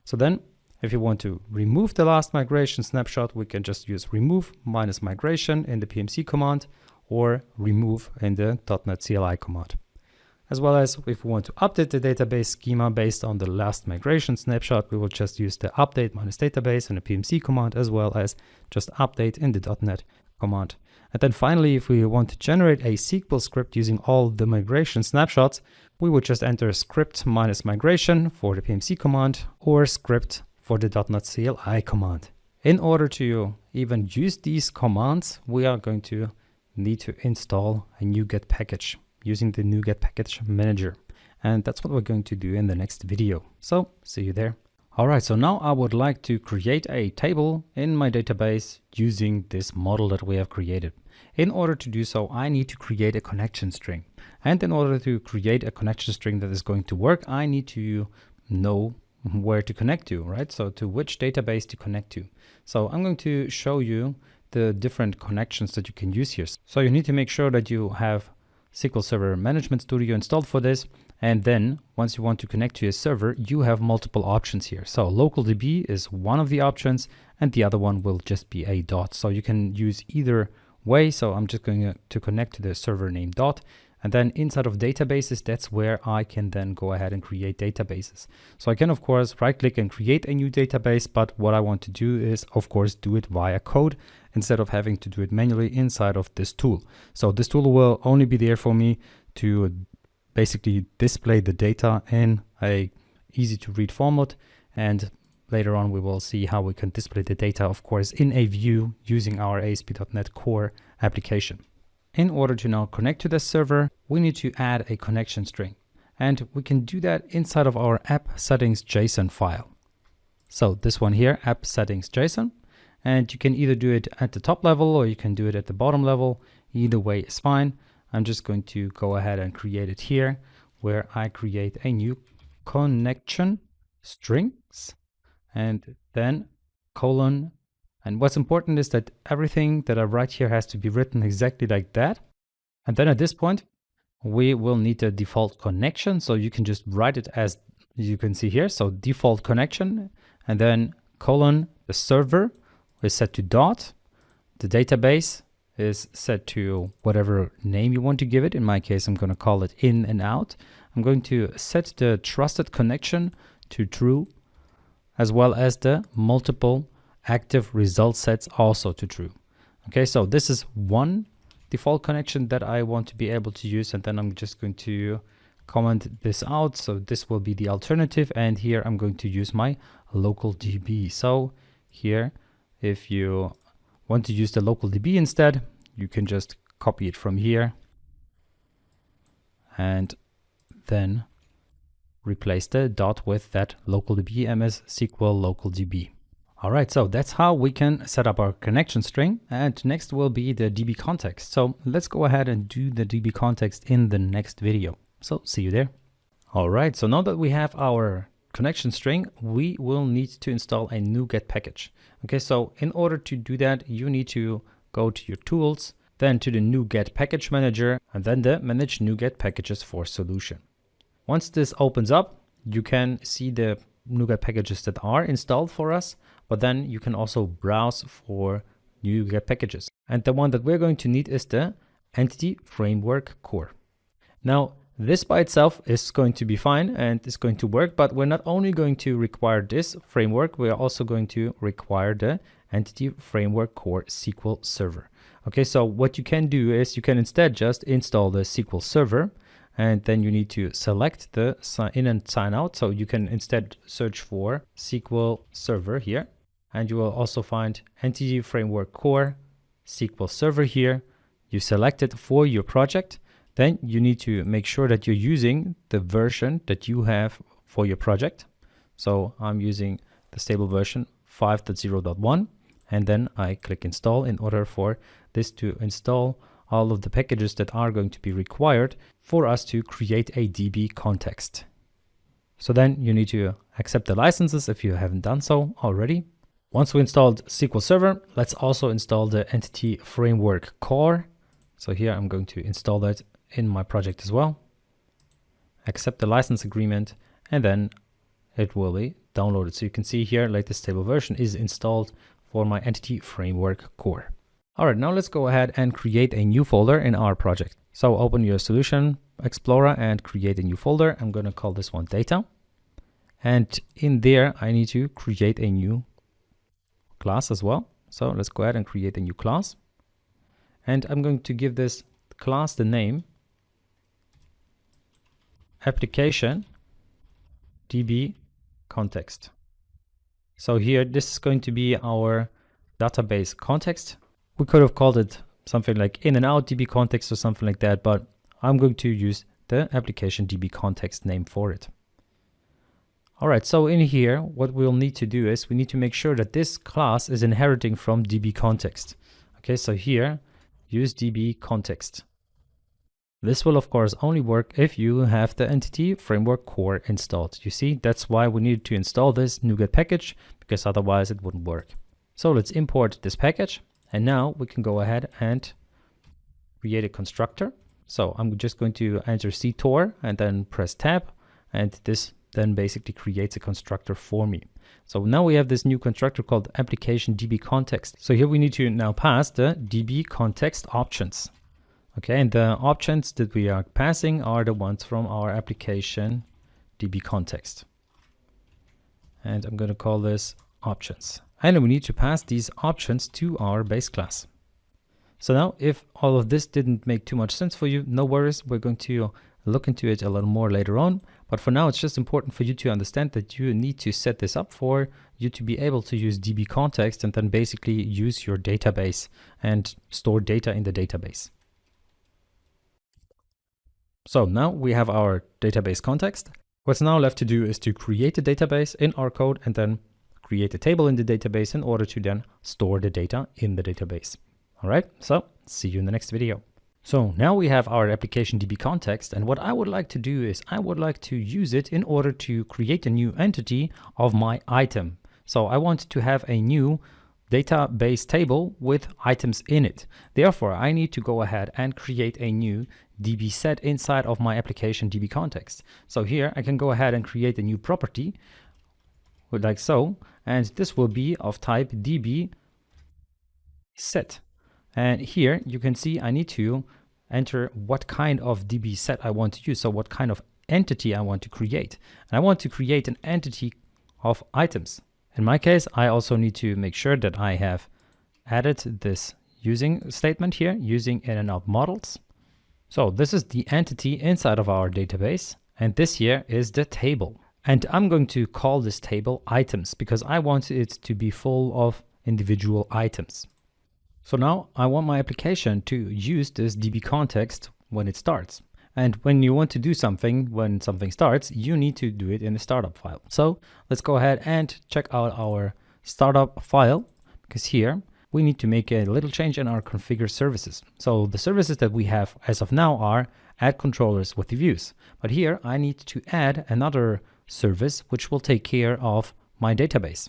So then if you want to remove the last migration snapshot, we can just use remove -migration in the PMC command or remove in the .NET CLI command. As well as if we want to update the database schema based on the last migration snapshot, we will just use the update -database in the PMC command, as well as just update in the .NET command. And then finally, if we want to generate a SQL script using all the migration snapshots, we would just enter script -migration for the PMC command or script for the .NET CLI command. In order to even use these commands, we are going to need to install a NuGet package using the NuGet package manager. And that's what we're going to do in the next video. So see you there. All right, so now I would like to create a table in my database using this model that we have created. In order to do so, I need to create a connection string. And in order to create a connection string that is going to work, I need to know where to connect to, right? So to which database to connect to. So I'm going to show you the different connections that you can use here. So you need to make sure that you have SQL Server Management Studio installed for this. And then once you want to connect to a server, you have multiple options here. So LocalDB is one of the options, and the other one will just be a dot. So you can use either way. So I'm just going to connect to the server name dot. And then inside of databases, that's where I can then go ahead and create databases. So I can, of course, right click and create a new database. But what I want to do is, of course, do it via code instead of having to do it manually inside of this tool. So this tool will only be there for me to basically display the data in a easy to read format. And later on, we will see how we can display the data, of course, in a view using our ASP.NET Core application. In order to now connect to the server, we need to add a connection string. And we can do that inside of our AppSettings JSON file. So this one here, AppSettings JSON. And you can either do it at the top level or you can do it at the bottom level. Either way is fine. I'm just going to go ahead and create it here, where I create a new connection strings and then colon. And what's important is that everything that I write here has to be written exactly like that. And then at this point, we will need a default connection. So you can just write it as you can see here. So default connection, and then colon, the server is set to dot. The database is set to whatever name you want to give it. In my case, I'm going to call it in and out. I'm going to set the trusted connection to true, as well as the multiple active result sets also to true. Okay, so this is one default connection that I want to be able to use, and then I'm just going to comment this out. So this will be the alternative, and here I'm going to use my local DB. So here, if you want to use the local DB instead, you can just copy it from here and then replace the dot with that local DB MS SQL local DB. All right, so that's how we can set up our connection string. And next will be the DBContext. So let's go ahead and do the DBContext in the next video. So see you there. All right, so now that we have our connection string, we will need to install a NuGet package. Okay, so in order to do that, you need to go to your tools, then to the NuGet package manager, and then the manage NuGet packages for solution. Once this opens up, you can see the NuGet packages that are installed for us, but then you can also browse for NuGet packages. And the one that we're going to need is the EntityFramework core. Now, this by itself is going to be fine and is going to work, but we're not only going to require this framework, we are also going to require the EntityFramework core SQL server. Okay, so what you can do is you can instead just install the SQL server, and then you need to select the sign in and sign out. So you can instead search for SQL server here, and you will also find EntityFramework core SQL server here. You select it for your project. Then you need to make sure that you're using the version that you have for your project. So I'm using the stable version 5.0.1, and then I click install in order for this to install all of the packages that are going to be required for us to create a DBContext. So then you need to accept the licenses if you haven't done so already. Once we installed SQL Server, let's also install the EntityFramework core. So here I'm going to install that in my project as well. Accept the license agreement, and then it will be downloaded. So you can see here, latest stable version is installed for my EntityFramework core. All right, now let's go ahead and create a new folder in our project. So open your Solution Explorer and create a new folder. I'm going to call this one Data. And in there, I need to create a new class as well. So let's go ahead and create a new class. And I'm going to give this class the name Application DBContext. So here, this is going to be our database context. We could have called it something like in and out DBContext or something like that, but I'm going to use the application DBContext name for it. All right, so in here, what we'll need to do is we need to make sure that this class is inheriting from DBContext. Okay, so here, use DBContext. This will of course only work if you have the EntityFramework core installed. You see, that's why we need to install this NuGet package, because otherwise it wouldn't work. So let's import this package, and now we can go ahead and create a constructor. So I'm just going to enter ctor and then press tab, and this then basically creates a constructor for me. So now we have this new constructor called application DBContext. So here we need to now pass the DBContext options. Okay, and the options that we are passing are the ones from our application DBContext. And I'm going to call this options. And we need to pass these options to our base class. So now if all of this didn't make too much sense for you, no worries. We're going to look into it a little more later on. But for now, it's just important for you to understand that you need to set this up for you to be able to use DBContext and then basically use your database and store data in the database. So now we have our database context. What's now left to do is to create a database in our code and then create a table in the database in order to then store the data in the database. All right, so see you in the next video. So now we have our application DBContext, and what I would like to do is I would like to use it in order to create a new entity of my item. So I want to have a new database table with items in it. Therefore, I need to go ahead and create a new DB set inside of my application DBContext. So here I can go ahead and create a new property like so, and this will be of type DB set. And here you can see I need to enter what kind of DB set I want to use. So what kind of entity I want to create. And I want to create an entity of items. In my case, I also need to make sure that I have added this using statement here using in and out models. So this is the entity inside of our database. And this here is the table. And I'm going to call this table items because I want it to be full of individual items. So now I want my application to use this DBContext when it starts. And when you want to do something, when something starts, you need to do it in the startup file. So let's go ahead and check out our startup file, because here we need to make a little change in our configure services. So the services that we have as of now are add controllers with the views. But here I need to add another service which will take care of my database.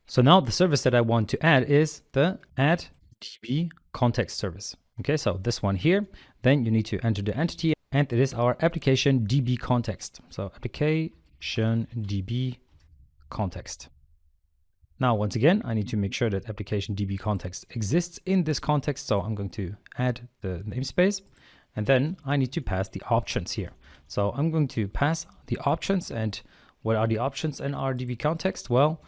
So now the service that I want to add is the add DBContext service. Okay, so this one here, then you need to enter the entity, and it is our application DBContext. So application DBContext. Now, once again, I need to make sure that application DBContext exists in this context. So I'm going to add the namespace, and then I need to pass the options here. So I'm going to pass the options, and what are the options in our DBContext? Well,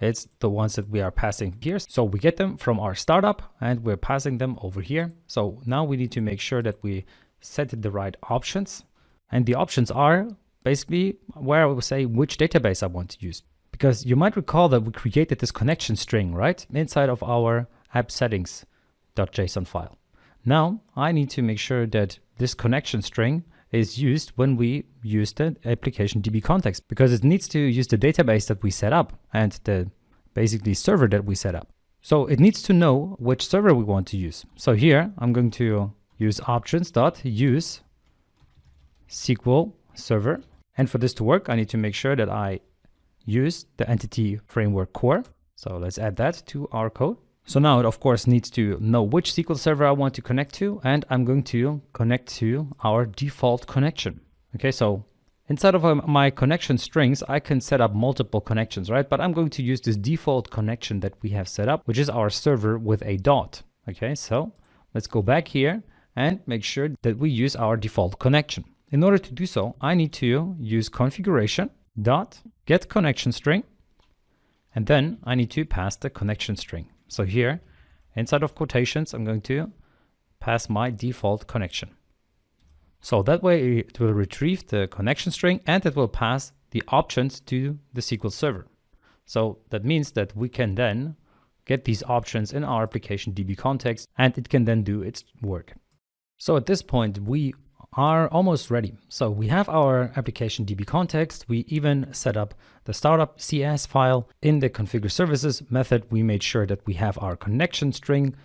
it's the ones that we are passing here. So we get them from our startup and we're passing them over here. So now we need to make sure that we set the right options. And the options are basically where I will say which database I want to use. Because you might recall that we created this connection string, right? Inside of our AppSettings.json file. Now I need to make sure that this connection string is used when we use the application DBContext, because it needs to use the database that we set up and the basically server that we set up. So it needs to know which server we want to use. So here I'm going to use options.use SQL server. And for this to work, I need to make sure that I use the EntityFramework core. So let's add that to our code. So now it of course needs to know which SQL server I want to connect to, and I'm going to connect to our default connection. Okay, so inside of my connection strings, I can set up multiple connections, right? But I'm going to use this default connection that we have set up, which is our server with a dot. Okay, so let's go back here and make sure that we use our default connection. In order to do so, I need to use configuration dot get connection string, and then I need to pass the connection string. So here, inside of quotations, I'm going to pass my default connection. So that way it will retrieve the connection string and it will pass the options to the SQL server. So that means that we can then get these options in our application DBContext and it can then do its work. So at this point, we are almost ready. So we have our application DBContext. We even set up the startup CS file. In the configure services method, we made sure that we have our connection string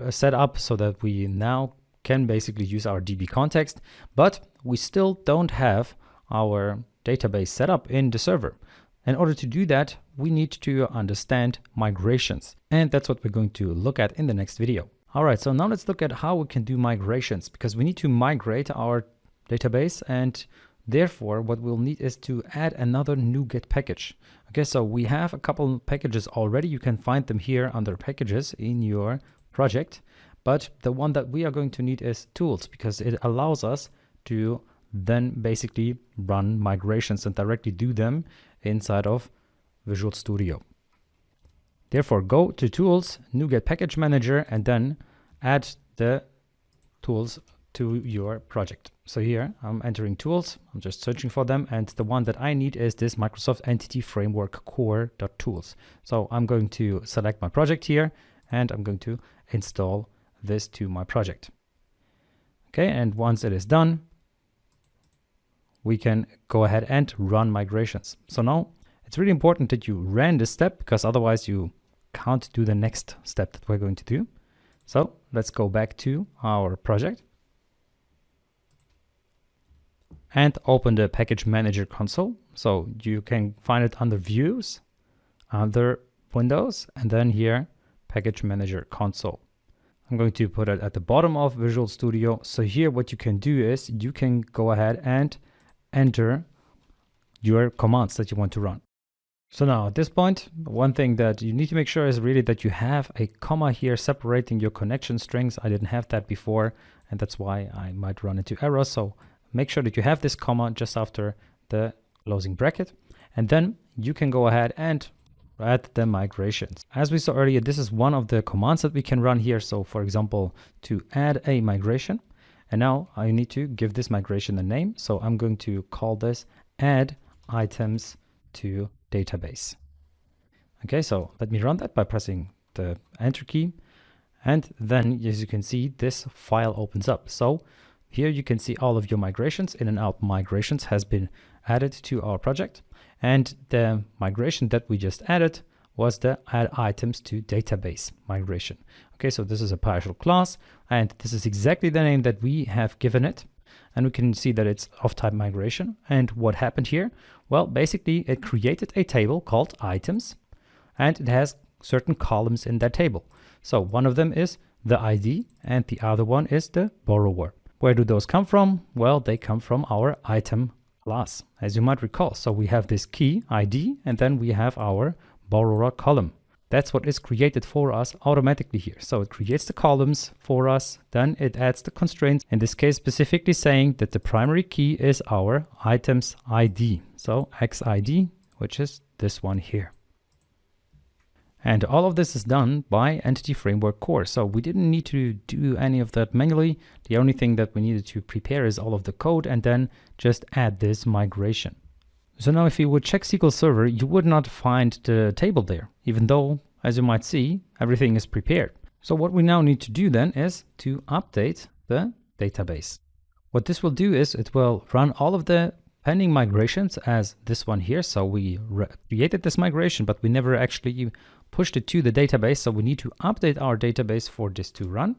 set up so that we now can basically use our DBContext, but we still don't have our database set up in the server. In order to do that, we need to understand migrations. And that's what we're going to look at in the next video. All right, so now let's look at how we can do migrations, because we need to migrate our database, and therefore what we'll need is to add another NuGet package. Okay, so we have a couple packages already. You can find them here under packages in your project, but the one that we are going to need is tools, because it allows us to then basically run migrations and directly do them inside of Visual Studio. Therefore, go to Tools, NuGet Package Manager, and then add the tools to your project. So here I'm entering tools, I'm just searching for them, and the one that I need is this Microsoft EntityFramework Core.tools. So I'm going to select my project here, and I'm going to install this to my project. Okay, and once it is done, we can go ahead and run migrations. So now it's really important that you ran this step, because otherwise you can't do the next step that we're going to do. So let's go back to our project and open the Package Manager console. So you can find it under Views, under Windows, and then here, Package Manager console. I'm going to put it at the bottom of Visual Studio. So here what you can do is you can go ahead and enter your commands that you want to run. So now at this point, one thing that you need to make sure is really that you have a comma here separating your connection strings. I didn't have that before, and that's why I might run into errors. So make sure that you have this comma just after the closing bracket, and then you can go ahead and add the migrations. As we saw earlier, this is one of the commands that we can run here. So for example, to add a migration, and now I need to give this migration a name. So I'm going to call this add items to database. Okay, so let me run that by pressing the enter key, and then as you can see, this file opens up. So here you can see all of your migrations. In and out migrations has been added to our project, and the migration that we just added was the add items to database migration. Okay, so this is a PowerShell class, and this is exactly the name that we have given it. And we can see that it's of type migration. And what happened here? Well, basically it created a table called items, and it has certain columns in that table. So one of them is the ID, and the other one is the borrower. Where do those come from? Well, they come from our item class, as you might recall. So we have this key ID, and then we have our borrower column. That's what is created for us automatically here. So it creates the columns for us, then it adds the constraints, in this case specifically saying that the primary key is our items ID. So XID, which is this one here. And all of this is done by EntityFramework Core. So we didn't need to do any of that manually. The only thing that we needed to prepare is all of the code and then just add this migration. So now if you would check SQL Server, you would not find the table there, even though, as you might see, everything is prepared. So what we now need to do then is to update the database. What this will do is it will run all of the pending migrations as this one here. So we created this migration, but we never actually pushed it to the database. So we need to update our database for this to run.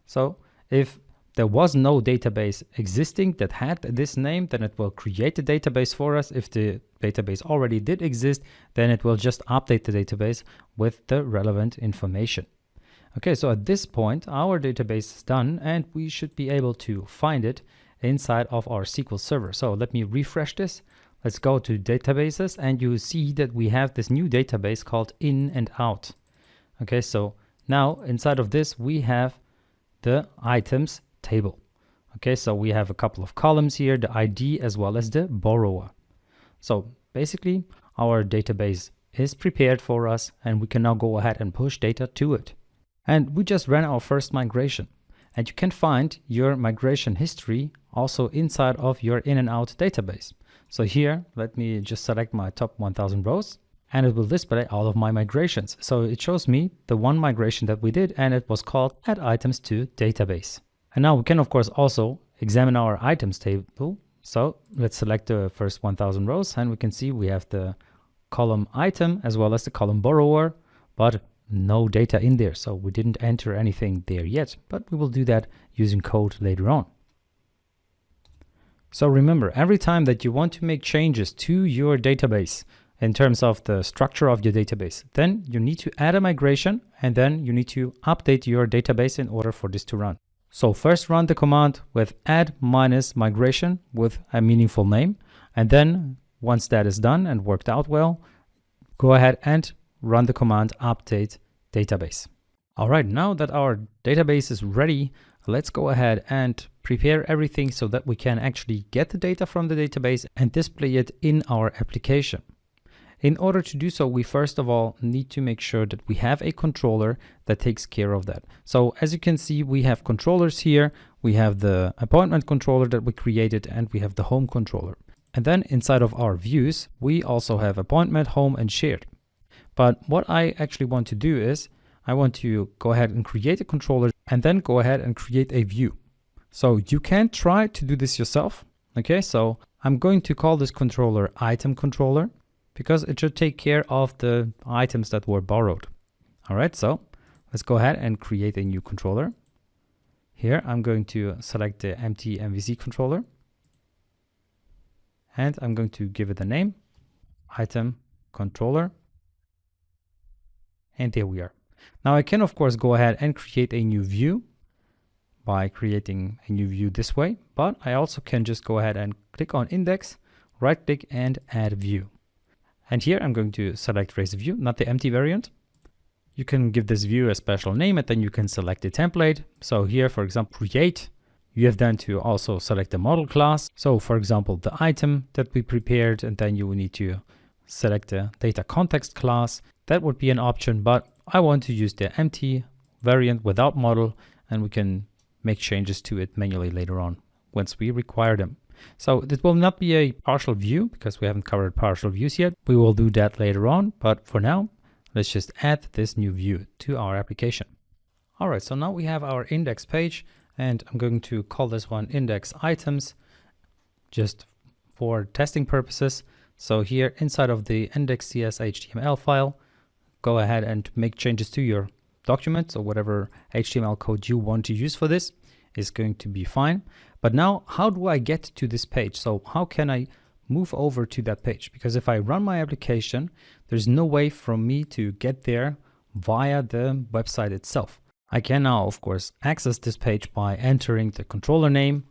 So if there was no database existing that had this name, then it will create the database for us. If the database already did exist, then it will just update the database with the relevant information. Okay, so at this point, our database is done, and we should be able to find it inside of our SQL Server. So let me refresh this. Let's go to databases, and you see that we have this new database called in and out. Okay, so now inside of this, we have the items table. Okay, so we have a couple of columns here, the ID as well as the borrower. So basically our database is prepared for us, and we can now go ahead and push data to it. And we just ran our first migration, and you can find your migration history also inside of your in and out database. So here, let me just select my top 1000 rows, and it will display all of my migrations. So it shows me the one migration that we did, and it was called add items to database. And now we can, of course, also examine our items table. So let's select the first 1000 rows, and we can see we have the column item as well as the column borrower, but no data in there. So we didn't enter anything there yet, but we will do that using code later on. So remember, every time that you want to make changes to your database in terms of the structure of your database. Then you need to add a migration, and then you need to update your database in order for this to run. So first run the command with add minus migration with a meaningful name. And then once that is done and worked out well, go ahead and run the command update database. All right, now that our database is ready, let's go ahead and prepare everything so that we can actually get the data from the database and display it in our application. In order to do so, we first of all need to make sure that we have a controller that takes care of that. So as you can see, we have controllers here. We have the appointment controller that we created, and we have the home controller. And then inside of our views, we also have appointment, home, and shared. But what I actually want to do is I want to go ahead and create a controller and then go ahead and create a view. So you can try to do this yourself. Okay, so I'm going to call this controller item controller, because it should take care of the items that were borrowed. All right, so let's go ahead and create a new controller. Here, I'm going to select the empty MVC controller. And I'm going to give it a name, item controller. And there we are. Now I can, of course, go ahead and create a new view by creating a new view this way. But I also can just go ahead and click on index, right click and add view. And here I'm going to select raise view, not the empty variant. You can give this view a special name, and then you can select the template. So here, for example, create, you have then to also select the model class. So for example, the item that we prepared, and then you will need to select the DataContext class. That would be an option, but I want to use the empty variant without model, and we can make changes to it manually later on once we require them. So it will not be a partial view because we haven't covered partial views yet. We will do that later on, but for now, let's just add this new view to our application. All right, so now we have our index page, and I'm going to call this one index items just for testing purposes. So here inside of the index.cs HTML file, go ahead and make changes to your document. So whatever HTML code you want to use for this is going to be fine. But now, how do I get to this page? So how can I move over to that page? Because if I run my application, there's no way for me to get there via the website itself. I can now, of course, access this page by entering the controller name,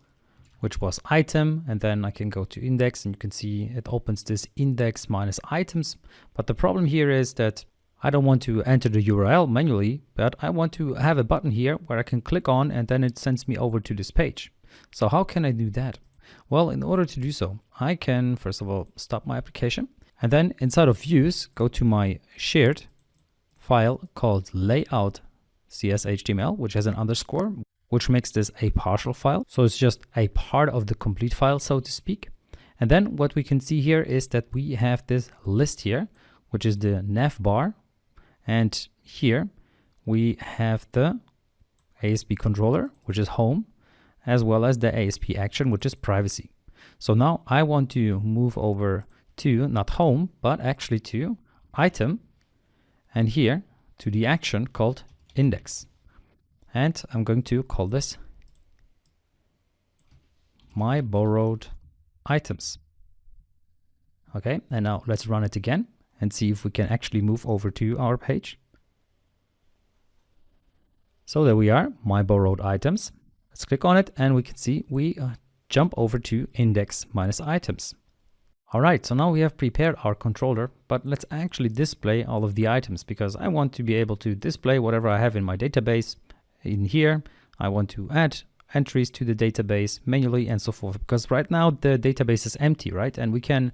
which was item, and then I can go to index, and you can see it opens this index minus items. But the problem here is that I don't want to enter the URL manually, but I want to have a button here where I can click on, and then it sends me over to this page. So how can I do that? Well, in order to do so, I can first of all stop my application, and then inside of views, go to my shared file called layout.cs.html, which has an underscore, which makes this a partial file. So it's just a part of the complete file, so to speak. And then what we can see here is that we have this list here, which is the nav bar. And here we have the ASP controller, which is home, as well as the ASP action, which is privacy. So now I want to move over to not home, but actually to item, and here to the action called index. And I'm going to call this my borrowed items. Okay, and now let's run it again and see if we can actually move over to our page. So there we are, my borrowed items. Let's click on it, and we can see we jump over to index minus items. All right, so now we have prepared our controller, but let's actually display all of the items, because I want to be able to display whatever I have in my database in here. I want to add entries to the database manually and so forth, because right now the database is empty, right? And we can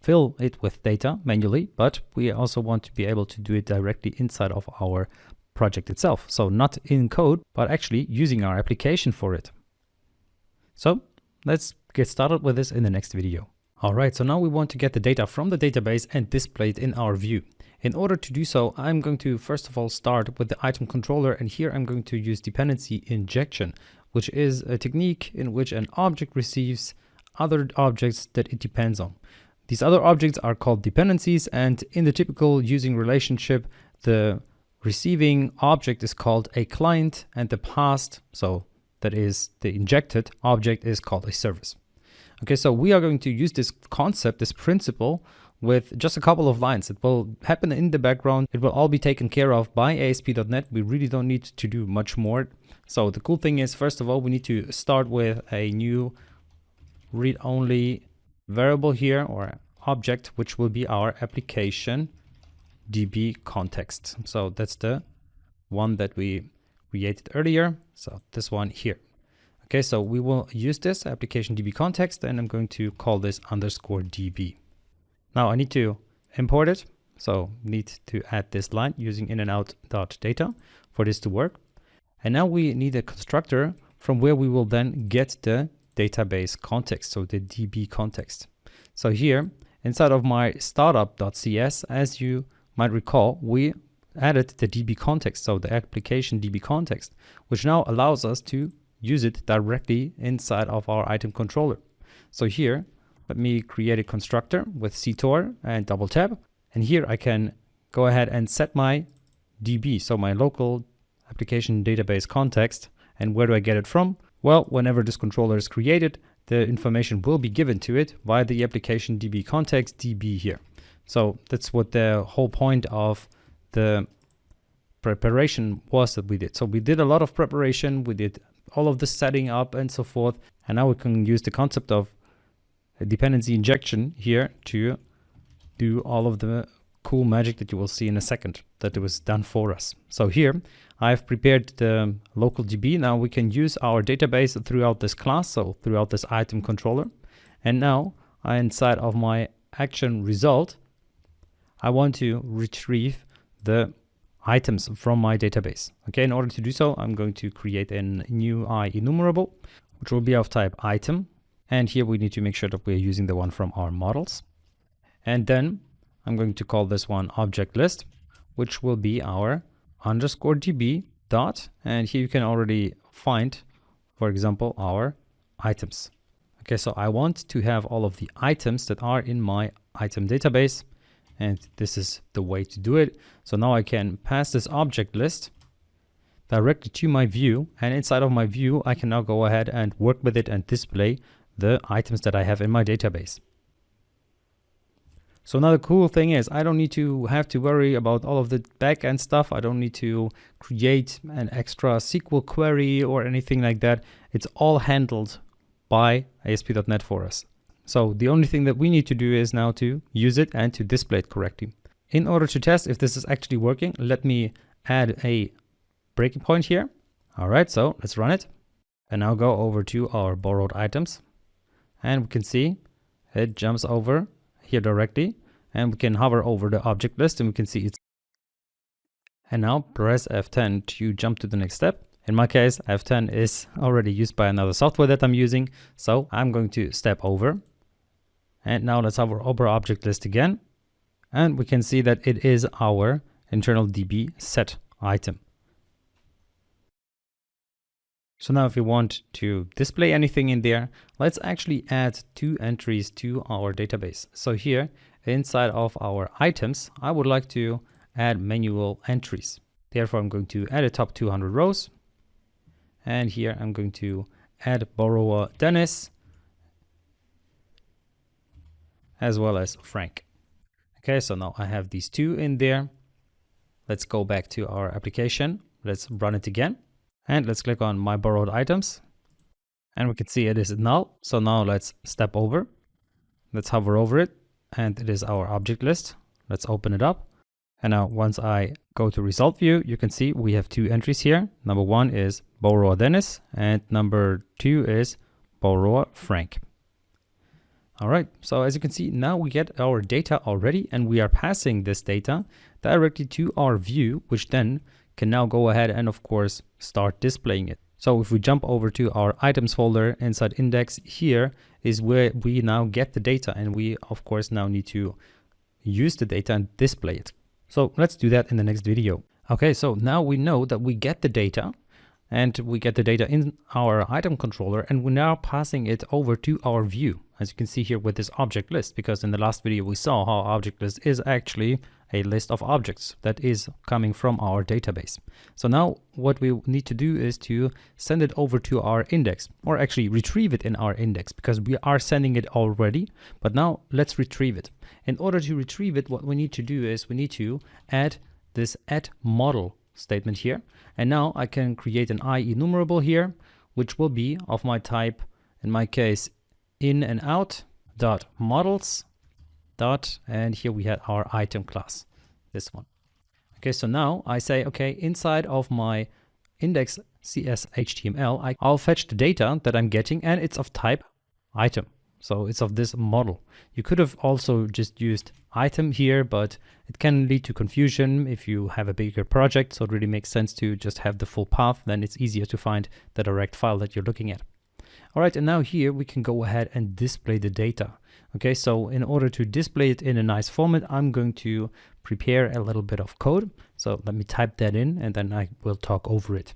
fill it with data manually, but we also want to be able to do it directly inside of our project itself. So not in code, but actually using our application for it. So let's get started with this in the next video. All right, so now we want to get the data from the database and display it in our view. In order to do so, I'm going to first of all start with the item controller, and here I'm going to use dependency injection, which is a technique in which an object receives other objects that it depends on. These other objects are called dependencies, and in the typical using relationship, the receiving object is called a client, and the passed, so that is the injected object, is called a service. Okay, so we are going to use this concept, this principle, with just a couple of lines. It will happen in the background. It will all be taken care of by ASP.NET. We really don't need to do much more. So the cool thing is, first of all, we need to start with a new read-only variable here, or object, which will be our application DBContext. So that's the one that we created earlier. So this one here. Okay, so we will use this application DBContext, and I'm going to call this _DB. Now I need to import it. So need to add this line using in and out.data for this to work. And now we need a constructor from where we will then get the database context, so the DB context. So here inside of my startup.cs, as you might recall, we added the DB context, so the application DB context, which now allows us to use it directly inside of our item controller. So here, let me create a constructor with ctor and double tab. And here I can go ahead and set my DB, so my local application database context. And where do I get it from? Well, whenever this controller is created, the information will be given to it via the application DB context DB here. So that's what the whole point of the preparation was that we did. So we did a lot of preparation, we did all of the setting up and so forth. And now we can use the concept of a dependency injection here to do all of the cool magic that you will see in a second that it was done for us. So here I've prepared the local DB. Now we can use our database throughout this class, so throughout this item controller. And now inside of my action result, I want to retrieve the items from my database. Okay, in order to do so, I'm going to create a new enumerable, which will be of type item. And here we need to make sure that we're using the one from our models. And then I'm going to call this one object list, which will be our _DB dot. And here you can already find, for example, our items. Okay, so I want to have all of the items that are in my item database. And this is the way to do it. So now I can pass this object list directly to my view. And inside of my view, I can now go ahead and work with it and display the items that I have in my database. So now the cool thing is I don't need to have to worry about all of the backend stuff. I don't need to create an extra SQL query or anything like that. It's all handled by ASP.NET for us. So the only thing that we need to do is now to use it and to display it correctly. In order to test if this is actually working, let me add a breaking point here. All right, so let's run it. And now go over to our borrowed items. And we can see it jumps over here directly. And we can hover over the object list and we can see it's. And now press F10 to jump to the next step. In my case, F10 is already used by another software that I'm using. So I'm going to step over. And now let's hover over object list again. And we can see that it is our internal DB set item. So now if we want to display anything in there, let's actually add 2 entries to our database. So here inside of our items, I would like to add manual entries. Therefore, I'm going to add a top 200 rows. And here I'm going to add borrower Dennis as well as Frank. Okay, so now I have these 2 in there. Let's go back to our application. Let's run it again. And let's click on my borrowed items. And we can see it is null. So now let's step over. Let's hover over it. And it is our object list. Let's open it up. And now once I go to result view, you can see we have 2 entries here. Number 1 is borrower Dennis and number 2 is borrower Frank. All right, so as you can see, now we get our data already and we are passing this data directly to our view, which then can now go ahead and of course start displaying it. So if we jump over to our items folder inside index, here is where we now get the data and we of course now need to use the data and display it. So let's do that in the next video. Okay, so now we know that we get the data and we get the data in our item controller and we're now passing it over to our view, as you can see here with this object list, because in the last video we saw how object list is actually a list of objects that is coming from our database. So now what we need to do is to send it over to our index, or actually retrieve it in our index, because we are sending it already. But now let's retrieve it. In order to retrieve it, what we need to do is we need to add this add model statement here. And now I can create an IEnumerable here, which will be of my type, in my case, in and out dot models dot, and here we had our item class, this one. Okay, so now I say, okay, inside of my index CS.html, I'll fetch the data that I'm getting, and it's of type item. So it's of this model. You could have also just used item here, but it can lead to confusion if you have a bigger project. So it really makes sense to just have the full path. Then it's easier to find the direct file that you're looking at. All right, and now here we can go ahead and display the data. Okay, so in order to display it in a nice format, I'm going to prepare a little bit of code. So let me type that in, and then I will talk over it.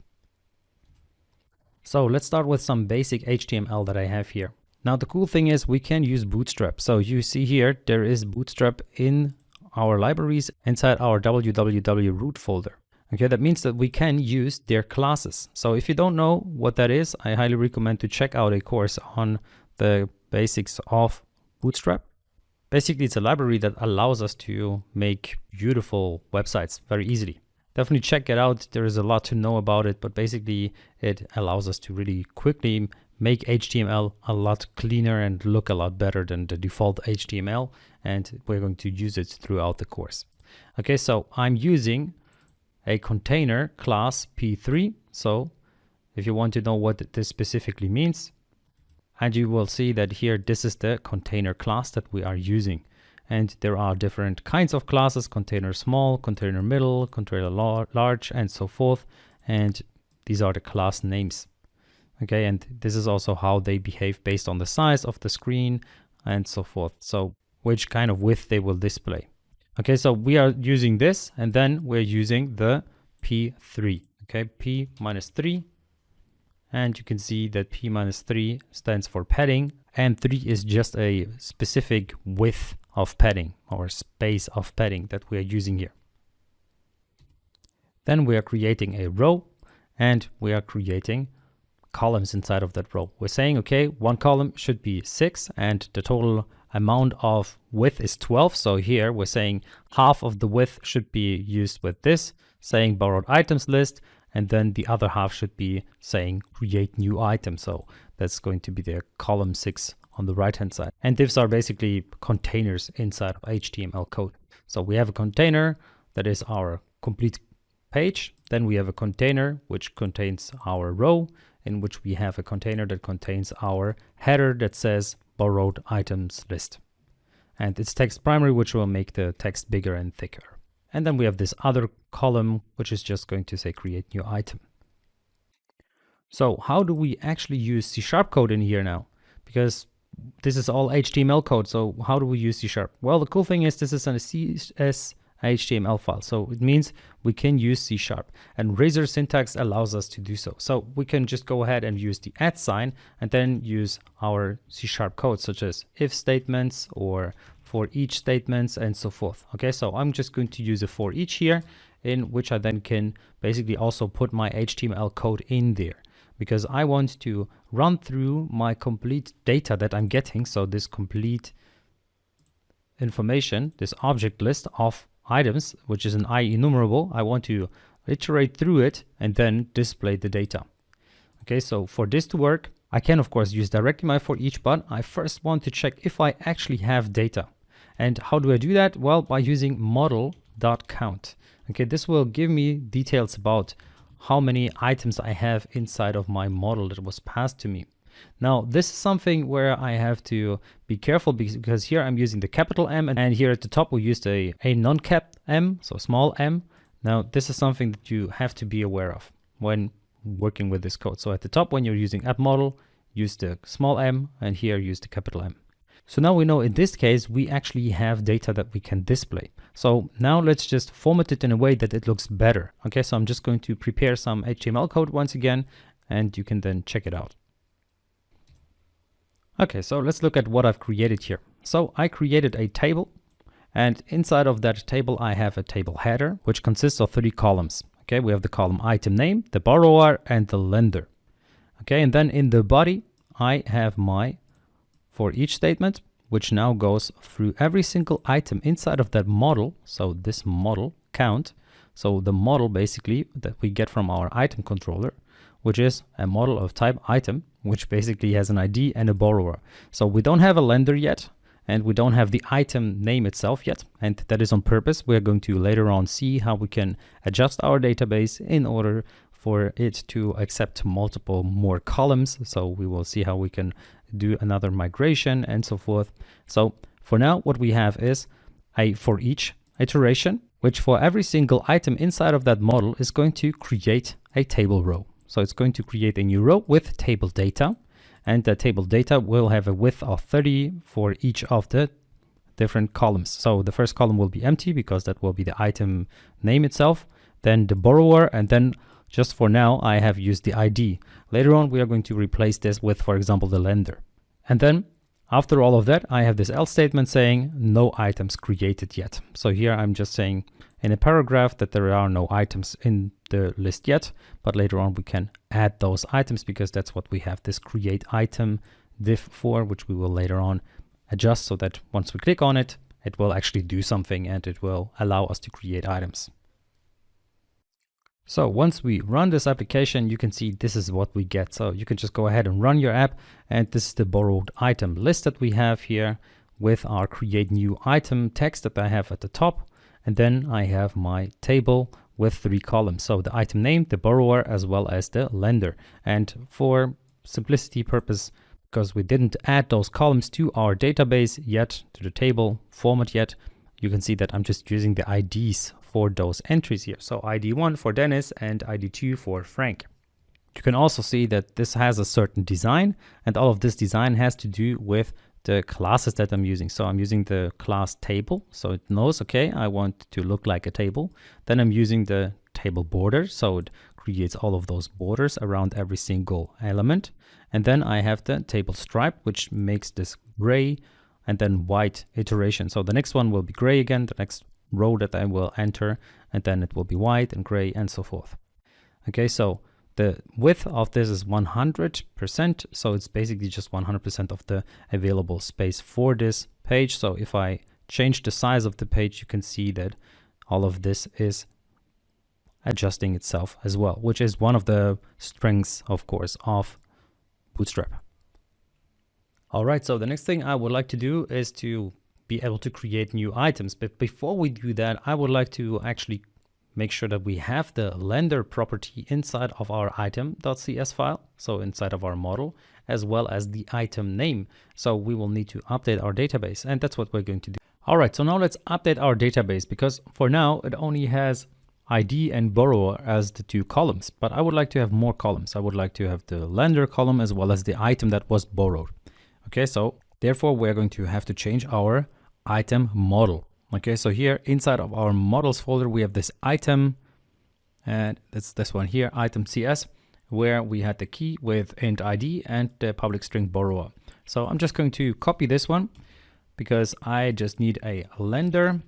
So let's start with some basic HTML that I have here. Now the cool thing is we can use Bootstrap. So you see here, there is Bootstrap in our libraries inside our WWWRoot folder. Okay, that means that we can use their classes. So if you don't know what that is, I highly recommend to check out a course on the basics of Bootstrap. Basically, it's a library that allows us to make beautiful websites very easily. Definitely check it out. There is a lot to know about it, but basically it allows us to really quickly make HTML a lot cleaner and look a lot better than the default HTML, and we're going to use it throughout the course. Okay, so I'm using a container class P3. So if you want to know what this specifically means, and you will see that here, this is the container class that we are using. And there are different kinds of classes: container small, container middle, container large, and so forth. And these are the class names. Okay, and this is also how they behave based on the size of the screen and so forth. So which kind of width they will display. Okay, so we are using this, and then we're using the P3. Okay, P-3. And you can see that P-3 stands for padding, and 3 is just a specific width of padding or space of padding that we are using here. Then we are creating a row, and we are creating columns inside of that row. We're saying, okay, one column should be 6, and the total amount of width is 12. So here we're saying half of the width should be used with this, saying borrowed items list, and then the other half should be saying create new item. So that's going to be the column 6 on the right hand side. And divs are basically containers inside of HTML code. So we have a container that is our complete page. Then we have a container which contains our row, in which we have a container that contains our header that says borrowed items list. And it's text primary, which will make the text bigger and thicker. And then we have this other column, which is just going to say create new item. So how do we actually use C# code in here now? Because this is all HTML code. So how do we use C#? Well, the cool thing is this is a CS HTML file. So it means we can use C#, and Razor syntax allows us to do so. So we can just go ahead and use the @ sign and then use our C# code, such as if statements or for each statements and so forth. Okay, so I'm just going to use a for each here, in which I then can basically also put my HTML code in there, because I want to run through my complete data that I'm getting. So this complete information, this object list of items, which is an IEnumerable, I want to iterate through it and then display the data. Okay, so for this to work, I can of course use directly my for each, but I first want to check if I actually have data. And how do I do that? Well, by using model.count. Okay, this will give me details about how many items I have inside of my model that was passed to me. Now, this is something where I have to be careful, because here I'm using the capital M, and here at the top we used a non-cap M, so small m. Now, this is something that you have to be aware of when working with this code. So at the top, when you're using app model, use the small m, and here use the capital M. So now we know in this case, we actually have data that we can display. So now let's just format it in a way that it looks better. Okay, so I'm just going to prepare some HTML code once again, and you can then check it out. Okay, so let's look at what I've created here. So I created a table, And inside of that table, I have a table header, which consists of 3 columns. Okay, we have the column item name, the borrower, and the lender. Okay, and then in the body, I have my for each statement, which now goes through every single item inside of that model. So this model count. So the model basically that we get from our item controller, which is a model of type item, which basically has an ID and a borrower. So we don't have a lender yet, and we don't have the item name itself yet. And that is on purpose. We're going to later on see how we can adjust our database in order for it to accept multiple more columns. So we will see how we can do another migration and so forth. So for now, what we have is a for each iteration, which for every single item inside of that model is going to create a table row. So it's going to create a new row with table data, and the table data will have a width of 30 for each of the different columns. So the first column will be empty because that will be the item name itself, then the borrower, and then just for now, I have used the ID. Later on, we are going to replace this with, for example, the lender. And then after all of that, I have this else statement saying no items created yet. So here I'm just saying in a paragraph that there are no items in the list yet, but later on we can add those items because that's what we have this create item div for, which we will later on adjust so that once we click on it, it will actually do something and it will allow us to create items. So once we run this application, you can see this is what we get. So you can just go ahead and run your app, and this is the borrowed item list that we have here with our create new item text that I have at the top. And then I have my table with 3 columns. So the item name, the borrower, as well as the lender. And for simplicity purpose, because we didn't add those columns to our database yet, to the table format yet, you can see that I'm just using the IDs for those entries here. So ID1 for Dennis and ID2 for Frank. You can also see that this has a certain design, and all of this design has to do with the classes that I'm using. So I'm using the class table, so it knows, okay, I want to look like a table. Then I'm using the table border, so it creates all of those borders around every single element. And then I have the table stripe, which makes this gray and then white iteration. So the next one will be gray again, the next row that I will enter, and then it will be white and gray and so forth. Okay, so the width of this is 100%, so it's basically just 100% of the available space for this page. So if I change the size of the page, you can see that all of this is adjusting itself as well, which is one of the strengths, of course, of Bootstrap. All right, so the next thing I would like to do is to be able to create new items. But before we do that, I would like to actually make sure that we have the lender property inside of our item.cs file, so inside of our model, as well as the item name. So we will need to update our database, and that's what we're going to do. All right, so now let's update our database, because for now it only has ID and borrower as the 2 columns, but I would like to have more columns. I would like to have the lender column as well as the item that was borrowed. Okay, so therefore we're going to have to change our item model. Okay, so here inside of our models folder, we have this item, and it's this one here, item CS, where we had the key with int ID and the public string borrower. So I'm just going to copy this one because I just need a lender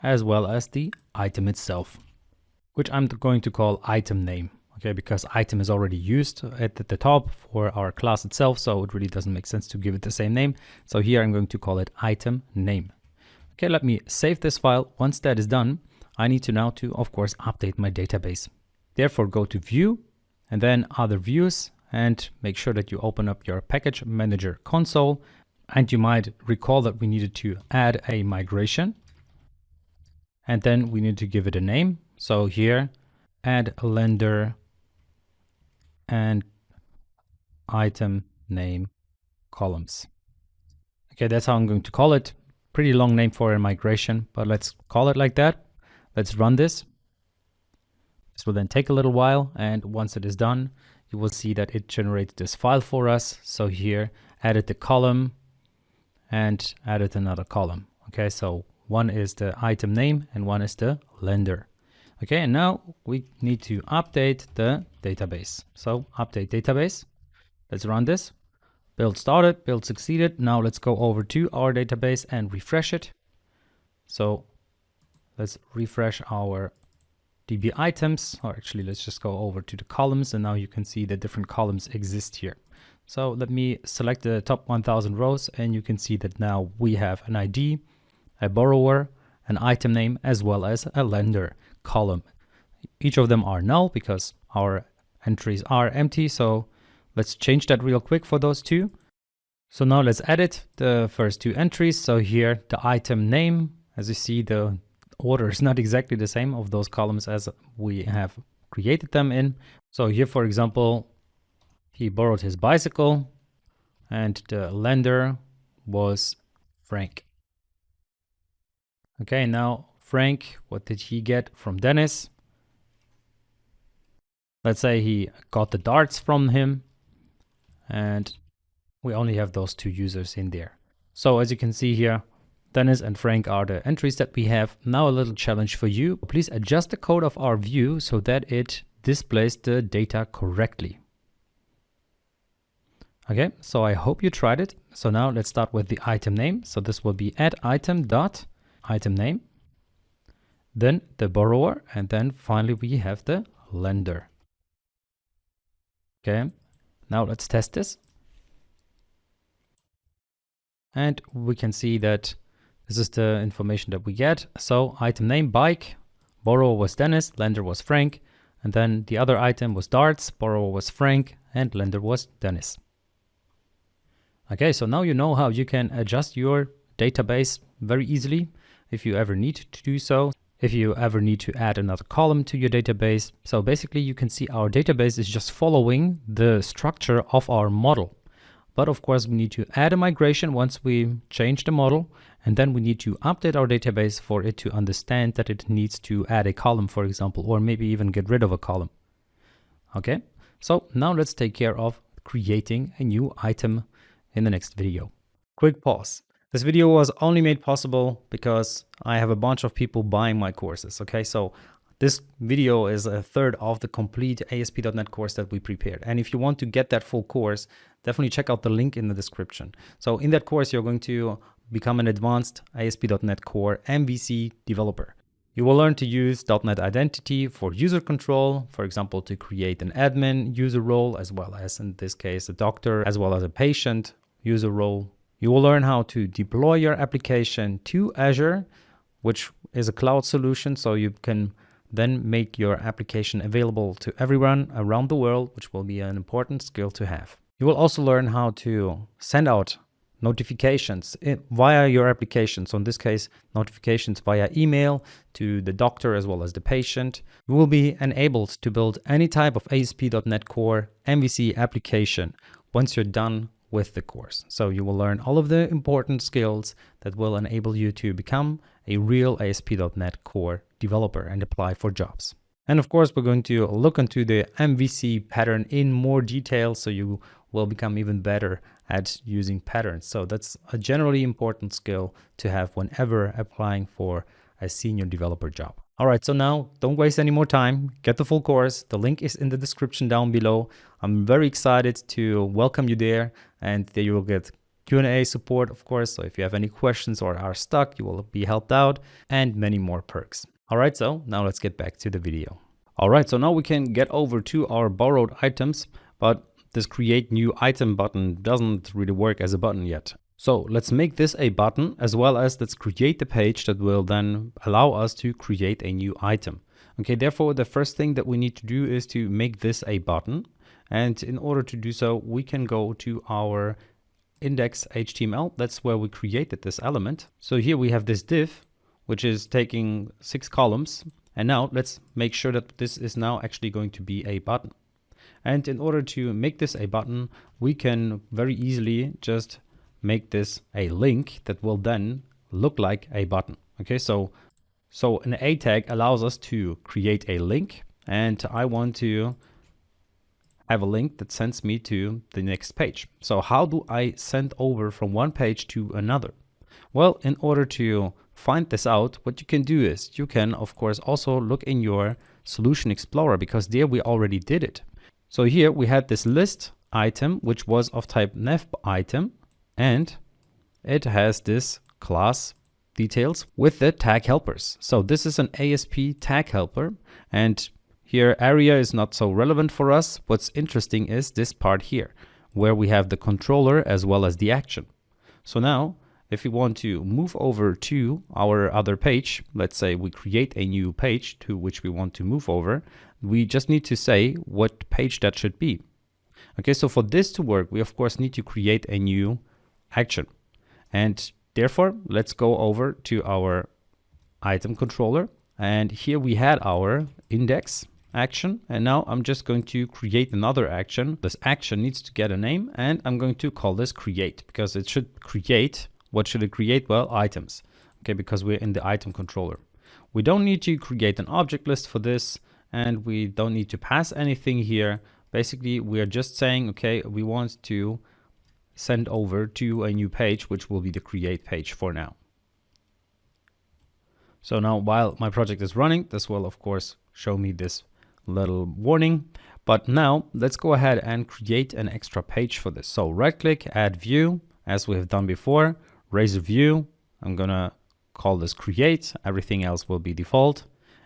as well as the item itself, which I'm going to call item name. Okay, because item is already used at the top for our class itself, so it really doesn't make sense to give it the same name. So here I'm going to call it item name. Okay, let me save this file. Once that is done, I need to now of course, update my database. Therefore, go to View and then Other Views, and make sure that you open up your Package Manager console. And you might recall that we needed to add a migration, and then we need to give it a name. So here, add a lender and item name columns. Okay, that's how I'm going to call it. Pretty long name for a migration, but let's call it like that. Let's run this. This will then take a little while, and once it is done, you will see that it generates this file for us. So here, added the column and added another column. Okay, so one is the item name and one is the lender. Okay, and now we need to update the database. So update database. Let's run this. Build started, build succeeded. Now let's go over to our database and refresh it. So let's refresh our DB items, or actually let's just go over to the columns, and now you can see the different columns exist here. So let me select the top 1000 rows, and you can see that now we have an ID, a borrower, an item name, as well as a lender column. Each of them are null because our entries are empty. So let's change that real quick for those two. So now let's edit the first two entries. So here the item name, as you see, the order is not exactly the same of those columns as we have created them in. So here, for example, he borrowed his bicycle and the lender was Frank. Okay, now Frank, what did he get from Dennis? Let's say he got the darts from him, and we only have those two users in there. So as you can see here, Dennis and Frank are the entries that we have. Now a little challenge for you. Please adjust the code of our view so that it displays the data correctly. Okay, so I hope you tried it. So now let's start with the item name. So this will be add_item name, then the borrower, and then finally we have the lender. Okay, now let's test this. And we can see that this is the information that we get. So item name, bike, borrower was Dennis, lender was Frank, and then the other item was darts, borrower was Frank, and lender was Dennis. Okay, so now you know how you can adjust your database very easily if you ever need to do so. If you ever need to add another column to your database. So basically you can see our database is just following the structure of our model. But of course we need to add a migration once we change the model, and then we need to update our database for it to understand that it needs to add a column, for example, or maybe even get rid of a column. Okay, so now let's take care of creating a new item in the next video. Quick pause. This video was only made possible because I have a bunch of people buying my courses. Okay, so this video is a third of the complete ASP.NET course that we prepared. And if you want to get that full course, definitely check out the link in the description. So in that course, you're going to become an advanced ASP.NET Core MVC developer. You will learn to use .NET Identity for user control, for example, to create an admin user role, as well as in this case, a doctor, as well as a patient user role. You will learn how to deploy your application to Azure, which is a cloud solution, so you can then make your application available to everyone around the world, which will be an important skill to have. You will also learn how to send out notifications via your application. So in this case, notifications via email to the doctor as well as the patient. You will be enabled to build any type of ASP.NET Core MVC application once you're done with the course. So you will learn all of the important skills that will enable you to become a real ASP.NET Core developer and apply for jobs. And of course, we're going to look into the MVC pattern in more detail, so you will become even better at using patterns. So that's a generally important skill to have whenever applying for a senior developer job. All right, so now don't waste any more time. Get the full course. The link is in the description down below. I'm very excited to welcome you there, and there you will get Q&A support, of course. So if you have any questions or are stuck, you will be helped out, and many more perks. All right, so now let's get back to the video. All right, so now we can get over to our borrowed items, but this create new item button doesn't really work as a button yet. So let's make this a button, as well as let's create the page that will then allow us to create a new item. Okay, therefore the first thing that we need to do is to make this a button. And in order to do so, we can go to our index.html. That's where we created this element. So here we have this div, which is taking 6 columns. And now let's make sure that this is now actually going to be a button. And in order to make this a button, we can very easily just make this a link that will then look like a button. Okay, so an A tag allows us to create a link, and I want to have a link that sends me to the next page. So how do I send over from one page to another? Well, in order to find this out, what you can do is you can, of course, also look in your Solution Explorer, because there we already did it. So here we had this list item, which was of type nav item, and it has this class details with the tag helpers. So this is an ASP tag helper, and here area is not so relevant for us. What's interesting is this part here, where we have the controller as well as the action. So now, if we want to move over to our other page, let's say we create a new page to which we want to move over, we just need to say what page that should be. Okay, so for this to work, we of course need to create a new action. And therefore, let's go over to our item controller. And here we had our index action. And now I'm just going to create another action. This action needs to get a name, and I'm going to call this create, because it should create. What should it create? Well, items. Okay, because we're in the item controller. We don't need to create an object list for this, and we don't need to pass anything here. Basically, we're just saying, okay, we want to send over to a new page, which will be the create page for now. So now while my project is running, this will of course show me this little warning. But now let's go ahead and create an extra page for this. So right click, add view, as we have done before, raise a view. I'm gonna call this create. Everything else will be default.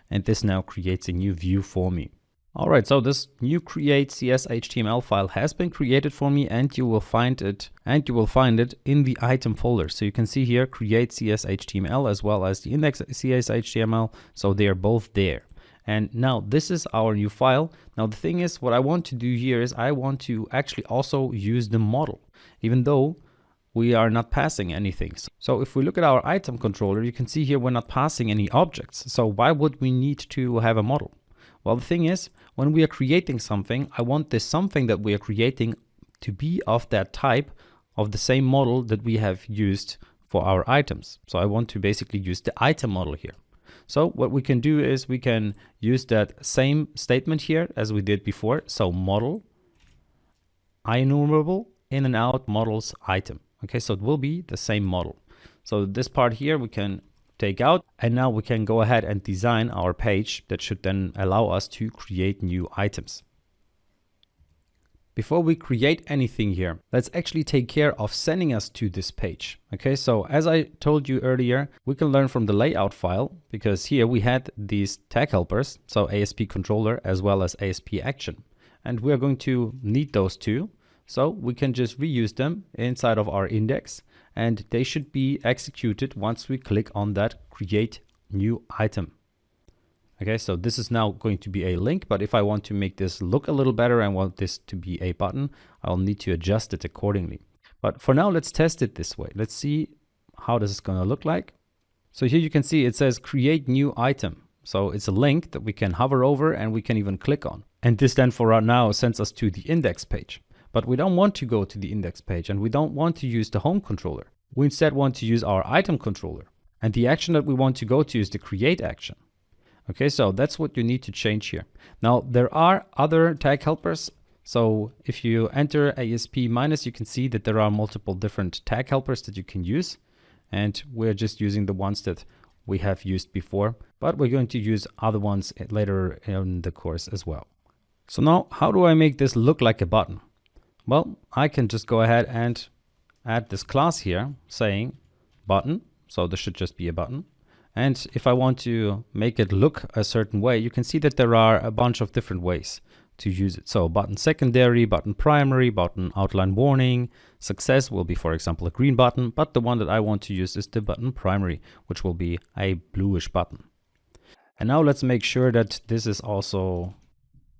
And this now creates a new view for me. All right, so this new create CS HTML file has been created for me, and you will find it in the item folder. So you can see here create CS HTML as well as the index CS HTML. So they are both there. And now this is our new file. Now the thing is, what I want to do here is I want to actually also use the model, even though we are not passing anything. So if we look at our item controller, you can see here we're not passing any objects. So why would we need to have a model? Well, the thing is, when we are creating something, I want this something that we are creating to be of that type of the same model that we have used for our items. So I want to basically use the item model here. So what we can do is we can use that same statement here as we did before. So model, IEnumerable, in and out models item. Okay, so it will be the same model. So this part here we can take out, and now we can go ahead and design our page that should then allow us to create new items. Before we create anything here, let's actually take care of sending us to this page. Okay, so as I told you earlier, we can learn from the layout file, because here we had these tag helpers, so ASP controller as well as ASP action, and we are going to need those two. So we can just reuse them inside of our index, and they should be executed once we click on that create new item. Okay, so this is now going to be a link, but if I want to make this look a little better and want this to be a button, I'll need to adjust it accordingly. But for now, let's test it this way. Let's see how this is going to look like. So here you can see it says create new item. So it's a link that we can hover over and we can even click on. And this then for right now sends us to the index page. But we don't want to go to the index page, and we don't want to use the home controller. We instead want to use our item controller. And the action that we want to go to is the create action. Okay, so that's what you need to change here. Now, there are other tag helpers. So if you enter ASP-, you can see that there are multiple different tag helpers that you can use. And we're just using the ones that we have used before, but we're going to use other ones later in the course as well. So now, how do I make this look like a button? Well, I can just go ahead and add this class here saying button. So this should just be a button. And if I want to make it look a certain way, you can see that there are a bunch of different ways to use it. So button secondary, button primary, button outline warning, success will be, for example, a green button, but the one that I want to use is the button primary, which will be a bluish button. And now let's make sure that this is also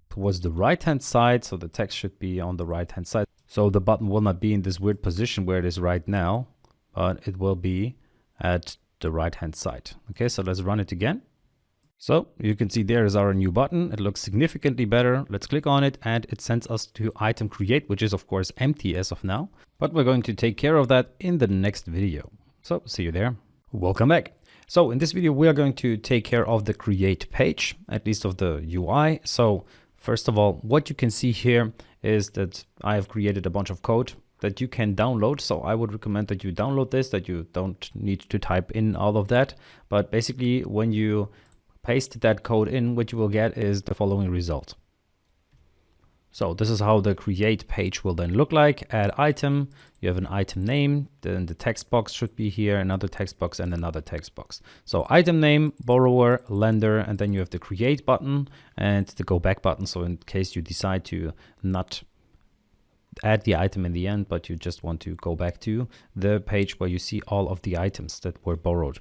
towards the right hand side, so the text should be on the right hand side. So the button will not be in this weird position where it is right now, but it will be at the right hand side. Okay, so let's run it again. So you can see there is our new button. It looks significantly better. Let's click on it and it sends us to item create, which is of course empty as of now, but we're going to take care of that in the next video. So see you there. Welcome back. So in this video, we are going to take care of the create page, at least of the UI. So first of all, what you can see here is that I have created a bunch of code that you can download. So I would recommend that you download this, that you don't need to type in all of that. But basically, when you paste that code in, what you will get is the following result. So this is how the create page will then look like. Add item, you have an item name, then the text box should be here, another text box and another text box. So item name, borrower, lender, and then you have the create button and the go back button. So in case you decide to not add the item in the end, but you just want to go back to the page where you see all of the items that were borrowed.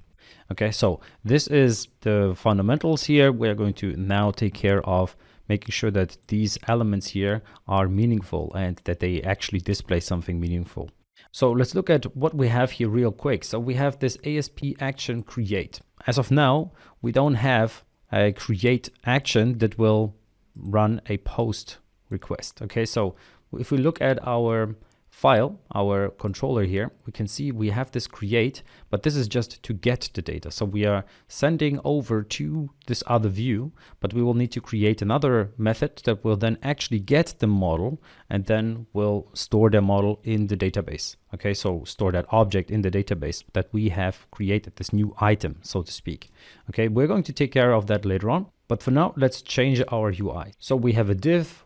Okay, so this is the fundamentals here. We're going to now take care of making sure that these elements here are meaningful and that they actually display something meaningful. So let's look at what we have here real quick. So we have this ASP action create. As of now, we don't have a create action that will run a post request. Okay, so if we look at our file, our controller here, we can see we have this create, but this is just to get the data. So we are sending over to this other view, but we will need to create another method that will then actually get the model and then will store the model in the database. Okay, so store that object in the database that we have created, this new item, so to speak. Okay, we're going to take care of that later on, but for now, let's change our UI. So we have a div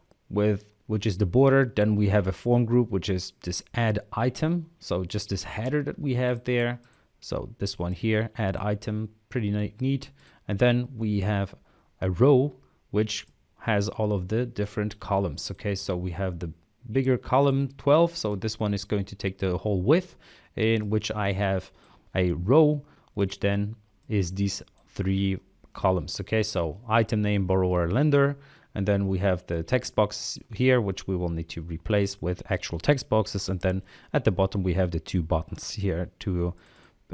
which is the border. Then we have a form group, which is this add item. So just this header that we have there. So this one here, add item, pretty neat. And then we have a row, which has all of the different columns. Okay, so we have the bigger column 12. So this one is going to take the whole width, in which I have a row, which then is these 3 columns. Okay, so item name, borrower, lender. And then we have the text box here, which we will need to replace with actual text boxes. And then at the bottom, we have the 2 buttons here to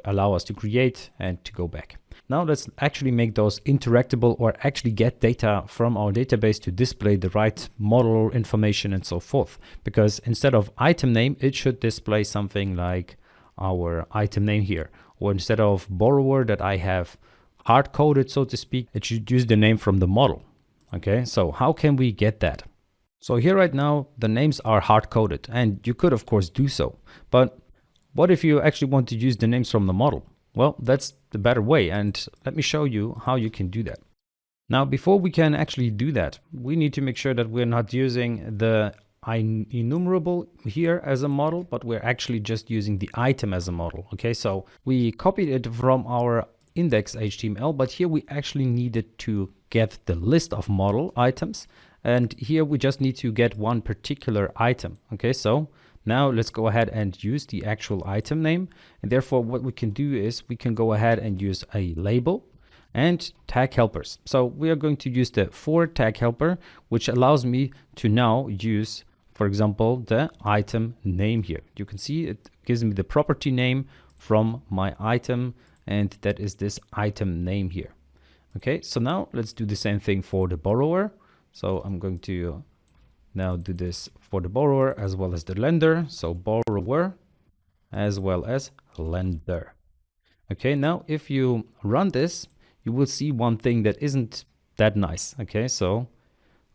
allow us to create and to go back. Now let's actually make those interactable or actually get data from our database to display the right model information and so forth. Because instead of item name, it should display something like our item name here. Or instead of borrower that I have hard-coded, so to speak, it should use the name from the model. Okay, so how can we get that? So here right now, the names are hard-coded, and you could of course do so. But what if you actually want to use the names from the model? Well, that's the better way, and let me show you how you can do that. Now, before we can actually do that, we need to make sure that we're not using the enumerable here as a model, but we're actually just using the item as a model. Okay, so we copied it from our index.html, but here we actually needed to get the list of model items, and here we just need to get one particular item. Okay, so now let's go ahead and use the actual item name, and therefore what we can do is we can go ahead and use a label and tag helpers. So we are going to use the for tag helper, which allows me to now use, for example, the item name here. You can see it gives me the property name from my item, and that is this item name here. Okay, so now let's do the same thing for the borrower. So I'm going to now do this for the borrower as well as the lender. So borrower as well as lender. Okay, now if you run this, you will see one thing that isn't that nice. Okay, so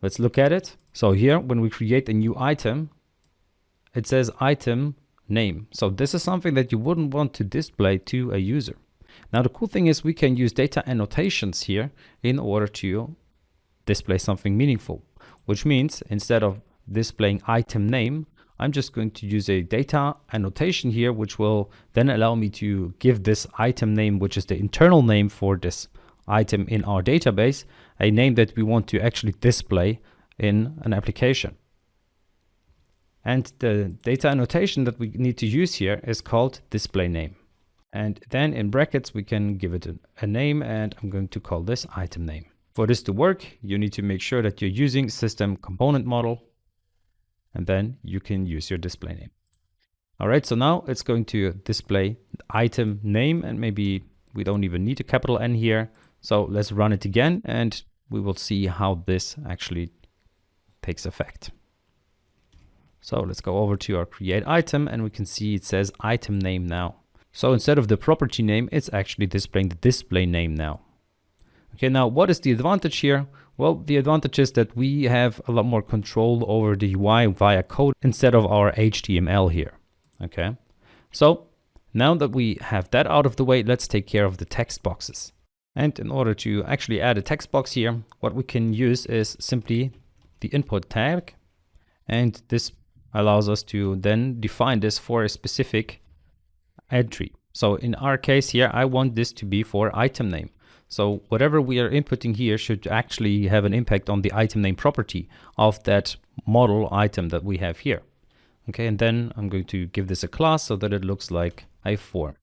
let's look at it. So here, when we create a new item, it says item name. So this is something that you wouldn't want to display to a user. Now, the cool thing is we can use data annotations here in order to display something meaningful, which means instead of displaying item name, I'm just going to use a data annotation here, which will then allow me to give this item name, which is the internal name for this item in our database, a name that we want to actually display in an application. And the data annotation that we need to use here is called display name. And then in brackets, we can give it a name, and I'm going to call this item name. For this to work, you need to make sure that you're using system component model, and then you can use your display name. All right, so now it's going to display the item name, and maybe we don't even need a capital N here. So let's run it again, and we will see how this actually takes effect. So let's go over to our create item, and we can see it says item name now. So instead of the property name, it's actually displaying the display name now. Okay, now what is the advantage here? Well, the advantage is that we have a lot more control over the UI via code instead of our HTML here. Okay, so now that we have that out of the way, let's take care of the text boxes. And in order to actually add a text box here, what we can use is simply the input tag And this allows us to then define this for a specific entry. So in our case here, I want this to be for item name. So whatever we are inputting here should actually have an impact on the item name property of that model item that we have here. Okay, and then I'm going to give this a class so that it looks like a form.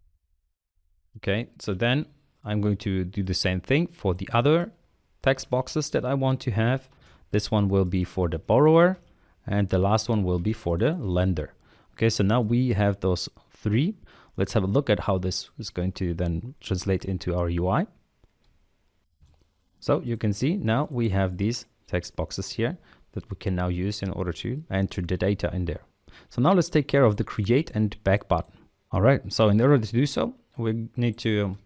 Okay, so then I'm going to do the same thing for the other text boxes that I want to have. This one will be for the borrower, and the last one will be for the lender. Okay, so now we have those three. Let's have a look at how this is going to then translate into our UI. So you can see now we have these text boxes here that we can now use in order to enter the data in there. So now let's take care of the create and back button. All right, so in order to do so, we need to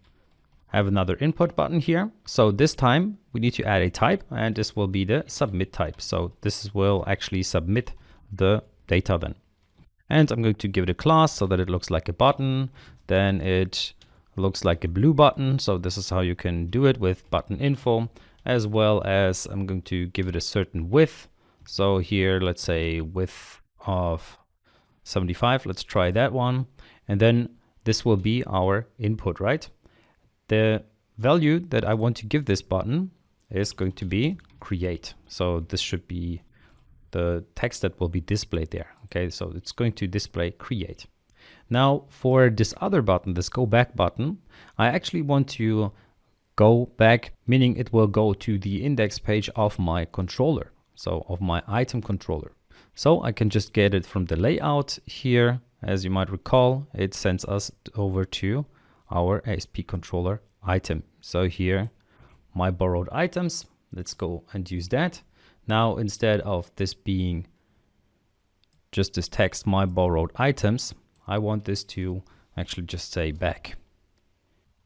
have another input button here. So this time we need to add a type, and this will be the submit type. So this will actually submit the data then. And I'm going to give it a class so that it looks like a button. Then it looks like a blue button. So this is how you can do it with button info, as well as I'm going to give it a certain width. So here, let's say width of 75. Let's try that one. And then this will be our input, right? The value that I want to give this button is going to be create. So this should be the text that will be displayed there. Okay, so it's going to display create. Now for this other button, this go back button, I actually want to go back, meaning it will go to the index page of my controller, so of my item controller. So I can just get it from the layout here. As you might recall, it sends us over to our ASP controller item. So here, my borrowed items, let's go and use that. Now, instead of this being just this text, my borrowed items, I want this to actually just say back.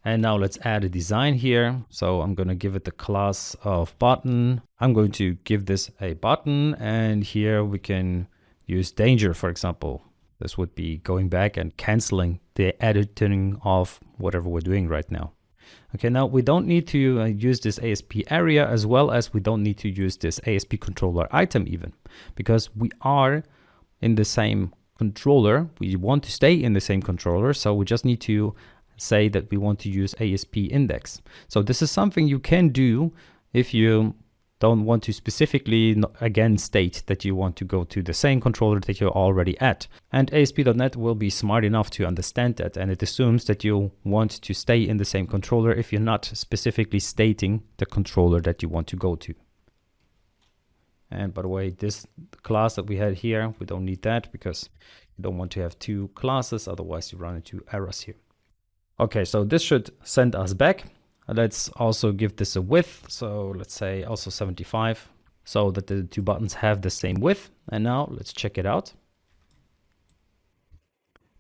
And now let's add a design here. So I'm going to give it the class of button. I'm going to give this a button, and here we can use danger, for example. This would be going back and canceling the editing of whatever we're doing right now. Okay, now we don't need to use this ASP area, as well as we don't need to use this ASP controller item even, because we are in the same controller. We want to stay in the same controller, so we just need to say that we want to use ASP index. So this is something you can do if you don't want to specifically again state that you want to go to the same controller that you're already at. And ASP.NET will be smart enough to understand that, and it assumes that you want to stay in the same controller if you're not specifically stating the controller that you want to go to. And by the way, this class that we had here, we don't need that because you don't want to have two classes, otherwise you run into errors here. Okay, so this should send us back. Let's also give this a width. So let's say also 75, so that the two buttons have the same width. And now let's check it out.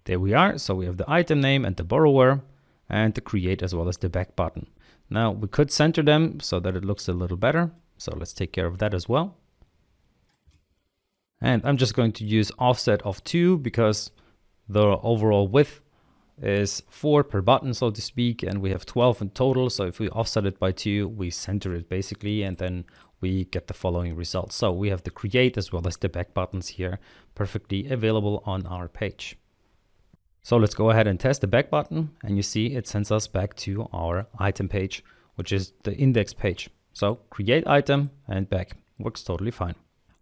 There we are. So we have the item name and the borrower and the create as well as the back button. Now we could center them so that it looks a little better. So let's take care of that as well. And I'm just going to use offset of 2 because the overall width is 4 per button, so to speak, and we have 12 in total. So if we offset it by 2, we center it basically, and then we get the following results. So we have the create as well as the back buttons here perfectly available on our page. So let's go ahead and test the back button, and you see it sends us back to our item page, which is the index page. So create item and back works totally fine.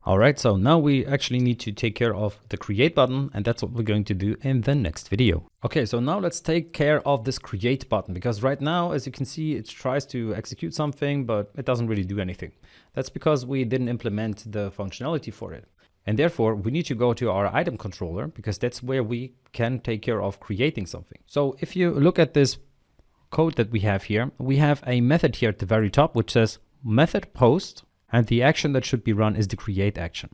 All right, so now we actually need to take care of the create button, and that's what we're going to do in the next video. Okay, so now let's take care of this create button, because right now, as you can see, it tries to execute something, but it doesn't really do anything. That's because we didn't implement the functionality for it. And therefore, we need to go to our item controller, because that's where we can take care of creating something. So if you look at this code that we have here, we have a method here at the very top, which says method post. And the action that should be run is the create action.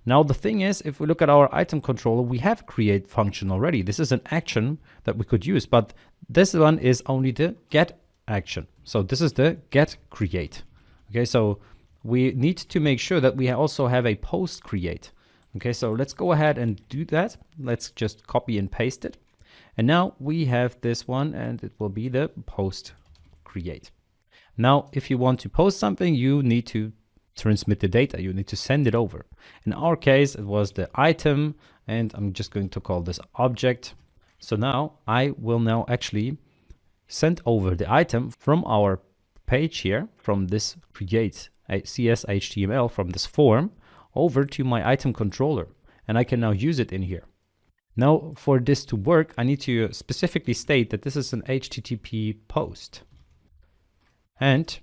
Now, the thing is, if we look at our item controller, we have a create function already. This is an action that we could use, but this one is only the get action. So this is the get create. Okay, so we need to make sure that we also have a post create. Okay, so let's go ahead and do that. Let's just copy and paste it. And now we have this one, and it will be the post create. Now, if you want to post something, you need to transmit the data. You need to send it over. In our case, it was the item, and I'm just going to call this object. So now I will now actually send over the item from our page here, from this create CS HTML, from this form over to my item controller, and I can now use it in here. Now for this to work, I need to specifically state that this is an HTTP post. And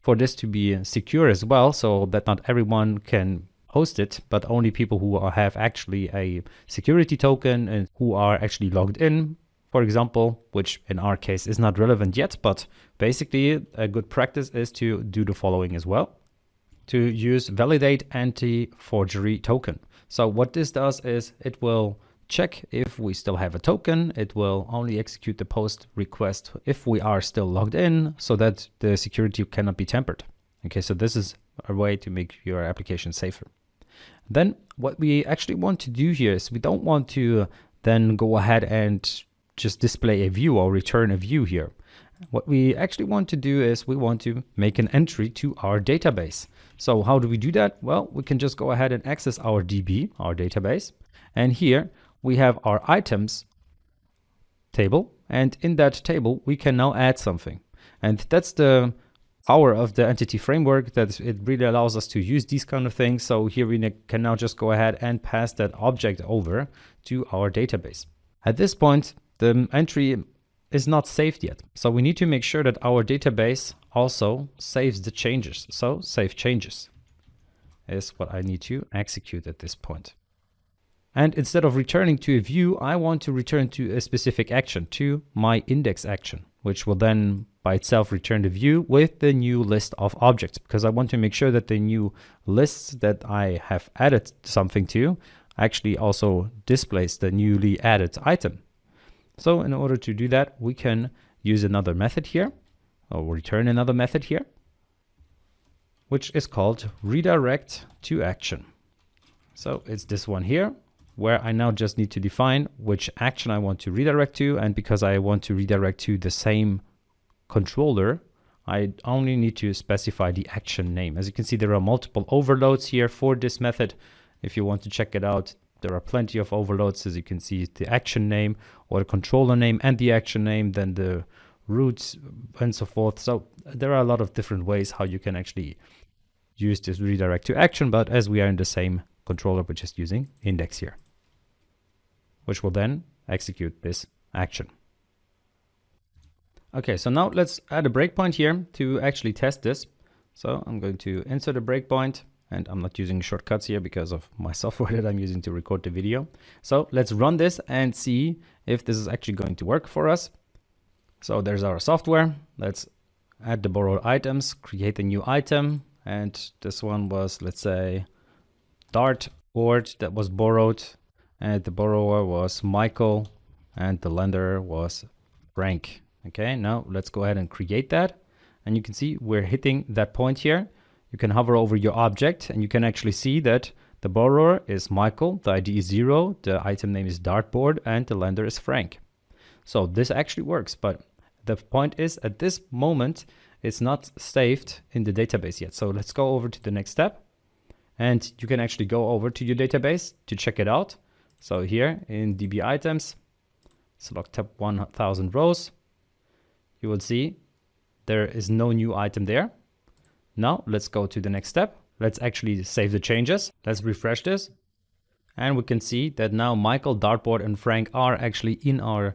for this to be secure as well, so that not everyone can host it, but only people who have actually a security token and who are actually logged in, for example, which in our case is not relevant yet, but basically a good practice is to do the following as well. To use validate anti-forgery token. So what this does is it will check if we still have a token. It will only execute the post request if we are still logged in, so that the security cannot be tampered. Okay, so this is a way to make your application safer. Then what we actually want to do here is we don't want to then go ahead and just display a view or return a view here. What we actually want to do is we want to make an entry to our database. So how do we do that? Well, we can just go ahead and access our DB, our database. And here we have our items table. And in that table, we can now add something. And that's the power of the entity framework, that it really allows us to use these kind of things. So here we can now just go ahead and pass that object over to our database. At this point, the entry is not saved yet. So we need to make sure that our database also saves the changes. So save changes is what I need to execute at this point. And instead of returning to a view, I want to return to a specific action, to my index action, which will then by itself return the view with the new list of objects, because I want to make sure that the new lists that I have added something to actually also displays the newly added item. So in order to do that, we can use another method here, or return another method here, which is called redirect to action. So it's this one here, where I now just need to define which action I want to redirect to. And because I want to redirect to the same controller, I only need to specify the action name. As you can see, there are multiple overloads here for this method. If you want to check it out, there are plenty of overloads. As you can see, the action name or the controller name and the action name, then the roots and so forth. So there are a lot of different ways how you can actually use this redirect to action. But as we are in the same controller, we're just using index here, which will then execute this action. Okay, so now let's add a breakpoint here to actually test this. So I'm going to insert a breakpoint. And I'm not using shortcuts here because of my software that I'm using to record the video. So let's run this and see if this is actually going to work for us. So there's our software. Let's add the borrowed items, create a new item. And this one was, let's say, dartboard that was borrowed. And the borrower was Michael and the lender was Frank. Okay, now let's go ahead and create that. And you can see we're hitting that point here. You can hover over your object and you can actually see that the borrower is Michael, the ID is 0, the item name is dartboard, and the lender is Frank. So this actually works, but the point is at this moment, it's not saved in the database yet. So let's go over to the next step and you can actually go over to your database to check it out. So here in DB items, select tab 1000 rows, you will see there is no new item there. Now let's go to the next step. Let's actually save the changes. Let's refresh this. And we can see that now Michael, dartboard, and Frank are actually in our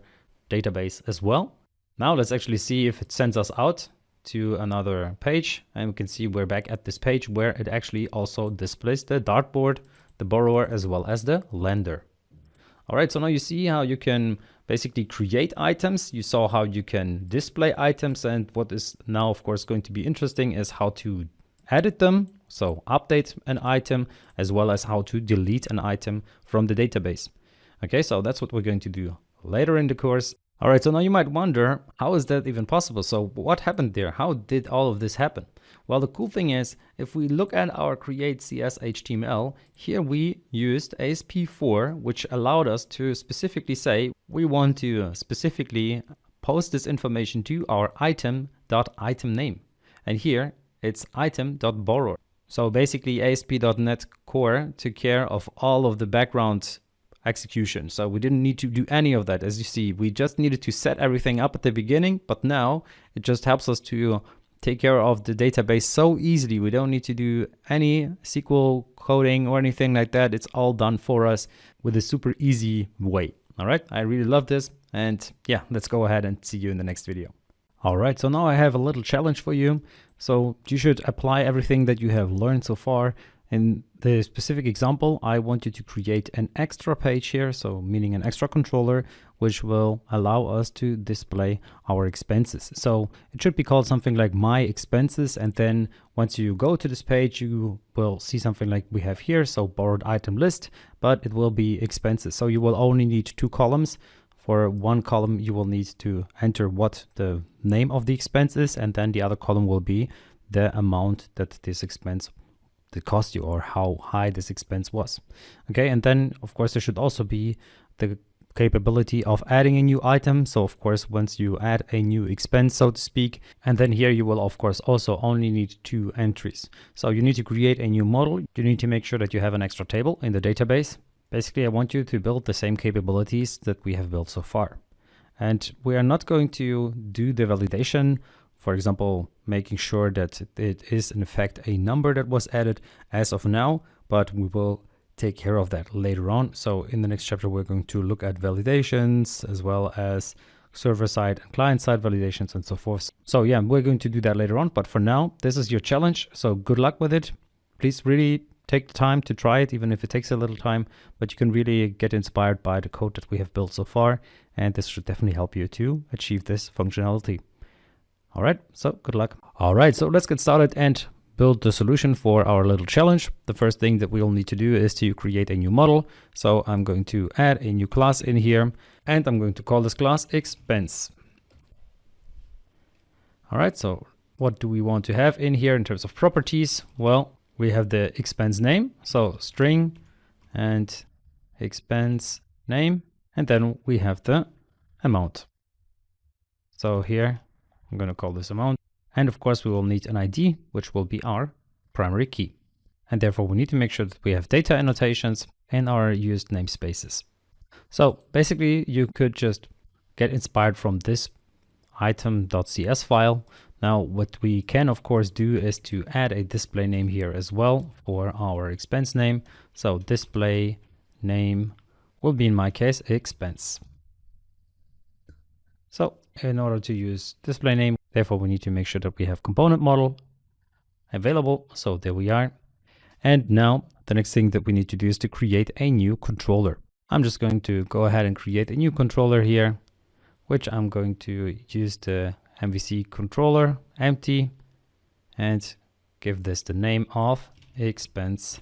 database as well. Now let's actually see if it sends us out to another page. And we can see we're back at this page where it actually also displays the dartboard, the borrower, as well as the lender. All right, so now you see how you can basically create items. You saw how you can display items, and what is now of course going to be interesting is how to edit them. So update an item as well as how to delete an item from the database. Okay, so that's what we're going to do later in the course. All right, so now you might wonder, how is that even possible? So what happened there? How did all of this happen? Well, the cool thing is, if we look at our create CS HTML, here we used ASP4, which allowed us to specifically say we want to specifically post this information to our item.itemName. And here it's item.borrower. So basically ASP.NET Core took care of all of the background execution. So we didn't need to do any of that. As you see, we just needed to set everything up at the beginning, but now it just helps us to take care of the database so easily. We don't need to do any SQL coding or anything like that. It's all done for us with a super easy way. All right, I really love this. And yeah, let's go ahead and see you in the next video. All right, so now I have a little challenge for you. So you should apply everything that you have learned so far. In the specific example, I want you to create an extra page here, so meaning an extra controller, which will allow us to display our expenses. So it should be called something like My Expenses, and then once you go to this page, you will see something like we have here, so borrowed item list, but it will be expenses. So you will only need 2 columns. For one column, you will need to enter what the name of the expense is, and then the other column will be the amount that this expense that cost you, or how high this expense was. Okay, and then of course there should also be the capability of adding a new item. So of course, once you add a new expense, so to speak, and then here you will of course also only need 2 entries. So you need to create a new model. You need to make sure that you have an extra table in the database. Basically, I want you to build the same capabilities that we have built so far. And we are not going to do the validation, for example, making sure that it is in fact a number that was added as of now, but we will take care of that later on. So in the next chapter, we're going to look at validations as well as server-side and client-side validations and so forth. So yeah, we're going to do that later on, but for now, this is your challenge. So good luck with it. Please really take the time to try it, even if it takes a little time, but you can really get inspired by the code that we have built so far. And this should definitely help you to achieve this functionality. All right, so good luck. All right, so let's get started and build the solution for our little challenge. The first thing that we'll need to do is to create a new model. So I'm going to add a new class in here, and I'm going to call this class expense. All right, so what do we want to have in here in terms of properties? Well, we have the expense name, so string and expense name, and then we have the amount. So here I'm going to call this amount, and of course we will need an ID, which will be our primary key, and therefore we need to make sure that we have data annotations in our used namespaces. So basically you could just get inspired from this item.cs file. Now what we can of course do is to add a display name here as well for our expense name. So display name will be in my case expense. So in order to use display name, therefore we need to make sure that we have component model available. So there we are. And now the next thing that we need to do is to create a new controller. I'm just going to go ahead and create a new controller here, which I'm going to use the MVC controller empty and give this the name of expense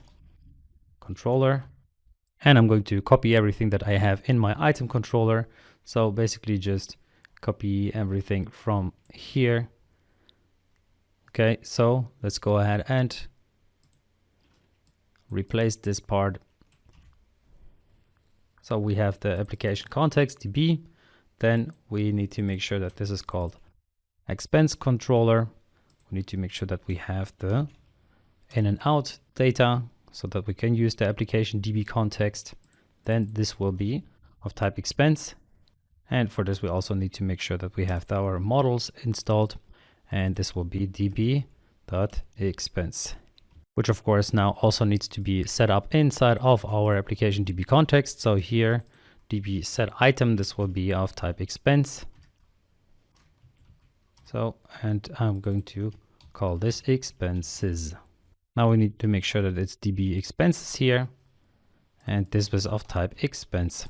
controller. And I'm going to copy everything that I have in my item controller. So basically just copy everything from here. Okay, so let's go ahead and replace this part. So we have the application context DB. Then we need to make sure that this is called expense controller. We need to make sure that we have the in and out data so that we can use the application DBContext. Then this will be of type expense. And for this, we also need to make sure that we have our models installed. And this will be db.expense, which of course now also needs to be set up inside of our application DBContext. So here, db set item, this will be of type expense. So, and I'm going to call this expenses. Now we need to make sure that it's db expenses here. And this was of type expense.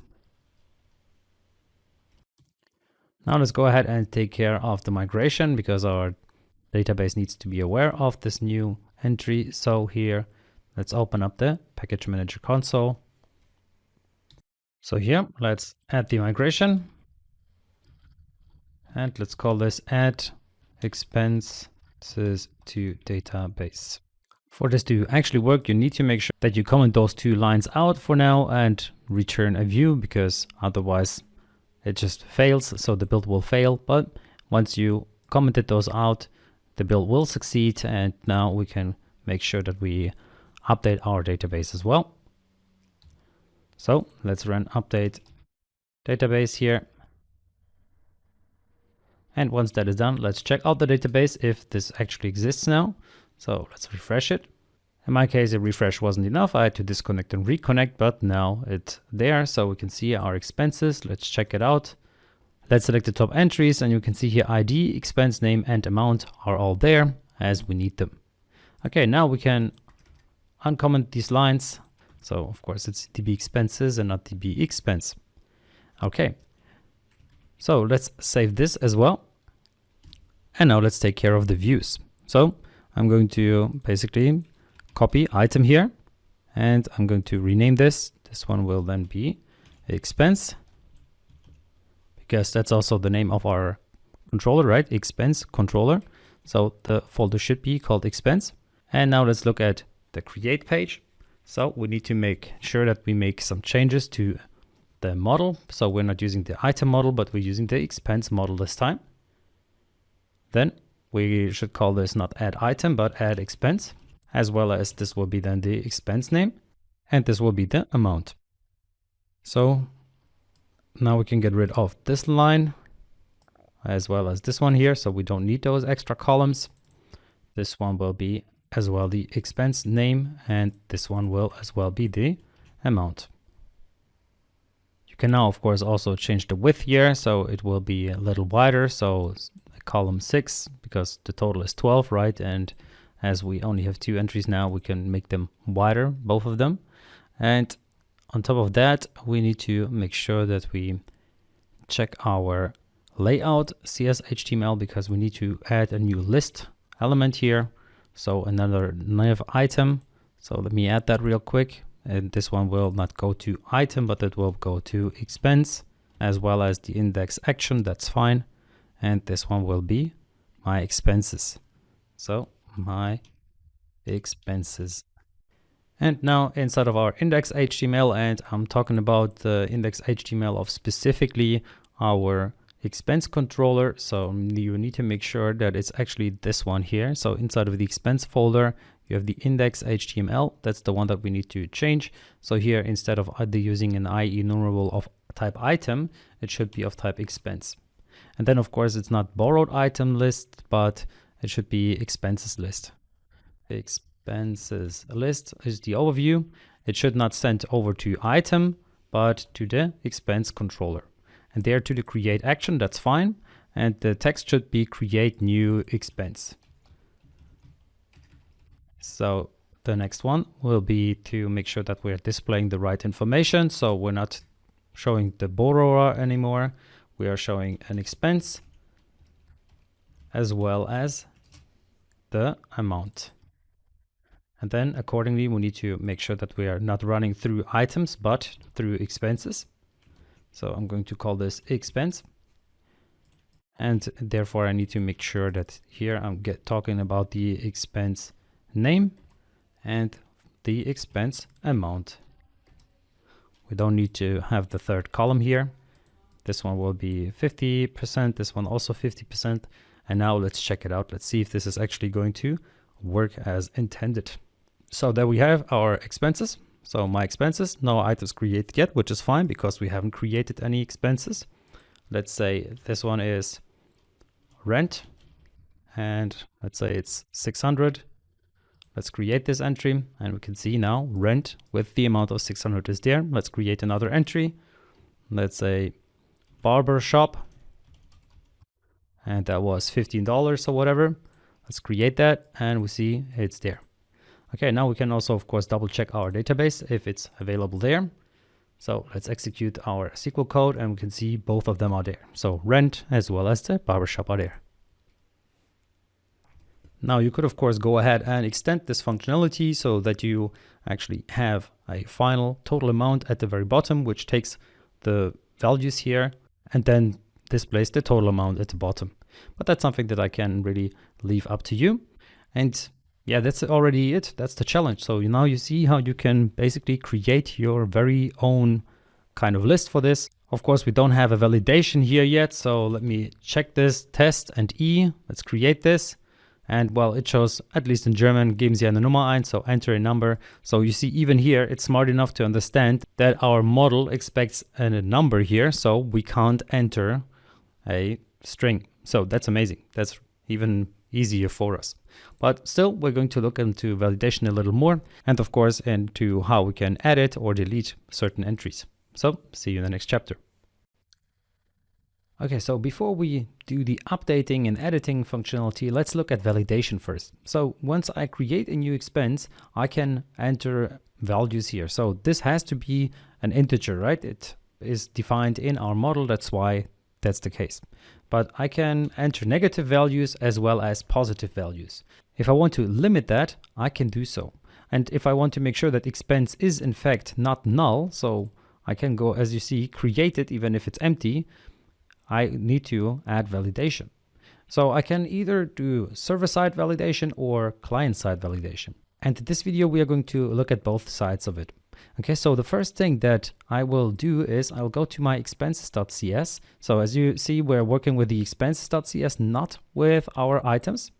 Now let's go ahead and take care of the migration because our database needs to be aware of this new entry. So here, let's open up the package manager console. So here, let's add the migration. And let's call this add expenses to database. For this to actually work, you need to make sure that you comment those 2 lines out for now and return a view, because otherwise it just fails. So the build will fail. But once you commented those out, the build will succeed. And now we can make sure that we update our database as well. So let's run update database here. And once that is done, let's check out the database if this actually exists now. So let's refresh it. In my case, a refresh wasn't enough. I had to disconnect and reconnect, but now it's there. So we can see our expenses. Let's check it out. Let's select the top entries, and you can see here ID, expense name, and amount are all there as we need them. Okay, now we can uncomment these lines. So of course it's DB expenses and not DB expense. Okay, so let's save this as well. And now let's take care of the views. So I'm going to basically copy item here, and I'm going to rename this. This one will then be expense, because that's also the name of our controller, right? Expense controller. So the folder should be called expense. And now let's look at the create page. So we need to make sure that we make some changes to the model. So we're not using the item model, but we're using the expense model this time. Then we should call this not add item, but add expense, as well as this will be then the expense name, and this will be the amount. So now we can get rid of this line as well as this one here. So we don't need those extra columns. This one will be as well the expense name, and this one will as well be the amount. You can now of course also change the width here, so it will be a little wider. So column 6, because the total is 12, right? And as we only have 2 entries now, we can make them wider, both of them. And on top of that, we need to make sure that we check our layout CS.html, because we need to add a new list element here. So another nav item. So let me add that real quick. And this one will not go to item, but it will go to expense, as well as the index action. That's fine. And this one will be my expenses. So my expenses. And now inside of our index.html, and I'm talking about the index.html of specifically our expense controller. So you need to make sure that it's actually this one here. So inside of the expense folder, you have the index.html. That's the one that we need to change. So here, instead of using an IE enumerable of type item, it should be of type expense. And then of course it's not borrowed item list, but it should be expenses list. Expenses list is the overview. It should not send over to item, but to the expense controller. And there to the create action, that's fine. And the text should be create new expense. So the next one will be to make sure that we're displaying the right information. So we're not showing the borrower anymore. We are showing an expense as well as the amount. And then accordingly, we need to make sure that we are not running through items, but through expenses. So I'm going to call this expense. And therefore I need to make sure that here I'm talking about the expense name and the expense amount. We don't need to have the third column here. This one will be 50%, this one also 50%. And now let's check it out. Let's see if this is actually going to work as intended. So there we have our expenses. So my expenses, no items created yet, which is fine because we haven't created any expenses. Let's say this one is rent, and let's say it's 600. Let's create this entry, and we can see now rent with the amount of 600 is there. Let's create another entry. Let's say barber shop, and that was $15 or whatever. Let's create that, and we see it's there. Okay, now we can also of course double check our database if it's available there. So let's execute our SQL code, and we can see both of them are there. So rent as well as the barbershop are there. Now you could of course go ahead and extend this functionality so that you actually have a final total amount at the very bottom, which takes the values here and then displays the total amount at the bottom. But that's something that I can really leave up to you. And yeah, that's already it. That's the challenge. So now you see how you can basically create your very own kind of list for this. Of course, we don't have a validation here yet. So let me check this, test and E. Let's create this. And well, it shows, at least in German, geben Sie eine Nummer ein, so enter a number. So you see, even here, it's smart enough to understand that our model expects a number here, so we can't enter a string. So that's amazing. That's even easier for us. But still, we're going to look into validation a little more, and of course, into how we can edit or delete certain entries. So see you in the next chapter. Okay, so before we do the updating and editing functionality, let's look at validation first. So once I create a new expense, I can enter values here. So this has to be an integer, right? It is defined in our model. That's why that's the case. But I can enter negative values as well as positive values. If I want to limit that, I can do so. And if I want to make sure that expense is in fact not null, so I can go, as you see, create it even if it's empty, I need to add validation. So I can either do server-side validation or client-side validation. And in this video, we are going to look at both sides of it. Okay, so the first thing that I will do is I'll go to my expenses.cs. So as you see, we're working with the expenses.cs, not with our items.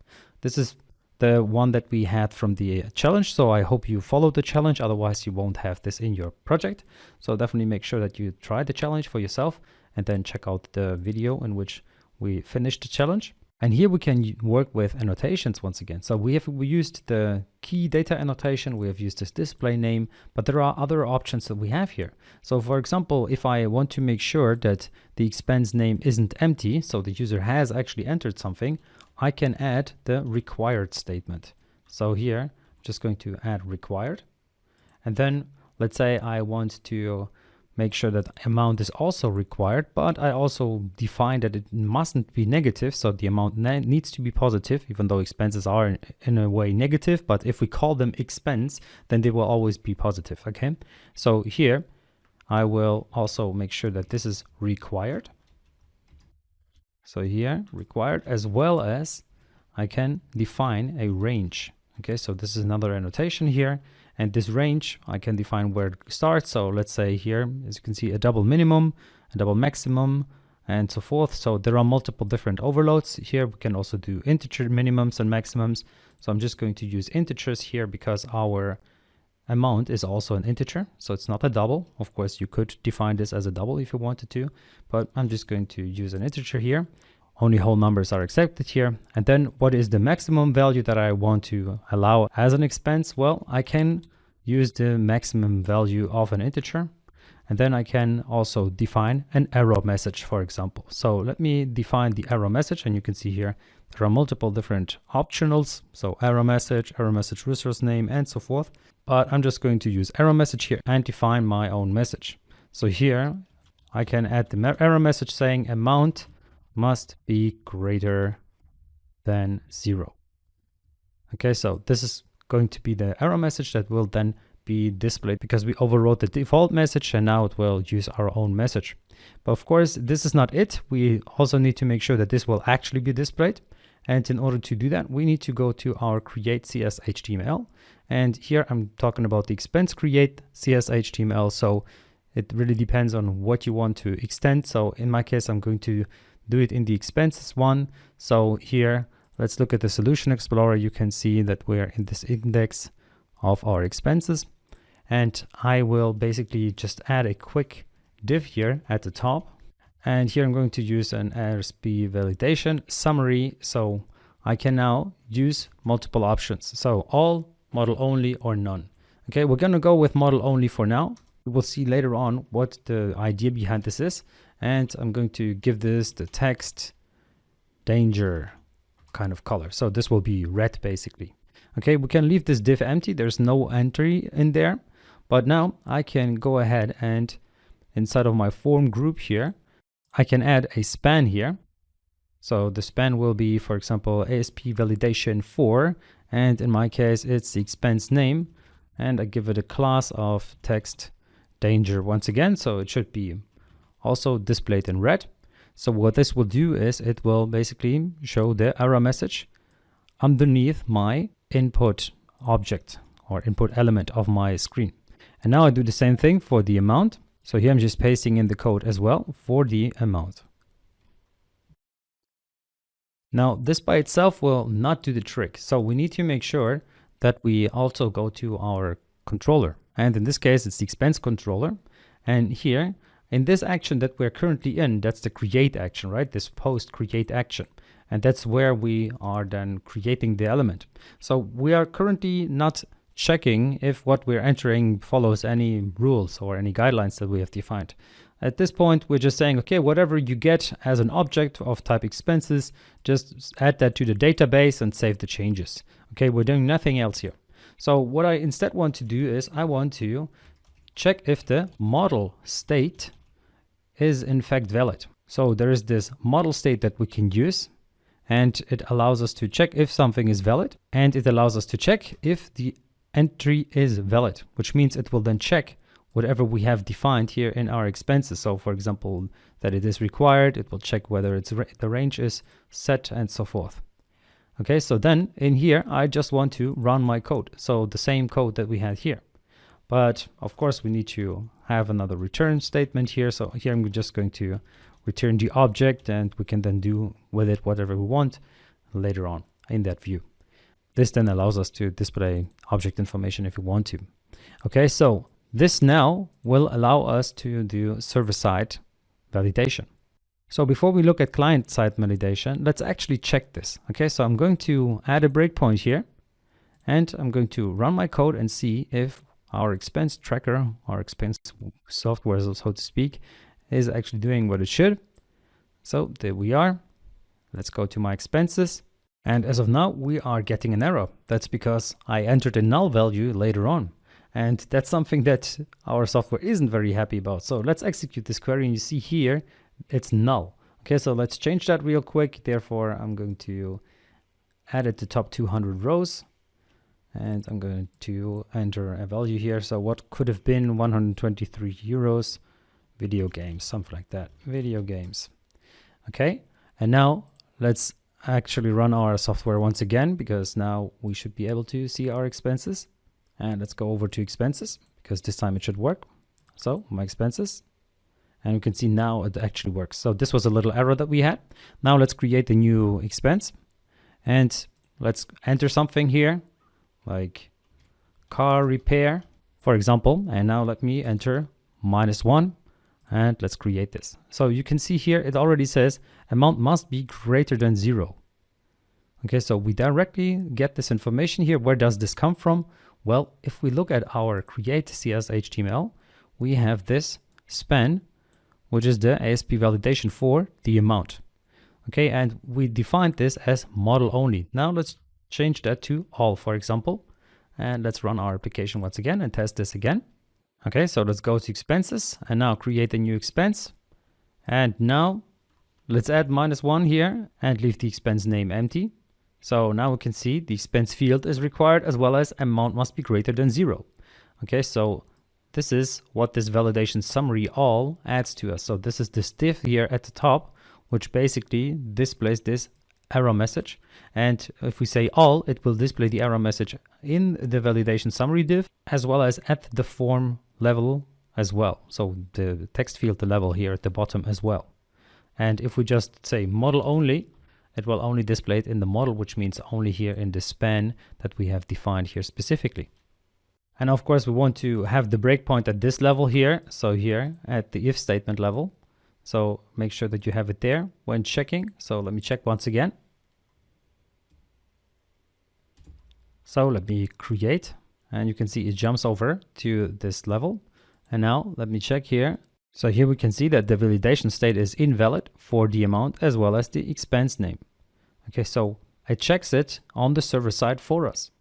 This is the one that we had from the challenge. So I hope you follow the challenge. Otherwise, you won't have this in your project. So definitely make sure that you try the challenge for yourself and then check out the video in which we finished the challenge. And here we can work with annotations once again. So we used the key data annotation, we have used this display name, but there are other options that we have here. So for example, if I want to make sure that the expense name isn't empty, so the user has actually entered something, I can add the required statement. So here, I'm just going to add required. And then let's say I want to make sure that amount is also required, but I also define that it mustn't be negative. So the amount needs to be positive, even though expenses are in a way negative. But if we call them expense, then they will always be positive. Okay. So here I will also make sure that this is required. So here required, as well as I can define a range. Okay. So this is another annotation here. And this range, I can define where it starts. So let's say here, as you can see, a double minimum, a double maximum, and so forth. So there are multiple different overloads. Here we can also do integer minimums and maximums. So I'm just going to use integers here because our amount is also an integer. So it's not a double. Of course, you could define this as a double if you wanted to, but I'm just going to use an integer here. Only whole numbers are accepted here. And then what is the maximum value that I want to allow as an expense? Well, I can use the maximum value of an integer. And then I can also define an error message, for example. So let me define the error message. And you can see here, there are multiple different optionals. So error message resource name, and so forth. But I'm just going to use error message here and define my own message. So here I can add the error message saying amount must be greater than 0. Okay, so this is going to be the error message that will then be displayed because we overrode the default message and now it will use our own message. But of course, this is not it. We also need to make sure that this will actually be displayed. And in order to do that, we need to go to our create CS.html. And here I'm talking about the expense create CS.html. So it really depends on what you want to extend. So in my case, I'm going to do it in the expenses one. So here, let's look at the solution explorer. You can see that we're in this index of our expenses. And I will basically just add a quick div here at the top. And here I'm going to use an RSP validation summary. So I can now use multiple options. So all, model only, or none. Okay, we're going to go with model only for now. We'll see later on what the idea behind this is. And I'm going to give this the text danger kind of color. So this will be red basically. Okay, we can leave this div empty. There's no entry in there. But now I can go ahead and inside of my form group here, I can add a span here. So the span will be, for example, ASP validation 4. And in my case, it's the expense name. And I give it a class of text danger once again. So it should be also displayed in red. So what this will do is it will basically show the error message underneath my input object or input element of my screen. And now I do the same thing for the amount. So here I'm just pasting in the code as well for the amount. Now, this by itself will not do the trick. So we need to make sure that we also go to our controller. And in this case, it's the expense controller. And here, in this action that we're currently in, that's the create action, right? This post create action. And that's where we are then creating the element. So we are currently not checking if what we're entering follows any rules or any guidelines that we have defined. At this point, we're just saying, okay, whatever you get as an object of type expenses, just add that to the database and save the changes. Okay, we're doing nothing else here. So what I instead want to do is I want to check if the model state is in fact valid. So there is this model state that we can use, and it allows us to check if something is valid, and it allows us to check if the entry is valid, which means it will then check whatever we have defined here in our expenses. So for example, that it is required, it will check whether it's the range is set and so forth. Okay, so then in here, I just want to run my code. So the same code that we had here. But of course, we need to have another return statement here. So here I'm just going to return the object, and we can then do with it whatever we want later on in that view. This then allows us to display object information if we want to. Okay, so this now will allow us to do server-side validation. So before we look at client-side validation, let's actually check this. Okay, so I'm going to add a breakpoint here, and I'm going to run my code and see if our expense tracker, our expense software, so to speak, is actually doing what it should. So there we are. Let's go to my expenses. And as of now, we are getting an error. That's because I entered a null value later on. And that's something that our software isn't very happy about. So let's execute this query, and you see here, it's null. Okay, so let's change that real quick. Therefore, I'm going to add the top 200 rows. And I'm going to enter a value here. So what could have been 123 euros, video games, something like that, video games. Okay, and now let's actually run our software once again, because now we should be able to see our expenses. And let's go over to expenses, because this time it should work. So my expenses, and you can see now it actually works. So this was a little error that we had. Now let's create a new expense, and let's enter something here like car repair, for example. And now let me enter -1, and let's create this. So you can see here, it already says amount must be greater than 0. Okay, so we directly get this information here. Where does this come from? Well, if we look at our create CS HTML, we have this span, which is the ASP validation for the amount. Okay, and we defined this as model only. Now let's change that to all, for example, and let's run our application once again and test this again. Okay, so let's go to expenses and now create a new expense. And now let's add -1 here and leave the expense name empty. So now we can see the expense field is required, as well as amount must be greater than 0. Okay, so this is what this validation summary all adds to us. So this is this div here at the top, which basically displays this error message. And if we say all, it will display the error message in the validation summary div, as well as at the form level as well. So the text field level here at the bottom as well. And if we just say model only, it will only display it in the model, which means only here in the span that we have defined here specifically. And of course, we want to have the breakpoint at this level here. So here at the if statement level. So make sure that you have it there when checking. So let me check once again. So let me create, and you can see it jumps over to this level. And now let me check here. So here we can see that the validation state is invalid for the amount as well as the expense name. Okay, so it checks it on the server side for us.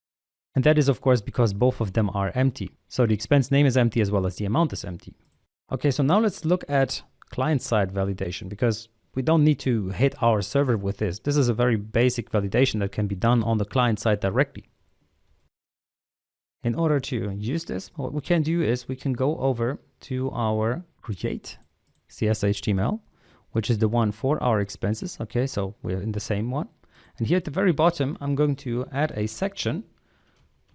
And that is of course because both of them are empty. So the expense name is empty as well as the amount is empty. Okay, so now let's look at client-side validation, because we don't need to hit our server with this. This is a very basic validation that can be done on the client side directly. In order to use this, what we can do is we can go over to our create CS/HTML, which is the one for our expenses. Okay, so we're in the same one. And here at the very bottom, I'm going to add a section,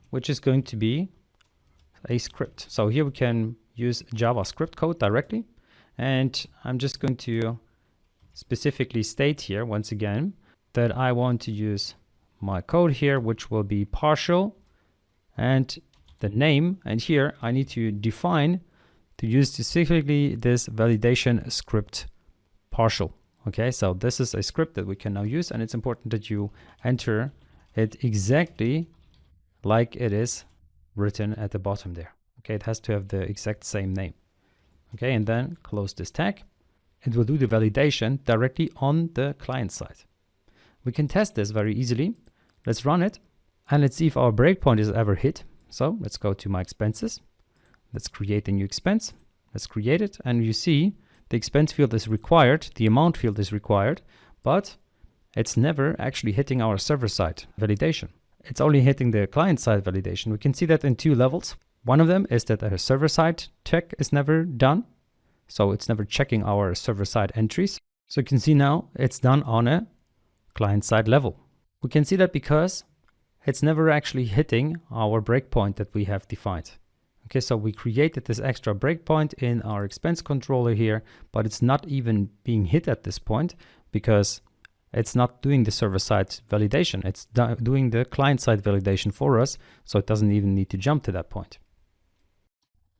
which is going to be a script. So here we can use JavaScript code directly. And I'm just going to specifically state here once again that I want to use my code here, which will be partial, and the name, and here I need to define to use specifically this validation script partial. Okay, so this is a script that we can now use, and it's important that you enter it exactly like it is written at the bottom there. Okay, it has to have the exact same name. Okay, and then close this tag. It will do the validation directly on the client side. We can test this very easily. Let's run it, and let's see if our breakpoint is ever hit. So let's go to my expenses. Let's create a new expense. Let's create it, and you see the expense field is required, the amount field is required, but it's never actually hitting our server-side validation. It's only hitting the client-side validation. We can see that in two levels. One of them is that a server-side check is never done, so it's never checking our server-side entries. So you can see now it's done on a client-side level. We can see that because it's never actually hitting our breakpoint that we have defined. Okay, so we created this extra breakpoint in our expense controller here, but it's not even being hit at this point because it's not doing the server-side validation. It's doing the client-side validation for us, so it doesn't even need to jump to that point.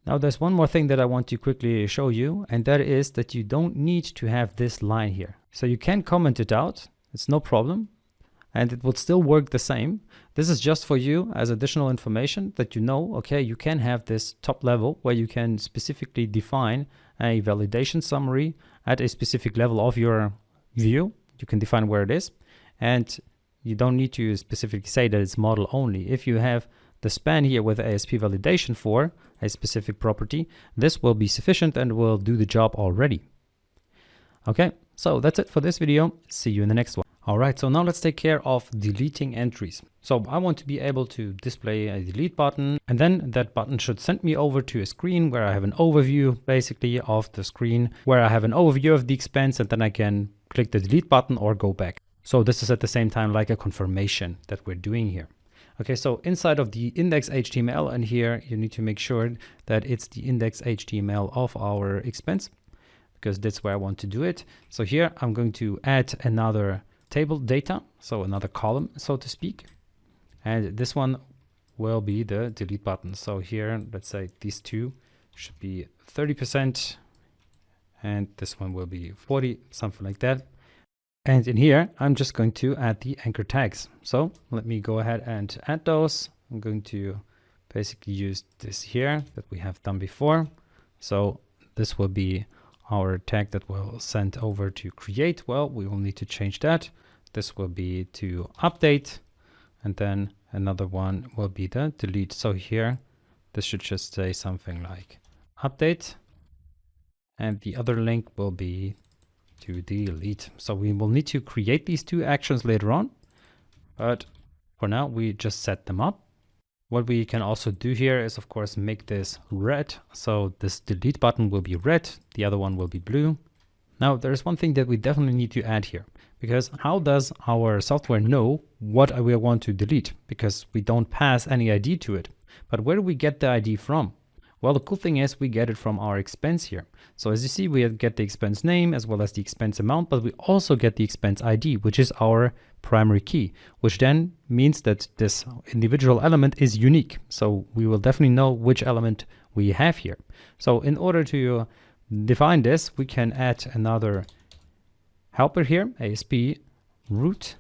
Now there's one more thing that I want to quickly show you, and that is that you don't need to have this line here. So you can comment it out, it's no problem, and it will still work the same. This is just for you as additional information that you know, okay, you can have this top level where you can specifically define a validation summary at a specific level of your view. You can define where it is, and you don't need to specifically say that it's model only. If you have the span here with ASP validation for a specific property, this will be sufficient and will do the job already. Okay, so that's it for this video. See you in the next one. All right, so now let's take care of deleting entries. So I want to be able to display a delete button, and then that button should send me over to a screen where I have an overview basically of the screen, where I have an overview of the expense, and then I can click the delete button or go back. So this is at the same time like a confirmation that we're doing here. Okay, so inside of the index.html, and here you need to make sure that it's the index.html of our expense, because that's where I want to do it. So here I'm going to add another table data, so another column, so to speak. And this one will be the delete button. So here, let's say these two should be 30%, and this one will be 40, something like that. And in here, I'm just going to add the anchor tags. So let me go ahead and add those. I'm going to basically use this here that we have done before. So this will be our tag that will send over to create. Well, we will need to change that. This will be to update, and then another one will be the delete. So here, this should just say something like update, and the other link will be to delete. So we will need to create these two actions later on, but for now we just set them up. What we can also do here is, of course, make this red. So this delete button will be red, the other one will be blue. Now there's one thing that we definitely need to add here, because how does our software know what we want to delete? Because we don't pass any ID to it. But where do we get the ID from? Well, the cool thing is we get it from our expense here. So as you see, we get the expense name as well as the expense amount, but we also get the expense ID, which is our primary key, which then means that this individual element is unique. So we will definitely know which element we have here. So in order to define this, we can add another helper here, ASP root,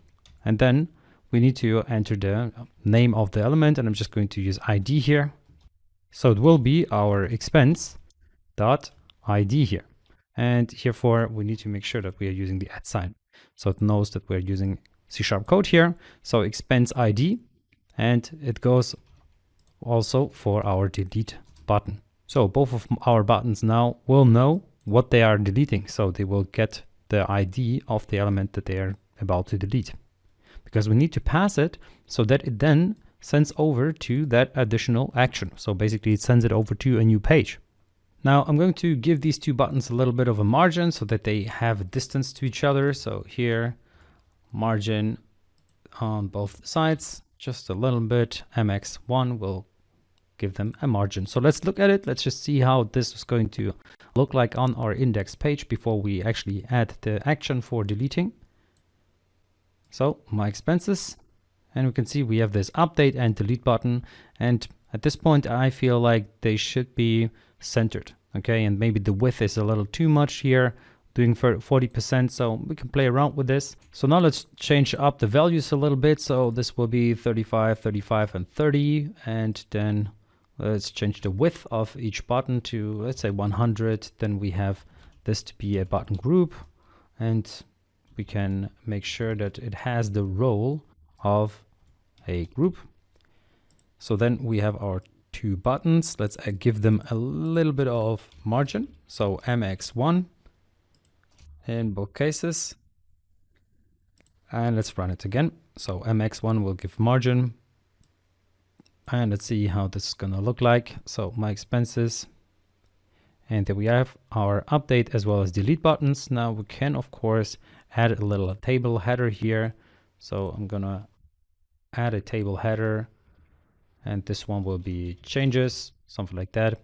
and then we need to enter the name of the element, and I'm just going to use ID here. So it will be our expense dot ID here. And herefore we need to make sure that we are using the @ sign. So it knows that we're using C# code here. So expense ID, and it goes also for our delete button. So both of our buttons now will know what they are deleting. So they will get the ID of the element that they are about to delete, because we need to pass it so that it then sends over to that additional action. So basically it sends it over to a new page. Now I'm going to give these two buttons a little bit of a margin so that they have a distance to each other. So here, margin on both sides, just a little bit. MX1 will give them a margin. So let's look at it. Let's just see how this is going to look like on our index page before we actually add the action for deleting. So my expenses, and we can see we have this update and delete button. And at this point, I feel like they should be centered. Okay, and maybe the width is a little too much here, doing for 40%, so we can play around with this. So now let's change up the values a little bit. So this will be 35, 35, and 30, and then let's change the width of each button to, let's say, 100. Then we have this to be a button group, and we can make sure that it has the role of a group. So then we have our two buttons. Let's give them a little bit of margin. So MX1 in both cases. And let's run it again. So MX1 will give margin. And let's see how this is going to look like. So my expenses. And there we have our update as well as delete buttons. Now we can, of course, add a little table header here. So I'm going to add a table header. And this one will be changes, something like that.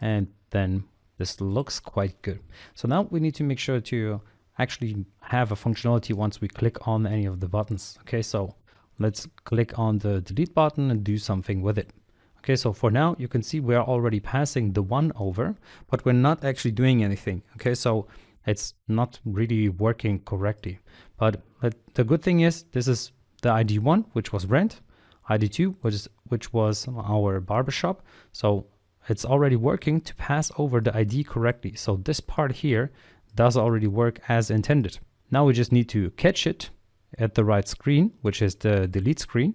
And then this looks quite good. So now we need to make sure to actually have a functionality once we click on any of the buttons. Okay, so let's click on the delete button and do something with it. Okay, so for now, you can see we're already passing the 1 over, but we're not actually doing anything. Okay, so it's not really working correctly. But the good thing is this is the ID1, which was rent. ID2, which was our barbershop. So it's already working to pass over the ID correctly. So this part here does already work as intended. Now we just need to catch it at the right screen, which is the delete screen,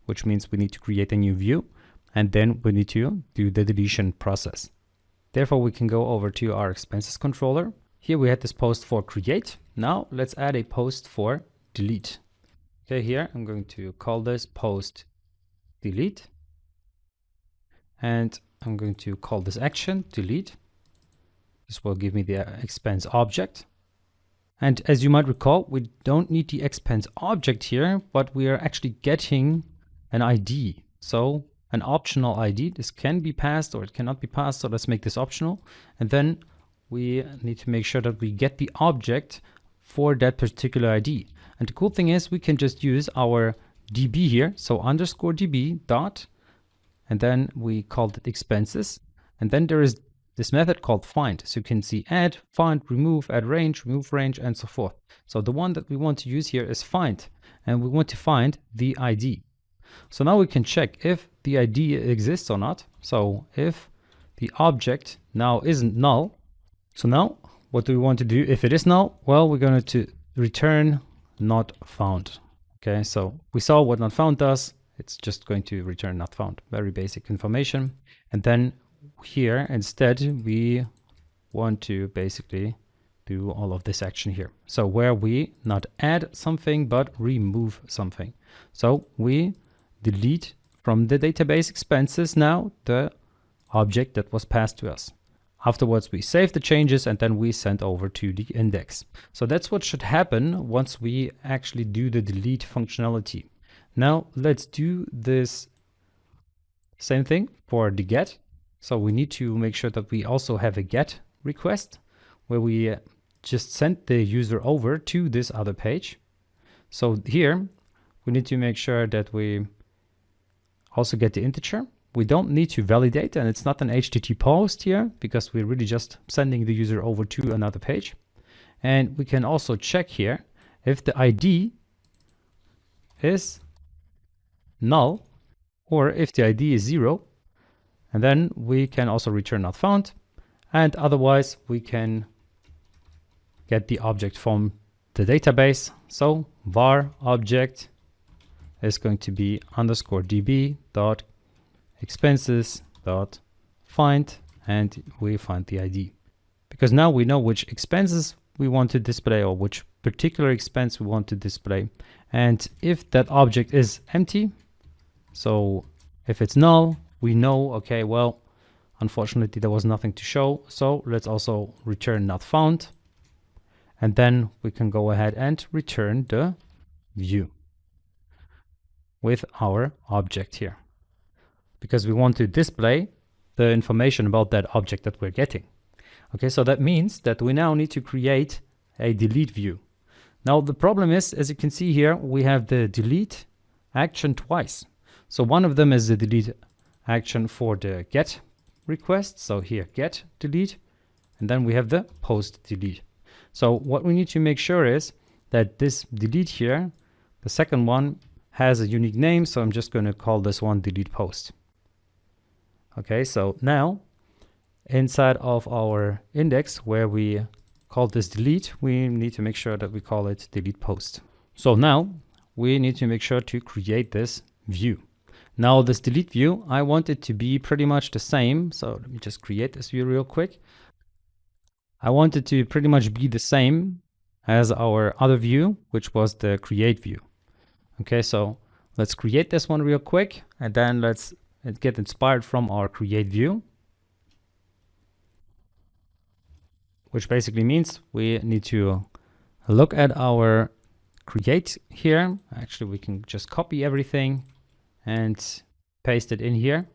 which means we need to create a new view, and then we need to do the deletion process. Therefore, we can go over to our expenses controller. Here we had this post for create. Now let's add a post for delete. Okay, here I'm going to call this post delete, and I'm going to call this action delete. This will give me the expense object. And as you might recall, we don't need the expense object here, but we are actually getting an ID. So an optional ID, this can be passed or it cannot be passed. So let's make this optional. And then we need to make sure that we get the object for that particular ID. And the cool thing is we can just use our DB here. So underscore DB dot, and then we called it expenses. And then there is this method called find. So you can see add, find, remove, add range, remove range, and so forth. So the one that we want to use here is find, and we want to find the ID. So now we can check if the ID exists or not. So if the object now isn't null. So now what do we want to do if it is null? Well, we're going to return not found. Okay, so we saw what not found does. It's just going to return not found. Very basic information. And then here instead we want to basically do all of this action here. So where we not add something but remove something. So we delete from the database expenses now the object that was passed to us. Afterwards, we save the changes and then we send over to the index. So that's what should happen once we actually do the delete functionality. Now let's do this same thing for the get. So we need to make sure that we also have a get request where we just send the user over to this other page. So here we need to make sure that we also get the integer. We don't need to validate, and it's not an HTTP post here because we're really just sending the user over to another page. And we can also check here if the ID is null or if the ID is 0. And then we can also return not found. And otherwise we can get the object from the database. So var object is going to be underscore db dot expenses dot find, and we find the ID. Because now we know which expenses we want to display or which particular expense we want to display. And if that object is empty, so if it's null, we know, okay, well, unfortunately there was nothing to show. So let's also return not found. And then we can go ahead and return the view with our object here, because we want to display the information about that object that we're getting. Okay, so that means that we now need to create a delete view. Now the problem is, as you can see here, we have the delete action twice. So one of them is the delete action for the get request. So here, get delete, and then we have the post delete. So what we need to make sure is that this delete here, the second one, has a unique name. So I'm just going to call this one delete post. Okay, so now inside of our index where we call this delete, we need to make sure that we call it delete post. So now we need to make sure to create this view. Now this delete view, I want it to be pretty much the same. So let me just create this view real quick. I want it to pretty much be the same as our other view, which was the create view. Okay, so let's create this one real quick, and then let's get inspired from our create view, which basically means we need to look at our create here. Actually, we can just copy everything and paste it in here.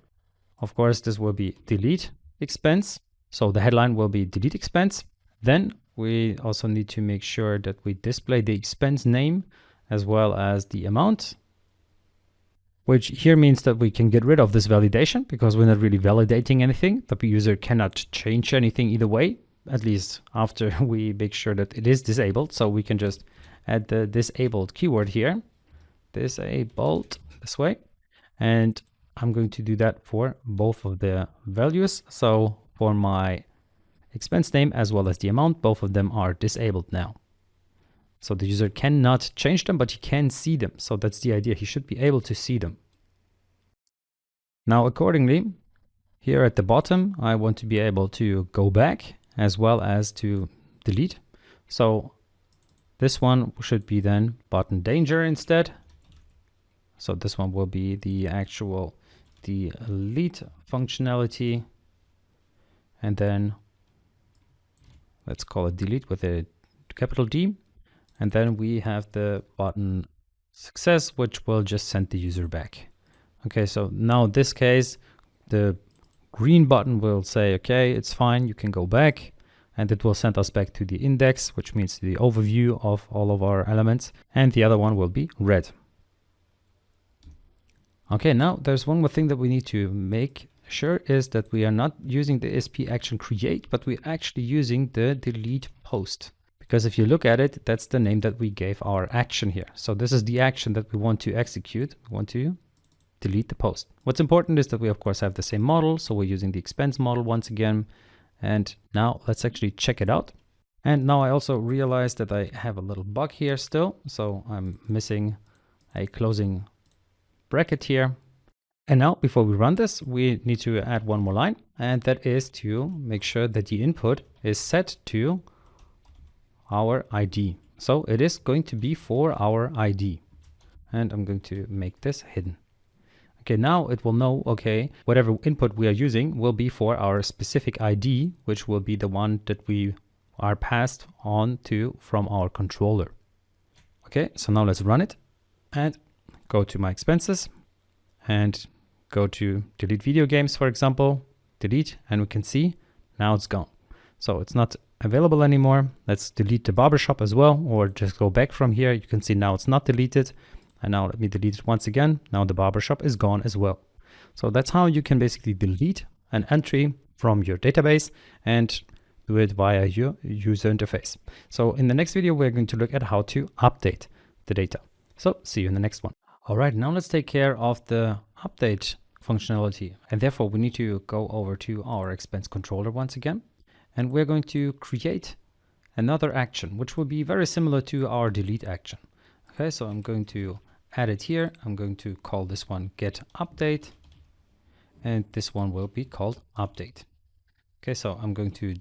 Of course, this will be delete expense. So the headline will be delete expense. Then we also need to make sure that we display the expense name as well as the amount, which here means that we can get rid of this validation because we're not really validating anything. The user cannot change anything either way, at least after we make sure that it is disabled. So we can just add the disabled keyword here, disabled this way. And I'm going to do that for both of the values. So for my expense name as well as the amount, both of them are disabled now. So the user cannot change them, but he can see them. So that's the idea. He should be able to see them. Now, accordingly, here at the bottom, I want to be able to go back as well as to delete. So this one should be then button danger instead. So this one will be the actual delete functionality. And then let's call it delete with a capital D. And then we have the button success, which will just send the user back. Okay, so now in this case, the green button will say, okay, it's fine, you can go back. And it will send us back to the index, which means the overview of all of our elements. And the other one will be red. Okay, now there's one more thing that we need to make sure is that we are not using the ASP action create, but we're actually using the delete post. Because if you look at it, that's the name that we gave our action here. So this is the action that we want to execute. We want to delete the post. What's important is that we of course have the same model. So we're using the expense model once again. And now let's actually check it out. And now I also realized that I have a little bug here still. So I'm missing a closing bracket here. And now before we run this, we need to add one more line. And that is to make sure that the input is set to our ID. So it is going to be for our ID. And I'm going to make this hidden. Okay, now it will know, okay, whatever input we are using will be for our specific ID, which will be the one that we are passed on to from our controller. Okay, so now let's run it and go to my expenses and go to delete video games, for example, delete, and we can see now it's gone. So it's not available anymore. Let's delete the barbershop as well, or just go back from here. You can see now it's not deleted. And now let me delete it once again. Now the barbershop is gone as well. So that's how you can basically delete an entry from your database and do it via your user interface. So in the next video, we're going to look at how to update the data. So see you in the next one. All right, now let's take care of the update functionality. And therefore we need to go over to our expense controller once again. And we're going to create another action, which will be very similar to our delete action. Okay, so I'm going to add it here. I'm going to call this one get update. And this one will be called update. Okay, so I'm going to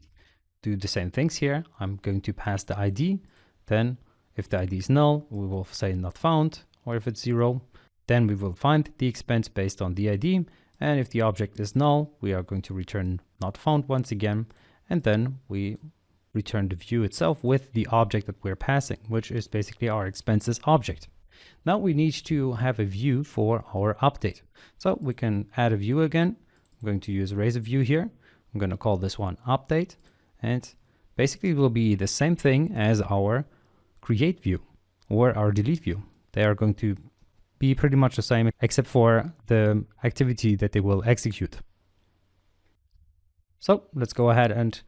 do the same things here. I'm going to pass the ID. Then if the ID is null, we will say not found. Or if it's 0, then we will find the expense based on the ID. And if the object is null, we are going to return not found once again. And then we return the view itself with the object that we're passing, which is basically our expenses object. Now we need to have a view for our update. So we can add a view again. I'm going to use raise a view here. I'm going to call this one update. And basically it will be the same thing as our create view or our delete view. They are going to be pretty much the same, except for the activity that they will execute. So let's go ahead and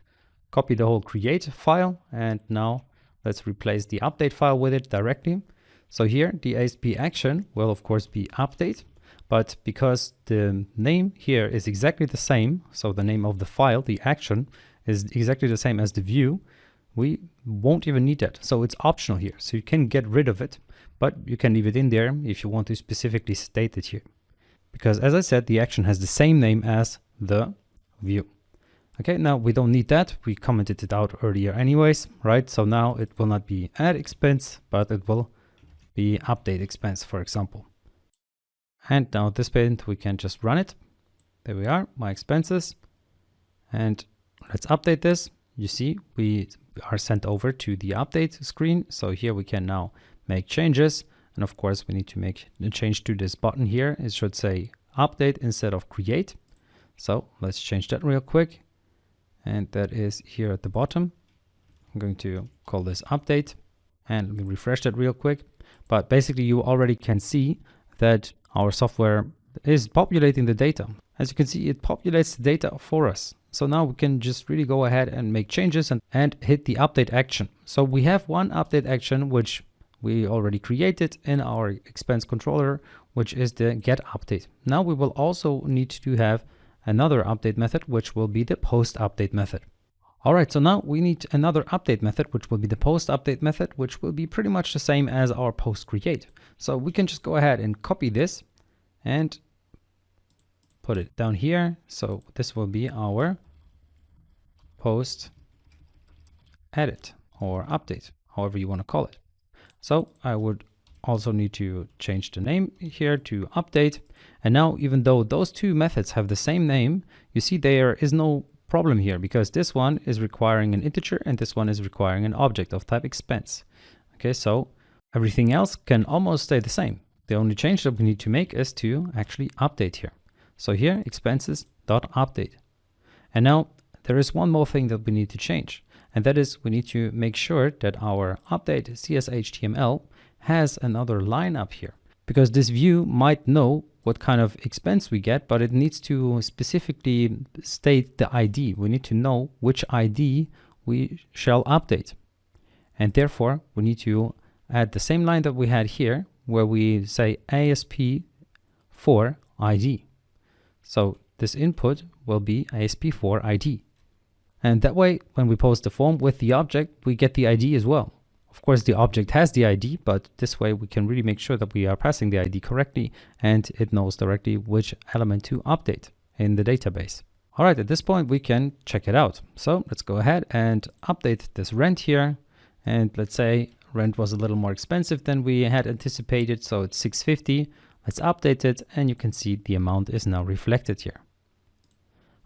copy the whole create file, and now let's replace the update file with it directly. So here the ASP action will of course be update, but because the name here is exactly the same, so the name of the file, the action, is exactly the same as the view, we won't even need that. So it's optional here. So you can get rid of it, but you can leave it in there if you want to specifically state it here. Because as I said, the action has the same name as the view. Okay, now we don't need that. We commented it out earlier anyways, right? So now it will not be add expense, but it will be update expense, for example. And now at this point, we can just run it. There we are, my expenses. And let's update this. You see, we are sent over to the update screen. So here we can now make changes. And of course, we need to make a change to this button here. It should say update instead of create. So let's change that real quick. And that is here at the bottom. I'm going to call this update, and let me refresh that real quick. But basically you already can see that our software is populating the data. As you can see, it populates the data for us. So now we can just really go ahead and make changes and hit the update action. So we have one update action, which we already created in our expense controller, which is the get update. Now we will also need to have another update method, which will be the post update method. All right, so now we need another update method, which will be the post update method, which will be pretty much the same as our post create. So we can just go ahead and copy this and put it down here. So this will be our post edit or update, however you want to call it. So I would also need to change the name here to update. And now, even though those two methods have the same name, you see there is no problem here, because this one is requiring an integer and this one is requiring an object of type expense. Okay, so everything else can almost stay the same. The only change that we need to make is to actually update here. So here, expenses.update. And now there is one more thing that we need to change, and that is we need to make sure that our update CSHTML has another line up here, because this view might know what kind of expense we get, but it needs to specifically state the ID. We need to know which ID we shall update. And therefore, we need to add the same line that we had here, where we say ASP for ID. So this input will be ASP for ID. And that way, when we post the form with the object, we get the ID as well. Of course, the object has the ID, but this way we can really make sure that we are passing the ID correctly and it knows directly which element to update in the database. All right, at this point, we can check it out. So let's go ahead and update this rent here. And let's say rent was a little more expensive than we had anticipated. So it's $650. Let's update it. And you can see the amount is now reflected here.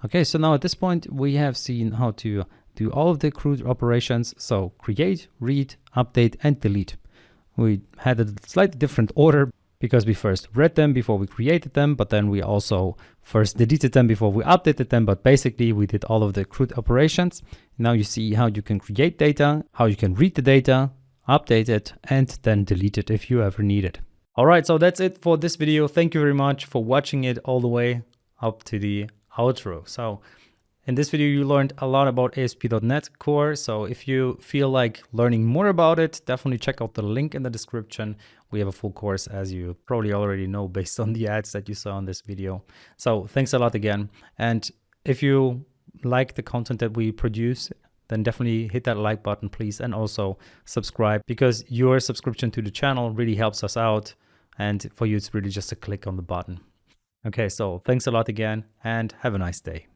Okay, so now at this point, we have seen how to do all of the CRUD operations. So create, read, update, and delete. We had a slightly different order because we first read them before we created them, but then we also first deleted them before we updated them. But basically we did all of the CRUD operations. Now you see how you can create data, how you can read the data, update it, and then delete it if you ever need it. All right, so that's it for this video. Thank you very much for watching it all the way up to the outro. So in this video, you learned a lot about ASP.NET Core. So if you feel like learning more about it, definitely check out the link in the description. We have a full course, as you probably already know, based on the ads that you saw in this video. So thanks a lot again. And if you like the content that we produce, then definitely hit that like button, please. And also subscribe, because your subscription to the channel really helps us out. And for you, it's really just a click on the button. Okay, so thanks a lot again and have a nice day.